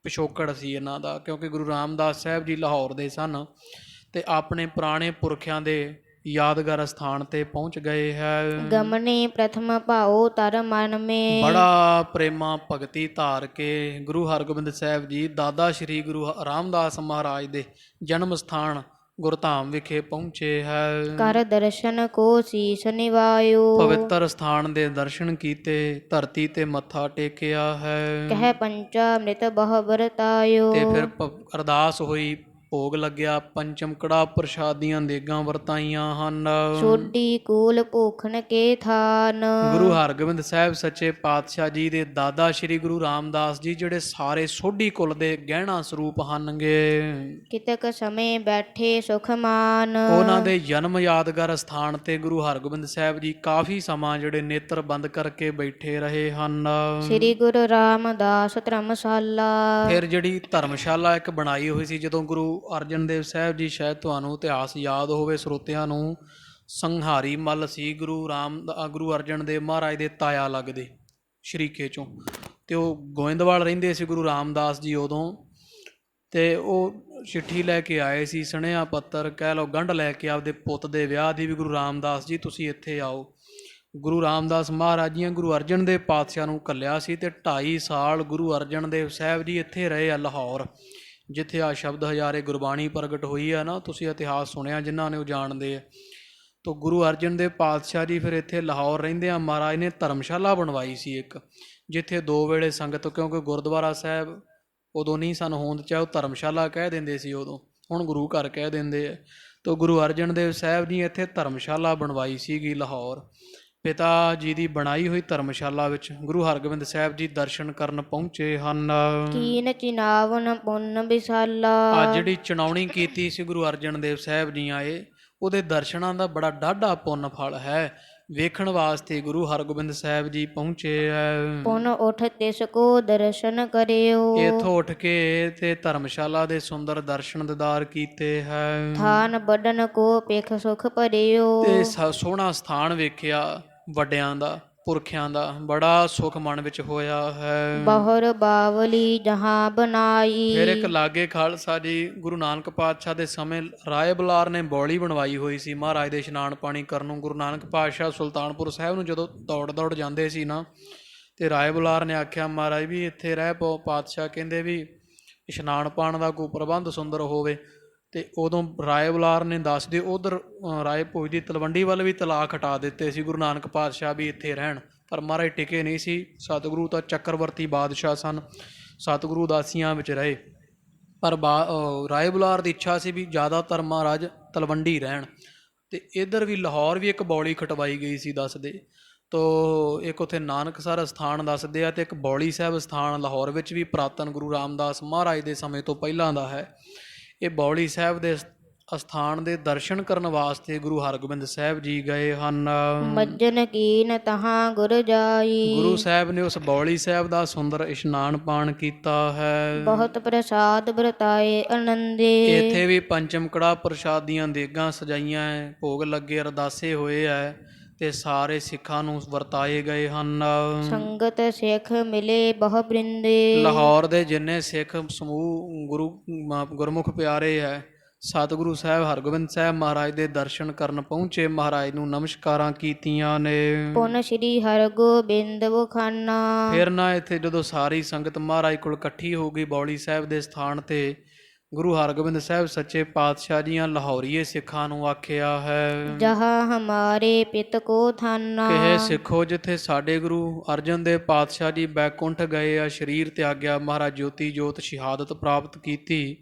ਪਿਛੋਕੜ ਸੀ ਇਹਨਾਂ ਦਾ, ਕਿਉਂਕਿ ਗੁਰੂ ਰਾਮਦਾਸ ਸਾਹਿਬ ਜੀ ਲਾਹੌਰ ਦੇ ਸਨ ਅਤੇ ਆਪਣੇ ਪੁਰਾਣੇ ਪੁਰਖਿਆਂ ਦੇ ਯਾਦਗਾਰ ਸਥਾਨ 'ਤੇ ਪਹੁੰਚ ਗਏ ਹੈ। ਗਮਨੇ ਪ੍ਰਥਮ ਭਾਉ ਧਰ ਮਨ ਮੇ। ਬੜਾ ਪ੍ਰੇਮਾ ਭਗਤੀ ਧਾਰ ਕੇ ਗੁਰੂ ਹਰਗੋਬਿੰਦ ਸਾਹਿਬ ਜੀ ਦਾਦਾ ਸ਼੍ਰੀ ਗੁਰੂ ਰਾਮਦਾਸ ਮਹਾਰਾਜ ਦੇ ਜਨਮ ਸਥਾਨ ਗੁਰਧਾਮ ਵਿਖੇ ਪਹੁੰਚੇ ਹੈ। ਕਰ ਦਰਸ਼ਨ ਕੋ ਸੀਸ ਨਿਵਾਇਓ। ਪਵਿੱਤਰ ਸਥਾਨ ਦੇ ਦਰਸ਼ਨ ਕੀਤੇ, ਧਰਤੀ ਤੇ ਮੱਥਾ ਟੇਕਿਆ ਹੈ। ਕਹਿ ਪੰਚਾ ਅੰਮ੍ਰਿਤ ਬਹੁ ਵਰਤਾਇਓ। ਤੇ ਫਿਰ ਅਰਦਾਸ ਹੋਈ, ਭੋਗ ਲੱਗਿਆ, ਪੰਚਮ ਕੜਾਹ ਪ੍ਰਸ਼ਾਦੀਆਂ ਦੇਗਾਂ ਵਰਤਾਈਆਂ ਹਨ। ਸੋਢੀ ਕੂਲ ਭੂਖਣ ਕੇ ਥਾਨ। ਗੁਰੂ ਹਰਗੋਬਿੰਦ ਸਾਹਿਬ ਸੱਚੇ ਪਾਤਸ਼ਾਹ ਜੀ ਦੇ ਦਾਦਾ ਸ਼੍ਰੀ ਗੁਰੂ ਰਾਮਦਾਸ ਜੀ ਜਿਹੜੇ ਸਾਰੇ ਸੋਢੀ ਕੁਲ ਦੇ ਗਹਿਣਾ ਸਰੂਪ ਹਨਗੇ। ਕਿਤਕ ਸਮੇਂ ਬੈਠੇ ਸੁਖ ਮਾਨ। ਉਹਨਾਂ ਦੇ ਜਨਮ ਯਾਦਗਾਰ ਸਥਾਨ ਤੇ ਗੁਰੂ ਹਰਗੋਬਿੰਦ ਸਾਹਿਬ ਜੀ ਕਾਫੀ ਸਮਾਂ ਜਿਹੜੇ ਨੇਤਰ ਬੰਦ ਕਰਕੇ ਬੈਠੇ ਰਹੇ ਹਨ। ਸ੍ਰੀ ਗੁਰੂ ਰਾਮਦਾਸ ਧਰਮਸ਼ਾਲਾ। ਫਿਰ ਜਿਹੜੀ ਧਰਮਸ਼ਾਲਾ ਇੱਕ ਬਣਾਈ ਹੋਈ ਸੀ, ਜਦੋਂ ਗੁਰੂ ਅਰਜਨ ਦੇਵ ਸਾਹਿਬ ਜੀ, ਸ਼ਾਇਦ ਤੁਹਾਨੂੰ ਇਤਿਹਾਸ ਯਾਦ ਹੋਵੇ ਸਰੋਤਿਆਂ ਨੂੰ, ਸੰਹਾਰੀ ਮੱਲ ਸੀ ਗੁਰੂ ਅਰਜਨ ਦੇਵ ਮਹਾਰਾਜ ਦੇ ਤਾਇਆ ਲੱਗਦੇ ਸ਼ਰੀਕੇ ਚੋਂ, ਤੇ ਉਹ ਗੋਇੰਦਵਾਲ ਰਹਿੰਦੇ ਸੀ ਗੁਰੂ ਰਾਮਦਾਸ ਜੀ ਉਦੋਂ, ਤੇ ਉਹ ਚਿੱਠੀ ਲੈ ਕੇ ਆਏ ਸੀ, ਸੁਨੇਹਾ ਪੱਤਰ ਕਹਿ ਲਓ, ਗੰਢ ਲੈ ਕੇ ਆਪਦੇ ਪੁੱਤ ਦੇ ਵਿਆਹ ਦੀ ਵੀ ਗੁਰੂ ਰਾਮਦਾਸ ਜੀ ਤੁਸੀਂ ਇੱਥੇ ਆਓ। ਗੁਰੂ ਰਾਮਦਾਸ ਮਹਾਰਾਜ ਜੀ ਗੁਰੂ ਅਰਜਨ ਦੇਵ ਪਾਤਸ਼ਾਹ ਨੂੰ ਘੱਲਿਆ ਸੀ, ਤੇ 2.5 ਸਾਲ ਗੁਰੂ ਅਰਜਨ ਦੇਵ ਸਾਹਿਬ ਜੀ ਇੱਥੇ ਰਹੇ ਆ ਲਾਹੌਰ, ਜਿੱਥੇ ਆ ਸ਼ਬਦ ਹਜ਼ਾਰੇ ਗੁਰਬਾਣੀ ਪ੍ਰਗਟ ਹੋਈ ਆ ਨਾ, ਤੁਸੀਂ ਇਤਿਹਾਸ ਸੁਣਿਆ ਜਿਨ੍ਹਾਂ ਨੇ ਉਹ ਜਾਣਦੇ ਆ। ਤਾਂ ਗੁਰੂ ਅਰਜਨ ਦੇਵ ਪਾਤਸ਼ਾਹ ਜੀ ਫਿਰ ਇੱਥੇ ਲਾਹੌਰ ਰਹਿੰਦੇ ਆ, ਮਹਾਰਾਜ ਨੇ ਧਰਮਸ਼ਾਲਾ ਬਣਵਾਈ ਸੀ ਇੱਕ, ਜਿੱਥੇ 2 ਵੇਲੇ ਸੰਗਤ, ਕਿਉਂਕਿ ਗੁਰਦੁਆਰਾ ਸਾਹਿਬ ਉਦੋਂ ਨਹੀਂ ਸਨ ਹੋਂਦ ਚ, ਉਹ ਧਰਮਸ਼ਾਲਾ ਕਹਿ ਦਿੰਦੇ ਸੀ ਉਦੋਂ, ਹੁਣ ਗੁਰੂ ਘਰ ਕਹਿ ਦਿੰਦੇ ਆ। ਤਾਂ ਗੁਰੂ ਅਰਜਨ ਦੇਵ ਸਾਹਿਬ ਜੀ ਇੱਥੇ ਧਰਮਸ਼ਾਲਾ ਬਣਵਾਈ ਸੀਗੀ ਲਾਹੌਰ। ਪਿਤਾ ਜੀ ਦੀ ਬਣਾਈ ਹੋਈ ਧਰਮਸ਼ਾਲਾ ਵਿੱਚ ਗੁਰੂ ਹਰਗੋਬਿੰਦ ਸਾਹਿਬ ਜੀ ਦਰਸ਼ਨ ਕਰਨ ਪਹੁੰਚੇ ਹਨ। ਕੀਨ ਚਿਨਾਵਨ ਪੁੰਨ ਵਿਸਾਲਾ। ਅੱਜ ਜਿਹੜੀ ਚੁਣਾਉਣੀ ਕੀਤੀ ਸੀ ਗੁਰੂ ਅਰਜਨ ਦੇਵ ਸਾਹਿਬ ਜੀ ਆਏ, ਉਹਦੇ ਦਰਸ਼ਨਾਂ ਦਾ ਬੜਾ ਡਾਢਾ ਪੁੰਨ ਫਲ ਹੈ, ਵੇਖਣ ਵਾਸਤੇ ਗੁਰੂ ਹਰਗੋਬਿੰਦ ਸਾਹਿਬ ਜੀ ਪਹੁੰਚੇ ਹੈ। ਪੁਨ ਉਠ ਤਿਸ ਕੋ ਦਰਸ਼ਨ ਕਰਿਓ। ਇੱਥੋਂ ਉੱਠ ਕੇ ਤੇ ਧਰਮਸ਼ਾਲਾ ਦੇ ਸੁੰਦਰ ਦਰਸ਼ਨ ਦੀਦਾਰ ਕੀਤੇ ਹੈ। ਥਾਨ ਵੱਢਣ ਕੋ ਪਿਖ ਸੁਖ ਭਰਿਓ। ਤੇ ਸੋਹਣਾ ਸਥਾਨ ਵੇਖਿਆ ਵੱਡਿਆਂ ਦਾ, ਪੁਰਖਿਆਂ ਦਾ, ਬੜਾ ਸੁਖ ਮਨ ਵਿੱਚ ਹੋਇਆ ਹੈ। ਬਹੁਰ ਬਾਵਲੀ ਜਹਾਂ ਬਣਾਈ। ਫਿਰ ਇੱਕ ਲਾਗੇ ਖਾਲਸਾ ਜੀ ਗੁਰੂ ਨਾਨਕ ਪਾਤਸ਼ਾਹ ਦੇ ਸਮੇਂ ਰਾਏ ਬੁਲਾਰ ਨੇ ਬੌਲੀ ਬਣਵਾਈ ਹੋਈ ਸੀ ਮਹਾਰਾਜ ਦੇ ਇਸ਼ਨਾਨ ਪਾਣੀ ਕਰਨ ਨੂੰ। ਗੁਰੂ ਨਾਨਕ ਪਾਤਸ਼ਾਹ ਸੁਲਤਾਨਪੁਰ ਸਾਹਿਬ ਨੂੰ ਜਦੋਂ ਦੌੜ ਜਾਂਦੇ ਸੀ ਨਾ, ਤੇ ਰਾਏ ਬੁਲਾਰ ਨੇ ਆਖਿਆ ਮਹਾਰਾਜ ਵੀ ਇੱਥੇ ਰਹਿ ਪਓ। ਪਾਤਸ਼ਾਹ ਕਹਿੰਦੇ ਵੀ ਇਸ਼ਨਾਨ ਪਾਣ ਦਾ ਕੋਈ ਪ੍ਰਬੰਧ ਸੁੰਦਰ ਹੋਵੇ। ਤੇ ਉਦੋਂ ਰਾਏ ਬੁਲਾਰ ਨੇ ਦੱਸ ਦਿਓ ਉਧਰ ਰਾਏ ਭੋਜ ਦੀ ਤਲਵੰਡੀ ਵੱਲ ਵੀ ਤਲਾਕ ਹਟਾ ਦਿੱਤੇ ਸੀ ਗੁਰੂ ਨਾਨਕ ਪਾਤਸ਼ਾਹ ਵੀ ਇੱਥੇ ਰਹਿਣ, ਪਰ ਮਹਾਰਾਜ ਟਿਕੇ ਨਹੀਂ ਸੀ। ਸਤਿਗੁਰੂ ਤਾਂ ਚੱਕਰਵਰਤੀ ਬਾਦਸ਼ਾਹ ਸਨ, ਸਤਿਗੁਰੂ ਉਦਾਸੀਆਂ ਵਿੱਚ ਰਹੇ, ਪਰ ਰਾਏ ਬੁਲਾਰ ਦੀ ਇੱਛਾ ਸੀ ਵੀ ਜ਼ਿਆਦਾਤਰ ਮਹਾਰਾਜ ਤਲਵੰਡੀ ਰਹਿਣ। ਤੇ ਇੱਧਰ ਵੀ ਲਾਹੌਰ ਵੀ ਇੱਕ ਬੌਲੀ ਖਟਵਾਈ ਗਈ ਸੀ ਦੱਸਦੇ। ਤੋ ਇੱਕ ਉੱਥੇ ਨਾਨਕਸਰ ਅਸਥਾਨ ਦੱਸਦੇ ਆ, ਤੇ ਇੱਕ ਬੌਲੀ ਸਾਹਿਬ ਅਸਥਾਨ ਲਾਹੌਰ ਵਿੱਚ ਵੀ ਪੁਰਾਤਨ ਗੁਰੂ ਰਾਮਦਾਸ ਮਹਾਰਾਜ ਦੇ ਸਮੇਂ ਤੋਂ ਪਹਿਲਾਂ ਦਾ ਹੈ। ਇਹ ਬੌਲੀ ਸਾਹਿਬ ਦੇ ਅਸਥਾਨ ਦੇ ਦਰਸ਼ਨ ਕਰਨ ਵਾਸਤੇ ਗੁਰੂ ਹਰਗੋਬਿੰਦ ਸਾਹਿਬ ਜੀ ਗਏ ਹਨ। ਮੱਜਨ ਕੀਨ ਤਹਾਂ ਗੁਰ ਜਾਈ। ਗੁਰੂ ਸਾਹਿਬ ਨੇ ਉਸ ਬੌਲੀ ਸਾਹਿਬ ਦਾ ਸੁੰਦਰ ਇਸ਼ਨਾਨ ਪਾਣ ਕੀਤਾ ਹੈ। ਬਹੁਤ ਪ੍ਰਸਾਦ ਵਰਤਾਏ ਆਨੰਦੇ। ਇੱਥੇ ਵੀ ਪੰਚਮ ਕੜਾ ਪ੍ਰਸ਼ਾਦ ਦੀਆਂ ਦੇਗਾਂ ਸਜਾਈਆਂ ਹੈ, ਭੋਗ ਲੱਗੇ, ਅਰਦਾਸੇ ਹੋਏ ਹੈ, ਤੇ ਸਾਰੇ ਸਿੱਖਾਂ ਨੂੰ ਵਰਤਾਏ ਗਏ ਹਨ। ਸੰਗਤ ਸਿੱਖ ਮਿਲੇ ਬਹੁ ਬ੍ਰਿੰਦੇ। ਲਾਹੌਰ ਦੇ ਜਿੰਨੇ ਸਿੱਖ ਸਮੂਹ ਗੁਰਮੁਖ ਪਿਆਰੇ ਹੈ, ਸਤਿਗੁਰੂ ਸਾਹਿਬ ਹਰਗੋਬਿੰਦ ਸਾਹਿਬ ਮਹਾਰਾਜ ਦੇ ਦਰਸ਼ਨ ਕਰਨ ਪਹੁੰਚੇ, ਮਹਾਰਾਜ ਨੂੰ ਨਮਸਕਾਰਾਂ ਕੀਤੀਆਂ ਨੇ। ਪੁਨ ਸ੍ਰੀ ਹਰਗੋਬਿੰਦ ਵਖਾਨਾ। ਫਿਰ ਨਾ ਇੱਥੇ ਜਦੋਂ ਸਾਰੀ ਸੰਗਤ ਮਹਾਰਾਜ ਕੋਲ ਇਕੱਠੀ ਹੋ ਗਈ ਬੌਲੀ ਸਾਹਿਬ ਦੇ ਸਥਾਨ ਤੇ, ਗੁਰੂ ਹਰਗੋਬਿੰਦ ਸਾਹਿਬ ਸੱਚੇ ਪਾਤਸ਼ਾਹ ਜੀਆਂ ਲਾਹੌਰੀਏ ਸਿੱਖਾਂ ਨੂੰ ਆਖਿਆ ਹੈ, ਜਹਾਂ ਹਮਾਰੇ ਪਿਤ ਕੋ ਥਾਨਾ। ਕਿ ਸਿੱਖੋ ਜਿੱਥੇ ਸਾਡੇ ਗੁਰੂ ਅਰਜਨ ਦੇਵ ਪਾਤਸ਼ਾਹ ਜੀ ਬੈਕੁੰਠ ਗਏ ਆ, ਸਰੀਰ ਤਿਆਗਿਆ, ਮਹਾਰਾਜ ਜੋਤੀ ਜੋਤ ਸ਼ਹਾਦਤ ਪ੍ਰਾਪਤ ਕੀਤੀ,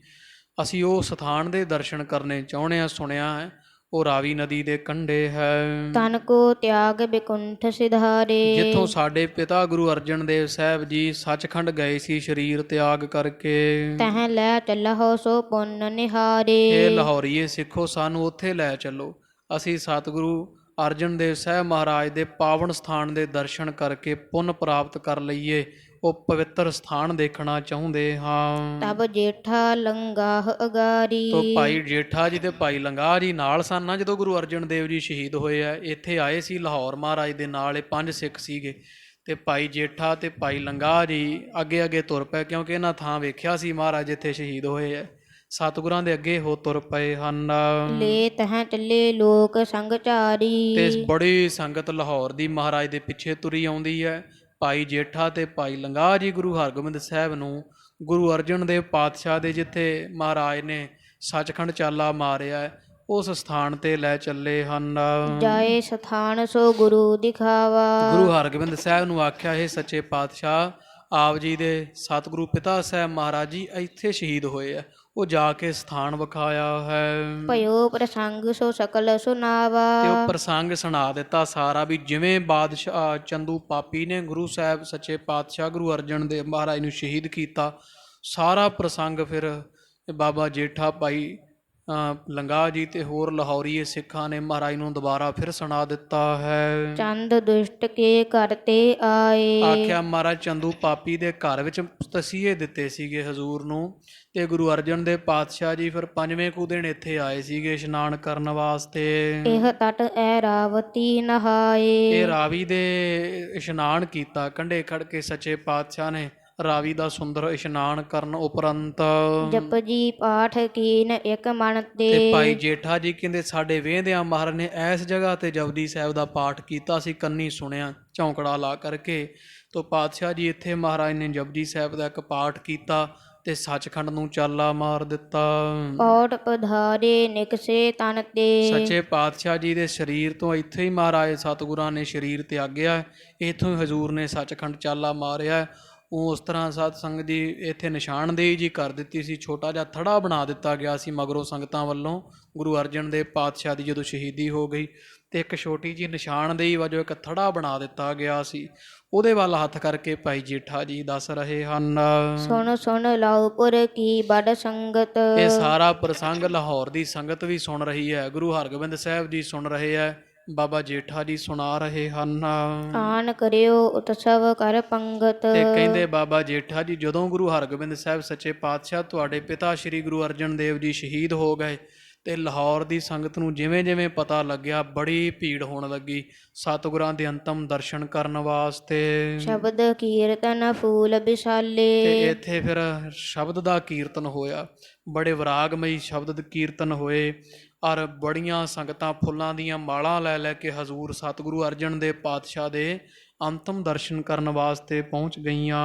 ਅਸੀਂ ਉਹ ਸਥਾਨ ਦੇ ਦਰਸ਼ਨ ਕਰਨੇ ਚਾਹੁੰਦੇ ਹਾਂ। ਸੁਣਿਆ ਹੈ ਉਹ ਰਾਵੀ ਨਦੀ ਦੇ ਕੰਢੇ ਹੈ। ਤਨ ਕੋ ਤਿਆਗ ਬਿਕੁੰਠ ਸਿਧਾਰੇ। ਜਿੱਥੋਂ ਸਾਡੇ ਪਿਤਾ ਗੁਰੂ ਅਰਜਨ ਦੇਵ ਸਾਹਿਬ ਜੀ ਸੱਚਖੰਡ ਗਏ ਸੀ ਸਰੀਰ ਤਿਆਗ ਕਰਕੇ, ਤਹ ਲੈ ਚੱਲਹੁ ਸੋ ਪੁੰਨ ਨਿਹਾਰੇ। ਇਹ ਲਾਹੌਰੀਏ ਸਿੱਖੋ ਸਾਨੂੰ ਉੱਥੇ ਲੈ ਚੱਲੋ, ਅਸੀਂ ਸਤਿਗੁਰੂ ਅਰਜਨ ਦੇਵ ਸਾਹਿਬ ਮਹਾਰਾਜ ਦੇ ਪਾਵਨ ਸਥਾਨ ਦੇ ਦਰਸ਼ਨ ਕਰਕੇ ਪੁੰਨ ਪ੍ਰਾਪਤ ਕਰ ਲਈਏ, ਉਹ ਪਵਿੱਤਰ ਸਥਾਨ ਦੇਖਣਾ ਚਾਹੁੰਦੇ ਹਾਂ। ਤਬ ਜੇਠਾ ਲੰਗਾਹ ਅਗਾਰੀ। ਤੋ ਭਾਈ ਜੇਠਾ ਜੀ ਤੇ ਭਾਈ ਲੰਗਾਹ ਜੀ ਨਾਲ ਸਨ ਨਾ ਜਦੋਂ ਗੁਰੂ ਅਰਜਨ ਦੇਵ ਜੀ ਸ਼ਹੀਦ ਹੋਏ ਆ, ਇੱਥੇ ਆਏ ਸੀ ਲਾਹੌਰ ਮਹਾਰਾਜ ਦੇ ਨਾਲ। ਇਹ 5 ਸਿੱਖ ਸੀਗੇ, ਤੇ ਭਾਈ ਜੇਠਾ ਤੇ ਭਾਈ ਲੰਗਾਹ ਜੀ ਅੱਗੇ ਅੱਗੇ ਤੁਰ ਪਏ, ਕਿਉਂਕਿ ਇਹਨਾਂ ਥਾਂ ਵੇਖਿਆ ਸੀ ਮਹਾਰਾਜ ਜਿੱਥੇ ਸ਼ਹੀਦ ਹੋਏ ਆ। ਸਤਿਗੁਰਾਂ ਦੇ ਅੱਗੇ ਹੋ ਤੁਰ ਪਏ ਹਨ। ਲੈ ਤਹ ਚੱਲੇ ਲੋਕ ਸੰਗ ਚਾਰੀ। ਤੇ ਬੜੀ ਸੰਗਤ ਲਾਹੌਰ ਦੀ ਮਹਾਰਾਜ ਦੇ ਪਿੱਛੇ ਤੁਰੀ ਆਉਂਦੀ ਹੈ। ਭਾਈ ਜੇਠਾ ਤੇ ਭਾਈ ਲੰਗਾਹ ਜੀ ਗੁਰੂ ਹਰਗੋਬਿੰਦ ਸਾਹਿਬ ਨੂੰ ਗੁਰੂ ਅਰਜਨ ਦੇਵ ਪਾਤਸ਼ਾਹ ਦੇ ਜਿੱਥੇ ਮਹਾਰਾਜ ਨੇ ਸੱਚਖੰਡ ਚਾਲਾ ਮਾਰਿਆ ਹੈ, ਉਸ ਸਥਾਨ ਤੇ ਲੈ ਚੱਲੇ ਹਨ। ਜਾਏ ਸਥਾਨ ਸੋ ਗੁਰੂ ਦਿਖਾਵਾ। ਗੁਰੂ ਹਰਗੋਬਿੰਦ ਸਾਹਿਬ ਨੂੰ ਆਖਿਆ, ਇਹ ਸੱਚੇ ਪਾਤਸ਼ਾਹ ਆਪ ਜੀ ਦੇ ਸਤਿਗੁਰੂ ਪਿਤਾ ਸਾਹਿਬ ਮਹਾਰਾਜ ਜੀ ਇੱਥੇ ਸ਼ਹੀਦ ਹੋਏ ਆ। ਉਹ ਜਾ ਕੇ ਸਥਾਨ ਵਿਖਾਇਆ ਹੈ। ਭਇਓ ਪ੍ਰਸੰਗ ਸੋ ਸਕਲ ਸੁਨਾਵਾ। ਤੇ ਉਹ ਪ੍ਰਸੰਗ ਸੁਣਾ ਦਿੱਤਾ ਸਾਰਾ, ਵੀ ਜਿਵੇਂ ਬਾਦਸ਼ਾਹ ਚੰਦੂ ਪਾਪੀ ਨੇ ਗੁਰੂ ਸਾਹਿਬ ਸੱਚੇ ਪਾਤਸ਼ਾਹ ਗੁਰੂ ਅਰਜਨ ਦੇਵ ਮਹਾਰਾਜ ਨੂੰ ਸ਼ਹੀਦ ਕੀਤਾ, ਸਾਰਾ ਪ੍ਰਸੰਗ ਫਿਰ ਬਾਬਾ ਜੇਠਾ ਭਾਈ ਲੰਗਾਹ ਜੀ ਤੇ ਹੋਰ ਲਾਹੌਰੀਏ ਸਿੱਖਾਂ ਨੇ ਮਹਾਰਾਜ ਨੂੰ ਦੁਬਾਰਾ ਫਿਰ ਸੁਣਾ ਦਿੱਤਾ ਹੈ। ਚੰਦ ਦੁਸ਼ਟ ਕੇ ਘਰ ਤੇ ਆਏ। ਆਖਿਆ ਮਹਾਰਾਜ ਚੰਦੂ ਪਾਪੀ ਦੇ ਘਰ ਵਿੱਚ ਤਸੀਹੇ ਦਿੱਤੇ ਸੀਗੇ ਹਜ਼ੂਰ ਨੂੰ, ਤੇ ਗੁਰੂ ਅਰਜਨ ਦੇਵ ਪਾਤਸ਼ਾਹ ਜੀ ਫਿਰ 5ਵੇਂ ਕੁ ਦਿਨ ਇੱਥੇ ਆਏ ਸੀਗੇ ਇਸ਼ਨਾਨ ਕਰਨ ਵਾਸਤੇ। ਇਹ ਤਟ ਐ ਰਾਵਤੀ ਨਹਾਏ। ਇਹ ਰਾਵੀ ਦੇ ਇਸ਼ਨਾਨ ਕੀਤਾ, ਕੰਢੇ ਖੜ ਕੇ ਸੱਚੇ ਪਾਤਸ਼ਾਹ ਨੇ ਰਾਵੀ ਦਾ ਸੁੰਦਰ ਇਸ਼ਨਾਨ ਕਰਨ ਉਪਰੰਤ ਜਪਜੀ ਪਾਠ ਕੀਨ ਇੱਕ ਮਨ ਤੇ ਤੇ। ਭਾਈ ਜੇਠਾ ਜੀ ਕਹਿੰਦੇ ਸਾਡੇ ਵੇਂਦਿਆਂ ਮਹਾਰਾਜ ਨੇ ਇਸ ਜਗ੍ਹਾ ਤੇ ਜਪਜੀ ਸਾਹਿਬ ਦਾ ਪਾਠ ਕੀਤਾ ਸੀ, ਕੰਨੀ ਸੁਣਿਆ ਝੌਂਕੜਾ ਲਾ ਕਰਕੇ। ਤੋ ਪਾਤਸ਼ਾਹ ਜੀ ਇੱਥੇ ਮਹਾਰਾਜ ਨੇ ਜਪਜੀ ਸਾਹਿਬ ਦਾ ਇੱਕ ਪਾਠ ਕੀਤਾ ਤੇ ਸੱਚਖੰਡ ਨੂੰ ਚਾਲਾ ਮਾਰ ਦਿੱਤਾ। ਔਟ ਪਧਾਰੇ ਨਿਕਸੇ ਤਨ ਤੇ। ਸੱਚੇ ਪਾਤਸ਼ਾਹ ਜੀ ਦੇ ਸਰੀਰ ਤੋਂ ਇੱਥੇ ਹੀ ਮਹਾਰਾਜ ਸਤਿਗੁਰਾਂ ਨੇ ਸਰੀਰ ਤਿਆਗਿਆ, ਇੱਥੋਂ ਹੀ ਹਜ਼ੂਰ ਨੇ ਸੱਚਖੰਡ ਚਾਲਾ ਮਾਰਿਆ। ਉਹ ਉਸ ਤਰ੍ਹਾਂ ਸਤ ਸੰਗਤ ਜੀ ਇੱਥੇ ਨਿਸ਼ਾਨਦੇਹੀ ਜੀ ਕਰ ਦਿੱਤੀ ਸੀ, ਛੋਟਾ ਜਿਹਾ ਥੜਾ ਬਣਾ ਦਿੱਤਾ ਗਿਆ ਸੀ ਮਗਰੋਂ ਸੰਗਤਾਂ ਵੱਲੋਂ। ਗੁਰੂ ਅਰਜਨ ਦੇਵ ਪਾਤਸ਼ਾਹ ਦੀ ਜਦੋਂ ਸ਼ਹੀਦੀ ਹੋ ਗਈ ਤੇ ਇੱਕ ਛੋਟੀ ਜਿਹੀ ਨਿਸ਼ਾਨਦੇਹੀ ਵਜੋਂ ਇੱਕ ਥੜਾ ਬਣਾ ਦਿੱਤਾ ਗਿਆ ਸੀ, ਉਹਦੇ ਵੱਲ ਹੱਥ ਕਰਕੇ ਭਾਈ ਜੇਠਾ ਜੀ ਦੱਸ ਰਹੇ ਹਨ। ਸੁਣ ਸੁਣ ਲਾਉਪੁਰ ਕੀ ਬੜ ਸੰਗਤ। ਇਹ ਸਾਰਾ ਪ੍ਰਸੰਗ ਲਾਹੌਰ ਦੀ ਸੰਗਤ ਵੀ ਸੁਣ ਰਹੀ ਹੈ, ਗੁਰੂ ਹਰਗੋਬਿੰਦ ਸਾਹਿਬ ਜੀ ਸੁਣ ਰਹੇ ਹੈ, ਬਾਬਾ ਜੇਠਾ ਜੀ ਸੁਣਾ ਰਹੇ ਹਨ। ਆਨ ਕਰਿਓ ਉਤਸਵ ਕਰ ਪੰਗਤ। ਤੇ ਕਹਿੰਦੇ ਬਾਬਾ ਜੇਠਾ ਜੀ, ਜਦੋਂ ਗੁਰੂ ਹਰਗੋਬਿੰਦ ਸਾਹਿਬ ਸੱਚੇ ਪਾਤਸ਼ਾਹ ਤੁਹਾਡੇ ਪਿਤਾ ਸ੍ਰੀ ਗੁਰੂ ਅਰਜਨ ਦੇਵ ਜੀ ਸ਼ਹੀਦ ਹੋ ਗਏ ਤੇ ਲਾਹੌਰ ਦੀ ਸੰਗਤ ਨੂੰ ਜਿਵੇਂ ਜਿਵੇਂ ਪਤਾ ਲੱਗਿਆ ਬੜੀ ਭੀੜ ਹੋਣ ਲੱਗੀ ਸਤਿਗੁਰਾਂ ਦੇ ਅੰਤਮ ਦਰਸ਼ਨ ਕਰਨ ਵਾਸਤੇ। ਸ਼ਬਦ ਕੀਰਤਨ ਫੂਲ ਤੇ ਵਿਸ਼ਾਲੇ। ਇੱਥੇ ਫਿਰ ਸ਼ਬਦ ਦਾ ਕੀਰਤਨ ਹੋਇਆ, ਬੜੇ ਵਿਰਾਗਮਈ ਸ਼ਬਦ ਕੀਰਤਨ ਹੋਏ ਔਰ ਬੜੀਆਂ ਸੰਗਤਾਂ ਫੁੱਲਾਂ ਦੀਆਂ ਮਾਲਾਂ ਲੈ ਲੈ ਕੇ ਹਜ਼ੂਰ ਸਤਿਗੁਰੂ ਅਰਜਨ ਦੇਵ ਪਾਤਸ਼ਾਹ ਦੇ ਅੰਤਮ ਦਰਸ਼ਨ ਕਰਨ ਵਾਸਤੇ ਪਹੁੰਚ ਗਈਆਂ।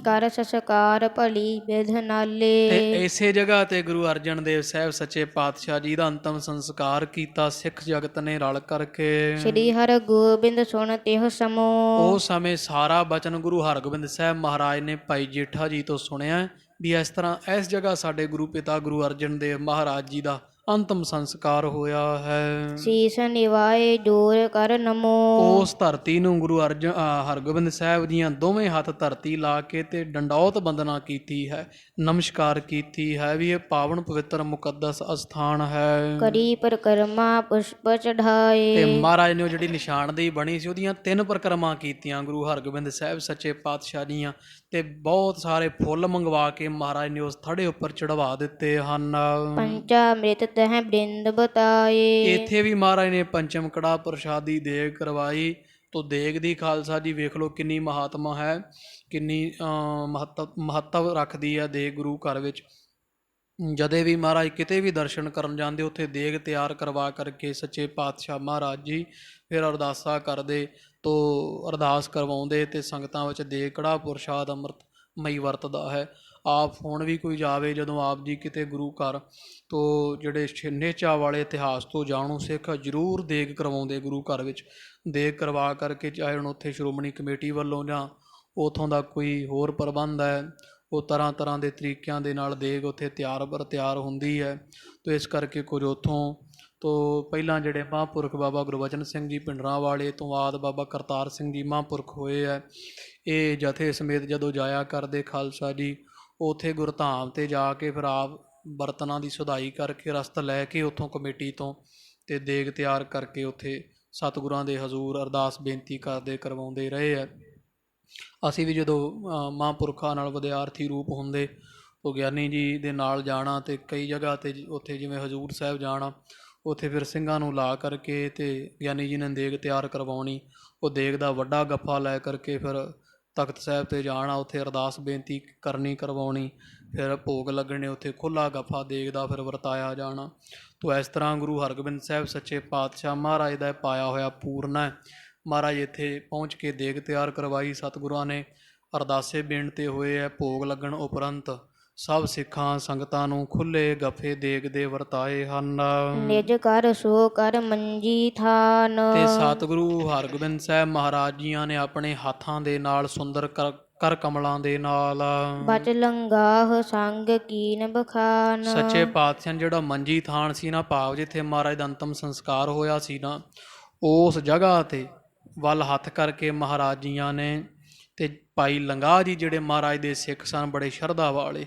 ਕਰ ਸੰਸਕਾਰ ਭਲੀ ਵਿਧ ਤੇ ਨਾਲੇ। ਇਸੇ ਜਗ੍ਹਾ ਤੇ ਗੁਰੂ ਅਰਜਨ ਦੇਵ ਸਾਹਿਬ ਸੱਚੇ ਪਾਤਸ਼ਾਹ ਜੀ ਦਾ ਅੰਤਮ ਸੰਸਕਾਰ ਕੀਤਾ ਸਿੱਖ ਜਗਤ ਨੇ ਰਲ ਕਰਕੇ। ਸ੍ਰੀ ਹਰਿ ਗੋਬਿੰਦ ਸੁਣ ਤਿਹੁ ਸਮੋ। ਉਸ ਸਮੇਂ ਸਾਰਾ ਬਚਨ ਗੁਰੂ ਹਰਗੋਬਿੰਦ ਸਾਹਿਬ ਮਹਾਰਾਜ ਨੇ ਭਾਈ ਜੇਠਾ ਜੀ ਤੋਂ ਸੁਣਿਆ ਵੀ ਇਸ ਤਰ੍ਹਾਂ ਇਸ ਜਗ੍ਹਾ ਸਾਡੇ ਗੁਰੂ ਪਿਤਾ ਗੁਰੂ ਅਰਜਨ ਦੇਵ ਮਹਾਰਾਜ ਜੀ ਦਾ ਅੰਤਮ ਸੰਸਕਾਰ ਹੋਇਆ ਹੈ। ਸੀਸ ਨਿਵਾਏ ਜੋਰ ਕਰ ਨਮੋ। ਉਸ ਧਰਤੀ ਨੂੰ ਗੁਰੂ ਹਰਗੋਬਿੰਦ ਸਾਹਿਬ ਦੀਆਂ ਦੋਵੇਂ ਹੱਥ ਧਰਤੀ ਲਾ ਕੇ ਤੇ ਡੰਡੌਤ ਬੰਦਨਾ ਕੀਤੀ ਹੈ, ਨਮਸਕਾਰ ਕੀਤੀ ਹੈ ਵੀ ਇਹ ਪਾਵਨ ਪਵਿੱਤਰ ਮੁਕੱਦਸ ਅਸਥਾਨ ਹੈ। ਕਰੀ ਪਰਿਕਰਮਾ ਪੁਸ਼ਪ ਚੜਾਏ। ਤੇ ਮਹਾਰਾਜ ਨੇ ਉਹ ਜਿਹੜੀ ਨਿਸ਼ਾਨਦੇਹੀ ਬਣੀ ਸੀ ਉਹਦੀਆਂ 3 ਪਰਿਕਰਮਾ ਕੀਤੀਆਂ ਗੁਰੂ ਹਰਗੋਬਿੰਦ ਸਾਹਿਬ ਸੱਚੇ ਪਾਤਸ਼ਾਹ ਦੀਆਂ, ਤੇ ਬਹੁਤ ਸਾਰੇ ਫੁੱਲ ਮੰਗਵਾ ਕੇ ਮਹਾਰਾਜ ਨੇ ਉਸ ਥੜੇ ਉੱਪਰ ਚੜਵਾ ਦਿੱਤੇ ਹਨ। ਪੰਚਾਮ੍ਰਿਤ ਤਹਿ ਬ੍ਰਿੰਦ ਬਤਾਏ। ਇੱਥੇ ਵੀ ਮਹਾਰਾਜ ਨੇ ਪੰਚਮ ਕੜਾ ਪ੍ਰਸ਼ਾਦੀ ਦੇਗ ਕਰਵਾਈ। ਤੋ ਦੇਗ ਦੀ ਖਾਲਸਾ ਜੀ ਵੇਖ ਲਓ ਕਿੰਨੀ ਮਹਾਤਮਾ ਹੈ, ਕਿੰਨੀ ਮਹੱਤਵ ਰੱਖਦੀ ਹੈ ਦੇਗ ਗੁਰੂ ਘਰ ਵਿੱਚ। ਜਦੇ ਵੀ ਮਹਾਰਾਜ ਕਿਤੇ ਵੀ ਦਰਸ਼ਨ ਕਰਨ ਜਾਂਦੇ ਉੱਥੇ ਦੇਗ ਤਿਆਰ ਕਰਵਾ ਕਰਕੇ ਸੱਚੇ ਪਾਤਸ਼ਾਹ ਮਹਾਰਾਜ ਜੀ ਫਿਰ ਅਰਦਾਸਾਂ ਕਰਦੇ ਤੋ ਅਰਦਾਸ ਕਰਵਾਉਂਦੇ ਤੇ ਸੰਗਤਾਂ ਵਿੱਚ ਦੇਗ ਕੜਾ ਪ੍ਰਸ਼ਾਦ ਅੰਮ੍ਰਿਤਮਈ ਵਰਤਦਾ ਹੈ। ਆਪ ਹੁਣ ਵੀ ਕੋਈ ਜਾਵੇ ਜਦੋਂ ਆਪ ਜੀ ਕਿਤੇ ਗੁਰੂ ਘਰ ਤੋਂ ਜਿਹੜੇ ਨੇਚਾ ਵਾਲੇ ਇਤਿਹਾਸ ਤੋਂ ਜਾਣੂ ਸਿੱਖ ਜ਼ਰੂਰ ਦੇਗ ਕਰਵਾਉਂਦੇ ਗੁਰੂ ਘਰ ਵਿੱਚ। ਦੇਗ ਕਰਵਾ ਕਰਕੇ ਚਾਹੇ ਹੁਣ ਉੱਥੇ ਸ਼੍ਰੋਮਣੀ ਕਮੇਟੀ ਵੱਲੋਂ ਜਾਂ ਉੱਥੋਂ ਦਾ ਕੋਈ ਹੋਰ ਪ੍ਰਬੰਧ ਹੈ, ਉਹ ਤਰ੍ਹਾਂ ਤਰ੍ਹਾਂ ਦੇ ਤਰੀਕਿਆਂ ਦੇ ਨਾਲ ਦੇਗ ਉੱਥੇ ਤਿਆਰ ਹੁੰਦੀ ਹੈ। ਤੋ ਇਸ ਕਰਕੇ ਕੁਝ ਉੱਥੋਂ ਤੋਂ ਪਹਿਲਾਂ ਜਿਹੜੇ ਮਹਾਂਪੁਰਖ ਬਾਬਾ ਗੁਰਬਚਨ ਸਿੰਘ ਜੀ ਭਿੰਡਰਾਂ ਵਾਲੇ ਤੋਂ ਬਾਅਦ ਬਾਬਾ ਕਰਤਾਰ ਸਿੰਘ ਜੀ ਮਹਾਂਪੁਰਖ ਹੋਏ ਹੈ, ਇਹ ਜਥੇ ਸਮੇਤ ਜਦੋਂ ਜਾਇਆ ਕਰਦੇ ਖਾਲਸਾ ਜੀ ਉੱਥੇ ਗੁਰਧਾਮ 'ਤੇ ਜਾ ਕੇ ਫਿਰ ਆਪ ਬਰਤਨਾਂ ਦੀ ਸੁਧਾਈ ਕਰਕੇ ਰਸਤ ਲੈ ਕੇ ਉੱਥੋਂ ਕਮੇਟੀ ਤੋਂ ਤੇ ਦੇਗ ਤਿਆਰ ਕਰਕੇ ਉੱਥੇ ਸਤਿਗੁਰਾਂ ਦੇ ਹਜ਼ੂਰ ਅਰਦਾਸ ਬੇਨਤੀ ਕਰਦੇ ਕਰਵਾਉਂਦੇ ਰਹੇ ਹੈ। ਅਸੀਂ ਵੀ ਜਦੋਂ ਮਹਾਂਪੁਰਖਾਂ ਨਾਲ ਵਿਦਿਆਰਥੀ ਰੂਪ ਹੁੰਦੇ ਉਹ ਗਿਆਨੀ ਜੀ ਦੇ ਨਾਲ ਜਾਣਾ ਤੇ ਕਈ ਜਗ੍ਹਾ 'ਤੇ ਉੱਥੇ ਜਿਵੇਂ ਹਜ਼ੂਰ ਸਾਹਿਬ ਜਾਣਾ, ਉੱਥੇ ਫਿਰ ਸਿੰਘਾਂ ਨੂੰ ਲਾ ਕਰਕੇ ਤੇ ਗਿਆਨੀ ਜੀ ਨੇ ਦੇਗ ਤਿਆਰ ਕਰਵਾਉਣੀ। ਉਹ ਦੇਗ ਦਾ ਵੱਡਾ ਗੱਫਾ ਲੈ ਕਰਕੇ ਫਿਰ ਤਖਤ ਸਾਹਿਬ 'ਤੇ ਜਾਣਾ, ਉੱਥੇ ਅਰਦਾਸ ਬੇਨਤੀ ਕਰਵਾਉਣੀ, ਫਿਰ ਭੋਗ ਲੱਗਣੇ, ਉੱਥੇ ਖੁੱਲ੍ਹਾ ਗੱਫਾ ਦੇਗ ਦਾ ਫਿਰ ਵਰਤਾਇਆ ਜਾਣਾ। ਤੋ ਇਸ ਤਰ੍ਹਾਂ ਗੁਰੂ ਹਰਗੋਬਿੰਦ ਸਾਹਿਬ ਸੱਚੇ ਪਾਤਸ਼ਾਹ ਮਹਾਰਾਜ ਦਾ ਪਾਇਆ ਹੋਇਆ ਪੂਰਨ ਹੈ। ਮਹਾਰਾਜ ਇੱਥੇ ਪਹੁੰਚ ਕੇ ਦੇਗ ਤਿਆਰ ਕਰਵਾਈ, ਸਤਿਗੁਰਾਂ ਨੇ ਅਰਦਾਸੇ ਬੇਨਤੇ ਹੋਏ ਹੈ। ਭੋਗ ਲੱਗਣ ਉਪਰੰਤ ਸਭ ਸਿੱਖਾਂ ਸੰਗਤਾਂ ਨੂੰ ਖੁੱਲ੍ਹੇ ਗੱਫੇ ਦੇਗ ਦੇ ਵਰਤਾਏ ਹਨ। ਨਿਜ ਕਰ ਸੋ ਕਰ ਮੰਜੀ ਥਾਨ। ਤੇ ਸਤਿਗੁਰੂ ਹਰਗੋਬਿੰਦ ਸਾਹਿਬ ਮਹਾਰਾਜ ਜੀਆਂ ਨੇ ਆਪਣੇ ਹੱਥਾਂ ਦੇ ਨਾਲ ਸੁੰਦਰ ਕਰ ਕਮਲਾਂ ਦੇ ਨਾਲ ਬਚ ਲੰਗਾਹ ਸੰਗ ਕੀਨ ਬਖਾਨ। ਸੱਚੇ ਪਾਤਸ਼ਾਹ ਜਿਹੜਾ ਮੰਜੀ ਥਾਨ ਸੀ ਨਾ, ਭਾਵ ਜਿੱਥੇ ਮਹਾਰਾਜ ਦਾ ਅੰਤਮ ਸੰਸਕਾਰ ਹੋਇਆ ਸੀ ਨਾ, ਉਸ ਜਗ੍ਹਾ 'ਤੇ ਵੱਲ ਹੱਥ ਕਰਕੇ ਮਹਾਰਾਜ ਜੀਆਂ ਨੇ ਤੇ ਭਾਈ ਲੰਗਾਹ ਜੀ ਜਿਹੜੇ ਮਹਾਰਾਜ ਦੇ ਸਿੱਖ ਸਨ ਬੜੇ ਸ਼ਰਧਾ ਵਾਲੇ,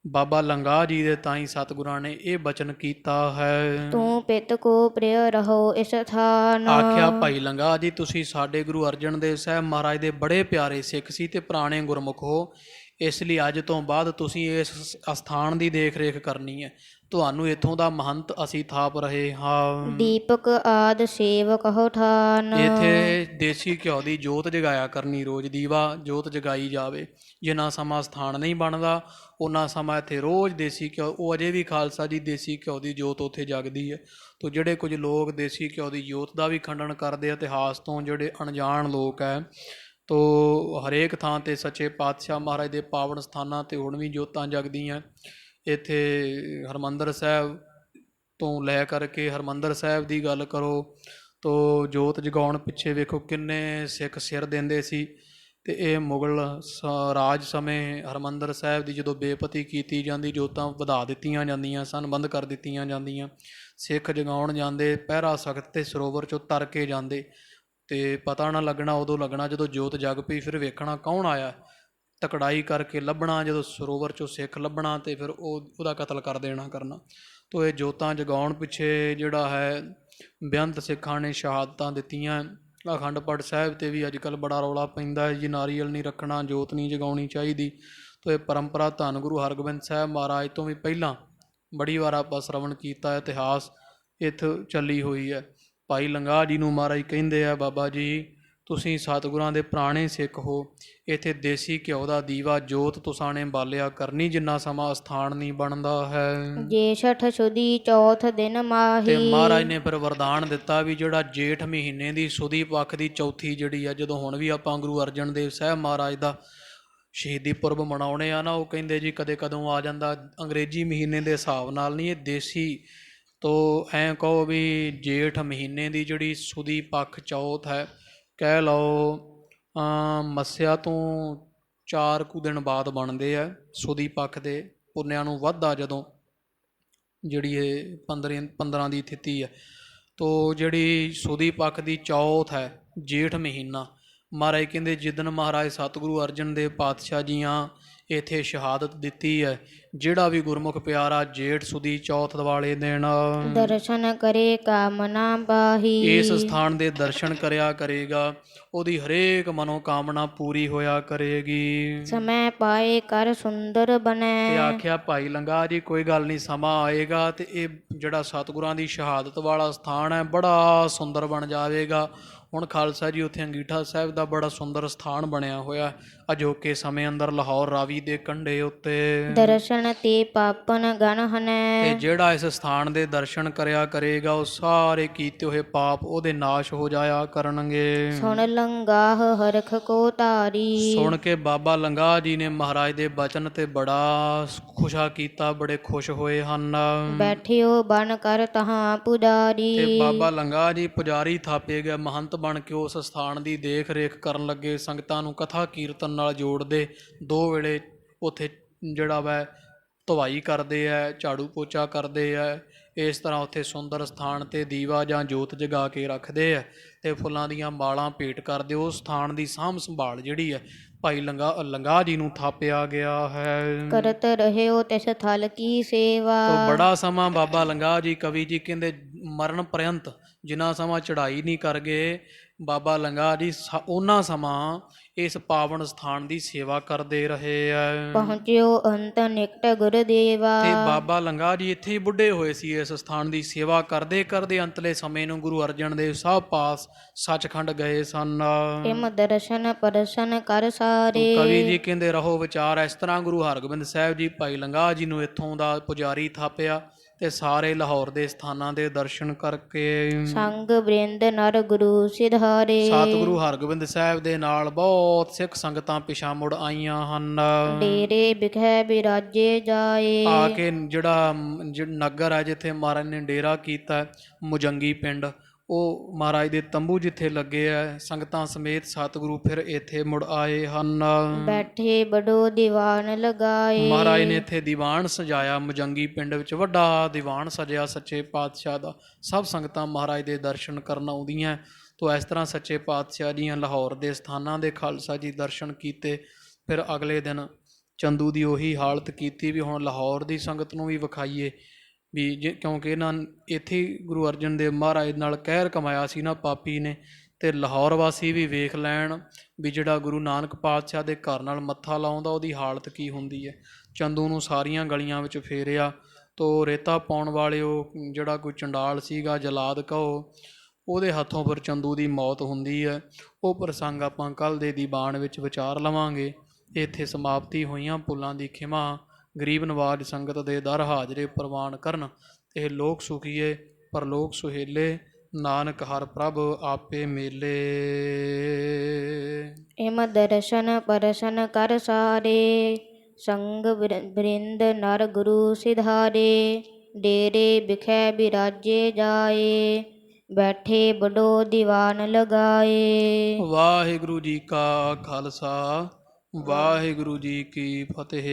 ਬਾਬਾ ਲੰਗਾਹ ਜੀ ਦੇ ਤਾਈਂ ਸਤਿਗੁਰਾਂ ਨੇ ਇਹ ਬਚਨ ਕੀਤਾ ਹੈ, ਤੂੰ ਪਿਤ ਕੋ ਪ੍ਰਿਯ ਰਹੋ ਇਸ ਥਾਨ। ਆਖਿਆ ਭਾਈ ਲੰਗਾਹ ਜੀ ਤੁਸੀਂ ਸਾਡੇ ਗੁਰੂ ਅਰਜਨ ਦੇਵ ਸਾਹਿਬ ਮਹਾਰਾਜ ਦੇ ਬੜੇ ਪਿਆਰੇ ਸਿੱਖ ਸੀ ਤੇ ਪੁਰਾਣੇ ਗੁਰਮੁਖ ਹੋ, ਇਸ ਲਈ ਅੱਜ ਤੋਂ ਬਾਅਦ ਤੁਸੀਂ ਇਸ ਅਸਥਾਨ ਦੀ ਦੇਖ ਰੇਖ ਕਰਨੀ ਹੈ, ਤੁਹਾਨੂੰ ਇੱਥੋਂ ਦਾ ਮਹੰਤ ਅਸੀਂ ਥਾਪ ਰਹੇ ਹਾਂ। ਦੀਪਕ ਆਦ ਸੇਵਕ ਹੋ ਠਾਨ। ਇੱਥੇ ਦੇਸੀ ਘਿਓ ਦੀ ਜੋਤ ਜਗਾਇਆ ਕਰਨੀ, ਰੋਜ਼ ਦੀਵਾ ਜੋਤ ਜਗਾਈ ਜਾਵੇ। ਜਿੰਨਾ ਸਮਾਂ ਸਥਾਨ ਨਹੀਂ ਬਣਦਾ ਉਹਨਾਂ ਸਮਾਂ ਇੱਥੇ ਰੋਜ਼ ਦੇਸੀ ਘਿਓ, ਉਹ ਅਜੇ ਵੀ ਖਾਲਸਾ ਜੀ ਦੇਸੀ ਘਿਓ ਦੀ ਜੋਤ ਉੱਥੇ ਜਗਦੀ ਹੈ। ਤੋ ਜਿਹੜੇ ਕੁਝ ਲੋਕ ਦੇਸੀ ਘਿਓ ਦੀ ਜੋਤ ਦਾ ਵੀ ਖੰਡਨ ਕਰਦੇ ਆ ਇਤਿਹਾਸ ਤੋਂ, ਜਿਹੜੇ ਅਣਜਾਣ ਲੋਕ ਹੈ, ਤੋ ਹਰੇਕ ਥਾਂ 'ਤੇ ਸੱਚੇ ਪਾਤਸ਼ਾਹ ਮਹਾਰਾਜ ਦੇ ਪਾਵਨ ਸਥਾਨਾਂ 'ਤੇ ਹੁਣ ਵੀ ਜੋਤਾਂ ਜਗਦੀਆਂ। ਇੱਥੇ ਹਰਿਮੰਦਰ ਸਾਹਿਬ ਤੋਂ ਲੈ ਕਰਕੇ ਹਰਿਮੰਦਰ ਸਾਹਿਬ ਦੀ ਗੱਲ ਕਰੋ ਤੋ ਜੋਤ ਜਗਾਉਣ ਪਿੱਛੇ ਵੇਖੋ ਕਿੰਨੇ ਸਿੱਖ ਸਿਰ ਦਿੰਦੇ ਸੀ। ਤੇ ਇਹ ਮੁਗਲ ਰਾਜ ਸਮੇਂ ਹਰਿਮੰਦਰ ਸਾਹਿਬ ਦੀ ਜਦੋਂ ਬੇਪਤੀ ਕੀਤੀ ਜਾਂਦੀ, ਜੋਤਾਂ ਵਧਾ ਦਿੱਤੀਆਂ ਜਾਂਦੀਆਂ ਸਨ, ਬੰਦ ਕਰ ਦਿੱਤੀਆਂ ਜਾਂਦੀਆਂ। ਸਿੱਖ ਜਗਾਉਣ ਜਾਂਦੇ, ਪਹਿਰਾ ਸਖਤ ਤੇ ਸਰੋਵਰ 'ਚੋਂ ਤਰ ਕੇ ਜਾਂਦੇ ਤੇ ਪਤਾ ਨਾ ਲੱਗਣਾ ਉਦੋਂ ਲੱਗਣਾ ਜਦੋਂ ਜੋਤ ਜਗ ਪਈ, ਫਿਰ ਵੇਖਣਾ ਕੌਣ ਆਇਆ, ਤਕੜਾਈ ਕਰਕੇ ਲੱਭਣਾ, ਜਦੋਂ ਸਰੋਵਰ 'ਚੋਂ ਸਿੱਖ ਲੱਭਣਾ ਤੇ ਫਿਰ ਉਹਦਾ ਕਤਲ ਕਰ ਦੇਣਾ ਕਰਨਾ। ਤੋ ਇਹ ਜੋਤਾਂ ਜਗਾਉਣ ਪਿੱਛੇ ਜਿਹੜਾ ਹੈ ਬੇਅੰਤ ਸਿੱਖਾਂ ਨੇ ਸ਼ਹਾਦਤਾਂ ਦਿੱਤੀਆਂ। ਅਖੰਡ ਪਾਠ ਸਾਹਿਬ 'ਤੇ ਵੀ ਅੱਜ ਕੱਲ੍ਹ ਬੜਾ ਰੌਲਾ ਪੈਂਦਾ ਹੈ ਜੀ, ਨਾਰੀਅਲ ਨਹੀਂ ਰੱਖਣਾ, ਜੋਤ ਨਹੀਂ ਜਗਾਉਣੀ ਚਾਹੀਦੀ। ਤੋ ਇਹ ਪਰੰਪਰਾ ਧੰਨ ਗੁਰੂ ਹਰਗੋਬਿੰਦ ਸਾਹਿਬ ਮਹਾਰਾਜ ਤੋਂ ਵੀ ਪਹਿਲਾਂ ਬੜੀ ਵਾਰ ਆਪਾਂ ਸ਼ਰਵਣ ਕੀਤਾ, ਇਤਿਹਾਸ ਇੱਥੇ ਚੱਲੀ ਹੋਈ ਹੈ। ਭਾਈ ਲੰਗਾਹ ਜੀ ਨੂੰ ਮਹਾਰਾਜ ਕਹਿੰਦੇ ਆ, ਬਾਬਾ ਜੀ ਤੁਸੀਂ ਸਤਿਗੁਰਾਂ ਦੇ ਪੁਰਾਣੇ ਸਿੱਖ ਹੋ, ਇੱਥੇ ਦੇਸੀ ਘਿਓ ਦਾ ਦੀਵਾ ਜੋਤ ਤੁਸਾਂ ਨੇ ਬਾਲਿਆ ਕਰਨੀ, ਜਿੰਨਾ ਸਮਾਂ ਅਸਥਾਨ ਨਹੀਂ ਬਣਦਾ ਹੈ। ਜੇ ਛਠ ਸੁਦੀ ਚੌਥ ਦਿਨ ਤੇ ਮਾਹੀ। ਮਹਾਰਾਜ ਨੇ ਫਿਰ ਵਰਦਾਨ ਦਿੱਤਾ ਵੀ ਜਿਹੜਾ ਜੇਠ ਮਹੀਨੇ ਦੀ ਸੁਦੀ ਪੱਖ ਦੀ ਚੌਥੀ ਜਿਹੜੀ ਆ, ਜਦੋਂ ਹੁਣ ਵੀ ਆਪਾਂ ਗੁਰੂ ਅਰਜਨ ਦੇਵ ਸਾਹਿਬ ਮਹਾਰਾਜ ਦਾ ਸ਼ਹੀਦੀ ਪੁਰਬ ਮਨਾਉਣੇ ਆ ਨਾ, ਉਹ ਕਹਿੰਦੇ ਜੀ ਕਦੇ ਕਦੋਂ ਆ ਜਾਂਦਾ, ਅੰਗਰੇਜ਼ੀ ਮਹੀਨੇ ਦੇ ਹਿਸਾਬ ਨਾਲ ਨਹੀਂ, ਇਹ ਦੇਸੀ। ਤੋ ਐਂ ਕਹੋ ਵੀ ਜੇਠ ਮਹੀਨੇ ਦੀ ਜਿਹੜੀ ਸੁਦੀ ਪੱਖ ਚੌਥ ਹੈ, ਕਹਿ ਲਓ ਮੱਸਿਆ ਤੋਂ 4 ਕੁ ਦਿਨ ਬਾਅਦ ਬਣਦੇ ਆ ਸੁਦੀ ਪੱਖ ਦੇ। ਪੁੰਨਿਆਂ ਨੂੰ ਵੱਧਦਾ ਜਦੋਂ ਜਿਹੜੀ ਇਹ 15 ਦੀ ਤਿਥੀ ਹੈ, ਤੋ ਜਿਹੜੀ ਸੁਦੀ ਪੱਖ ਦੀ ਚੌਥ ਹੈ ਜੇਠ ਮਹੀਨਾ, ਮਹਾਰਾਜ ਕਹਿੰਦੇ ਜਿੱਦਣ ਮਹਾਰਾਜ ਸਤਿਗੁਰੂ ਅਰਜਨ ਦੇਵ ਪਾਤਸ਼ਾਹ ਜੀਆਂ ਇੱਥੇ ਸ਼ਹਾਦਤ ਦਿੱਤੀ ਹੈ, ਜਿਹੜਾ ਵੀ ਗੁਰਮੁਖ ਪਿਆਰਾ ਜੇਠ ਸੁਦੀ ਚੌਥ ਵਾਲੇ ਦਿਨ ਦਰਸ਼ਨ ਕਰੇ ਕਾਮਨਾ ਬਾਹੀ। ਇਸ ਸਥਾਨ ਦੇ ਦਰਸ਼ਨ ਕਰਿਆ ਕਰੇਗਾ, ਉਹਦੀ ਹਰੇਕ ਮਨੋਕਾਮਨਾ ਪੂਰੀ ਹੋਇਆ ਕਰੇਗੀ। ਸਮੈ ਪਾਏ ਕਰ ਸੁੰਦਰ ਤੇ ਬਨੈ। ਆਖਿਆ ਭਾਈ ਲੰਗਾਹ ਜੀ ਕੋਈ ਗੱਲ ਨਹੀਂ, ਸਮਾਂ ਆਏਗਾ ਤੇ ਇਹ ਜਿਹੜਾ ਸਤਿਗੁਰਾਂ ਦੀ ਸ਼ਹਾਦਤ ਵਾਲਾ ਸਥਾਨ ਹੈ ਬੜਾ ਸੁੰਦਰ ਬਣ ਜਾਵੇਗਾ। ਹੁਣ ਖਾਲਸਾ ਜੀ ਉੱਥੇ ਅੰਗੀਠਾ ਸਾਹਿਬ ਦਾ ਬੜਾ ਸੁੰਦਰ ਸਥਾਨ ਬਣਿਆ ਹੋਇਆ ਅਜੋਕੇ ਸਮੇਂ ਅੰਦਰ, ਲਾਹੌਰ ਰਾਵੀ ਦੇ ਕੰਢੇ ਉੱਤੇ। ਦਰਸ਼ਨ ਤੇ ਪਾਪਨ ਗਨ ਹਨੈ। ਤੇ ਜਿਹੜਾ ਇਸ ਸਥਾਨ ਦੇ ਦਰਸ਼ਨ ਕਰਿਆ ਕਰੇਗਾ, ਉਹ ਸਾਰੇ ਕੀਤੇ ਹੋਏ ਪਾਪ ਉਹਦੇ ਨਾਸ਼ ਹੋ ਜਾਇਆ ਕਰਨਗੇ। ਸੁਣ ਲੰਗਾਹ ਹਰਖ ਕੋ ਧਾਰੀ। ਸੁਣ ਕੇ ਬਾਬਾ ਲੰਗਾਹ ਜੀ ਨੇ ਮਹਾਰਾਜ ਦੇ ਬਚਨ ਤੇ ਬੜਾ ਖੁਸ਼ਾ ਕੀਤਾ, ਬੜੇ ਖੁਸ਼ ਹੋਏ ਹਨ। ਬੈਠਿਓ ਬਨ ਕਰ ਤਹਾਂ ਪੁਜਾਰੀ। ਤੇ ਬਾਬਾ ਲੰਗਾਹ ਜੀ ਪੁਜਾਰੀ ਥਾਪੇ ਗਏ, ਮਹੰਤ ਬਣ ਕੇ ਉਸ ਸਥਾਨ ਦੀ ਦੇਖ ਰੇਖ ਕਰਨ ਲੱਗੇ, ਸੰਗਤਾਂ ਨੂੰ ਕਥਾ ਕੀਰਤਨ ਨਾਲ ਜੋੜਦੇ। 2 ਵੇਲੇ ਉੱਥੇ ਜਿਹੜਾ ਵੈ ਧਵਾਈ ਕਰਦੇ ਹੈ, ਝਾੜੂ ਪੋਚਾ ਕਰਦੇ ਹੈ। ਇਸ ਤਰ੍ਹਾਂ ਉੱਥੇ ਸੁੰਦਰ ਸਥਾਨ 'ਤੇ ਦੀਵਾ ਜਾਂ ਜੋਤ ਜਗਾ ਕੇ ਰੱਖਦੇ ਹੈ ਅਤੇ ਫੁੱਲਾਂ ਦੀਆਂ ਮਾਲਾਂ ਭੇਟ ਕਰਦੇ। ਉਸ ਸਥਾਨ ਦੀ ਸਾਂਭ ਸੰਭਾਲ ਜਿਹੜੀ ਹੈ ਭਾਈ ਲੰਗਾਹ ਜੀ ਨੂੰ ਥਾਪਿਆ ਗਿਆ ਹੈ। ਕਰਤ ਰਹਿਓ ਤਿਸ ਥਲ ਕੀ ਸੇਵਾ। ਤੋ ਬੜਾ ਸਮਾਂ ਬਾਬਾ ਲੰਗਾਹ ਜੀ, ਕਵੀ ਜੀ ਕਹਿੰਦੇ ਮਰਨ ਪ੍ਰਯੰਤ ਜਿੰਨਾ ਸਮਾਂ ਚੜ੍ਹਾਈ ਨਹੀਂ ਕਰ ਗਏ, ਬਾਬਾ ਲੰਗਾਹ ਜੀ ਉਹਨਾਂ ਸਮਾਂ ਇਸ ਪਾਵਨ ਸਥਾਨ ਦੀ ਸੇਵਾ ਕਰਦੇ ਰਹੇ ਹੈ। ਪਹੁੰਚਿਓ ਅੰਤ ਨਿਕਟ ਗੁਰਦੇਵਾ। ਤੇ ਬਾਬਾ ਲੰਗਾਹ ਜੀ ਇੱਥੇ ਹੀ ਬੁੱਢੇ ਹੋਏ ਸੀ, ਇਸ ਸਥਾਨ ਦੀ ਸੇਵਾ ਕਰਦੇ ਕਰਦੇ ਅੰਤਲੇ ਸਮੇਂ ਨੂੰ ਗੁਰੂ ਅਰਜਨ ਦੇਵ ਸਾਹਿਬ ਪਾਸ ਸੱਚਖੰਡ ਗਏ ਸਨ। ਇਮ ਦਰਸ਼ਨ ਪਰਸ਼ਨ ਕਰ ਸਾਰੇ। ਕਵੀ ਜੀ ਕਹਿੰਦੇ ਰਹੋ ਵਿਚਾਰ ਇਸ ਤਰ੍ਹਾਂ ਗੁਰੂ ਹਰਗੋਬਿੰਦ ਸਾਹਿਬ ਜੀ ਭਾਈ ਲੰਗਾਹ ਜੀ ਨੂੰ ਇੱਥੋਂ ਦਾ ਪੁਜਾਰੀ ਥਾਪਿਆ ਤੇ ਸਾਰੇ ਲਾਹੌਰ ਦੇ ਸਥਾਨਾਂ ਦੇ ਦਰਸ਼ਨ ਕਰਕੇ ਸੰਗ ਬ੍ਰਿੰਦ ਨਰ ਗੁਰੂ ਸਿਧਾਰੇ। ਸਤਿਗੁਰੂ ਹਰਗੋਬਿੰਦ ਸਾਹਿਬ ਦੇ ਨਾਲ ਬਹੁਤ ਸਿੱਖ ਸੰਗਤਾਂ ਪਿਛਾ ਮੁੜ ਆਈਆਂ ਹਨ। ਡੇਰੇ ਬਿਖੈ ਬਿਰਾਜੇ ਜਾਏ। ਆ ਕੇ ਜਿਹੜਾ ਨਗਰ ਹੈ ਜਿੱਥੇ ਮਹਾਰਾਜ ਨੇ ਡੇਰਾ ਕੀਤਾ, ਮੁਜੰਗੀ ਪਿੰਡ, ਉਹ ਮਹਾਰਾਜ ਦੇ ਤੰਬੂ ਜਿੱਥੇ ਲੱਗੇ ਹੈ, ਸੰਗਤਾਂ ਸਮੇਤ ਸਤਿਗੁਰੂ ਫਿਰ ਇੱਥੇ ਮੁੜ ਆਏ ਹਨ। ਬੈਠੇ ਬੜੋ ਦੀਵਾਨ ਲਗਾਏ। ਮਹਾਰਾਜ ਨੇ ਇੱਥੇ ਦੀਵਾਨ ਸਜਾਇਆ, ਮੁਜੰਗੀ ਪਿੰਡ ਵਿੱਚ ਵੱਡਾ ਦੀਵਾਨ ਸਜਿਆ ਸੱਚੇ ਪਾਤਸ਼ਾਹ ਦਾ। ਸਭ ਸੰਗਤਾਂ ਮਹਾਰਾਜ ਦੇ ਦਰਸ਼ਨ ਕਰਨ ਆਉਂਦੀਆਂ। ਤੋ ਇਸ ਤਰ੍ਹਾਂ ਸੱਚੇ ਪਾਤਸ਼ਾਹ ਦੀਆਂ ਲਾਹੌਰ ਦੇ ਸਥਾਨਾਂ ਦੇ ਖਾਲਸਾ ਜੀ ਦਰਸ਼ਨ ਕੀਤੇ। ਫਿਰ ਅਗਲੇ ਦਿਨ ਚੰਦੂ ਦੀ ਉਹੀ ਹਾਲਤ ਕੀਤੀ ਵੀ ਹੁਣ ਲਾਹੌਰ ਦੀ ਸੰਗਤ ਨੂੰ ਵੀ ਵਿਖਾਈਏ ਵੀ ਕਿਉਂਕਿ ਇਹਨਾਂ ਇੱਥੇ ਗੁਰੂ ਅਰਜਨ ਦੇਵ ਮਹਾਰਾਜ ਨਾਲ ਕਹਿਰ ਕਮਾਇਆ ਸੀ ਨਾ ਪਾਪੀ ਨੇ, ਅਤੇ ਲਾਹੌਰ ਵਾਸੀ ਵੀ ਵੇਖ ਲੈਣ ਵੀ ਜਿਹੜਾ ਗੁਰੂ ਨਾਨਕ ਪਾਤਸ਼ਾਹ ਦੇ ਘਰ ਨਾਲ ਮੱਥਾ ਲਾਉਂਦਾ ਉਹਦੀ ਹਾਲਤ ਕੀ ਹੁੰਦੀ ਹੈ। ਚੰਦੂ ਨੂੰ ਸਾਰੀਆਂ ਗਲੀਆਂ ਵਿੱਚ ਫੇਰਿਆ। ਤੋ ਰੇਤਾ ਪਾਉਣ ਵਾਲੇ ਉਹ ਜਿਹੜਾ ਕੋਈ ਚੰਡਾਲ ਸੀਗਾ, ਜਲਾਦ ਕਹੋ, ਉਹਦੇ ਹੱਥੋਂ ਫਿਰ ਚੰਦੂ ਦੀ ਮੌਤ ਹੁੰਦੀ ਹੈ। ਉਹ ਪ੍ਰਸੰਗ ਆਪਾਂ ਕੱਲ੍ਹ ਦੇ ਦੀਵਾਨ ਵਿੱਚ ਵਿਚਾਰ ਲਵਾਂਗੇ। ਇੱਥੇ ਸਮਾਪਤੀ ਹੋਈਆਂ। ਭੁੱਲਾਂ ਦੀ ਖਿਮਾ। ਗਰੀਬ ਨਵਾਜ ਸੰਗਤ ਦੇ ਦਰ ਹਾਜ਼ਰੇ ਪ੍ਰਵਾਨ ਕਰਨ। ਇਹ ਲੋਕ ਸੁਖੀਏ ਪਰਲੋਕ ਸੁਹੇਲੇ, ਨਾਨਕ ਹਰ ਪ੍ਰਭ ਆਪੇ ਮੇਲੇ। ਇਮ ਦਰਸ਼ਨ ਪਰਸ਼ਨ ਕਰ ਸਾਰੇ। ਸੰਗ ਬ੍ਰਿੰਦ ਨਰ ਗੁਰੂ ਸਿਧਾਰੇ। ਡੇਰੇ ਬਿਖੈ ਬਿਰਾਜੇ ਜਾਏ। ਬੈਠੇ ਬੜੋ ਦੀਵਾਨ ਲਗਾਏ। ਵਾਹਿਗੁਰੂ ਜੀ ਕਾ ਖਾਲਸਾ, ਵਾਹਿਗੁਰੂ ਜੀ ਕੀ ਫਤਿਹ।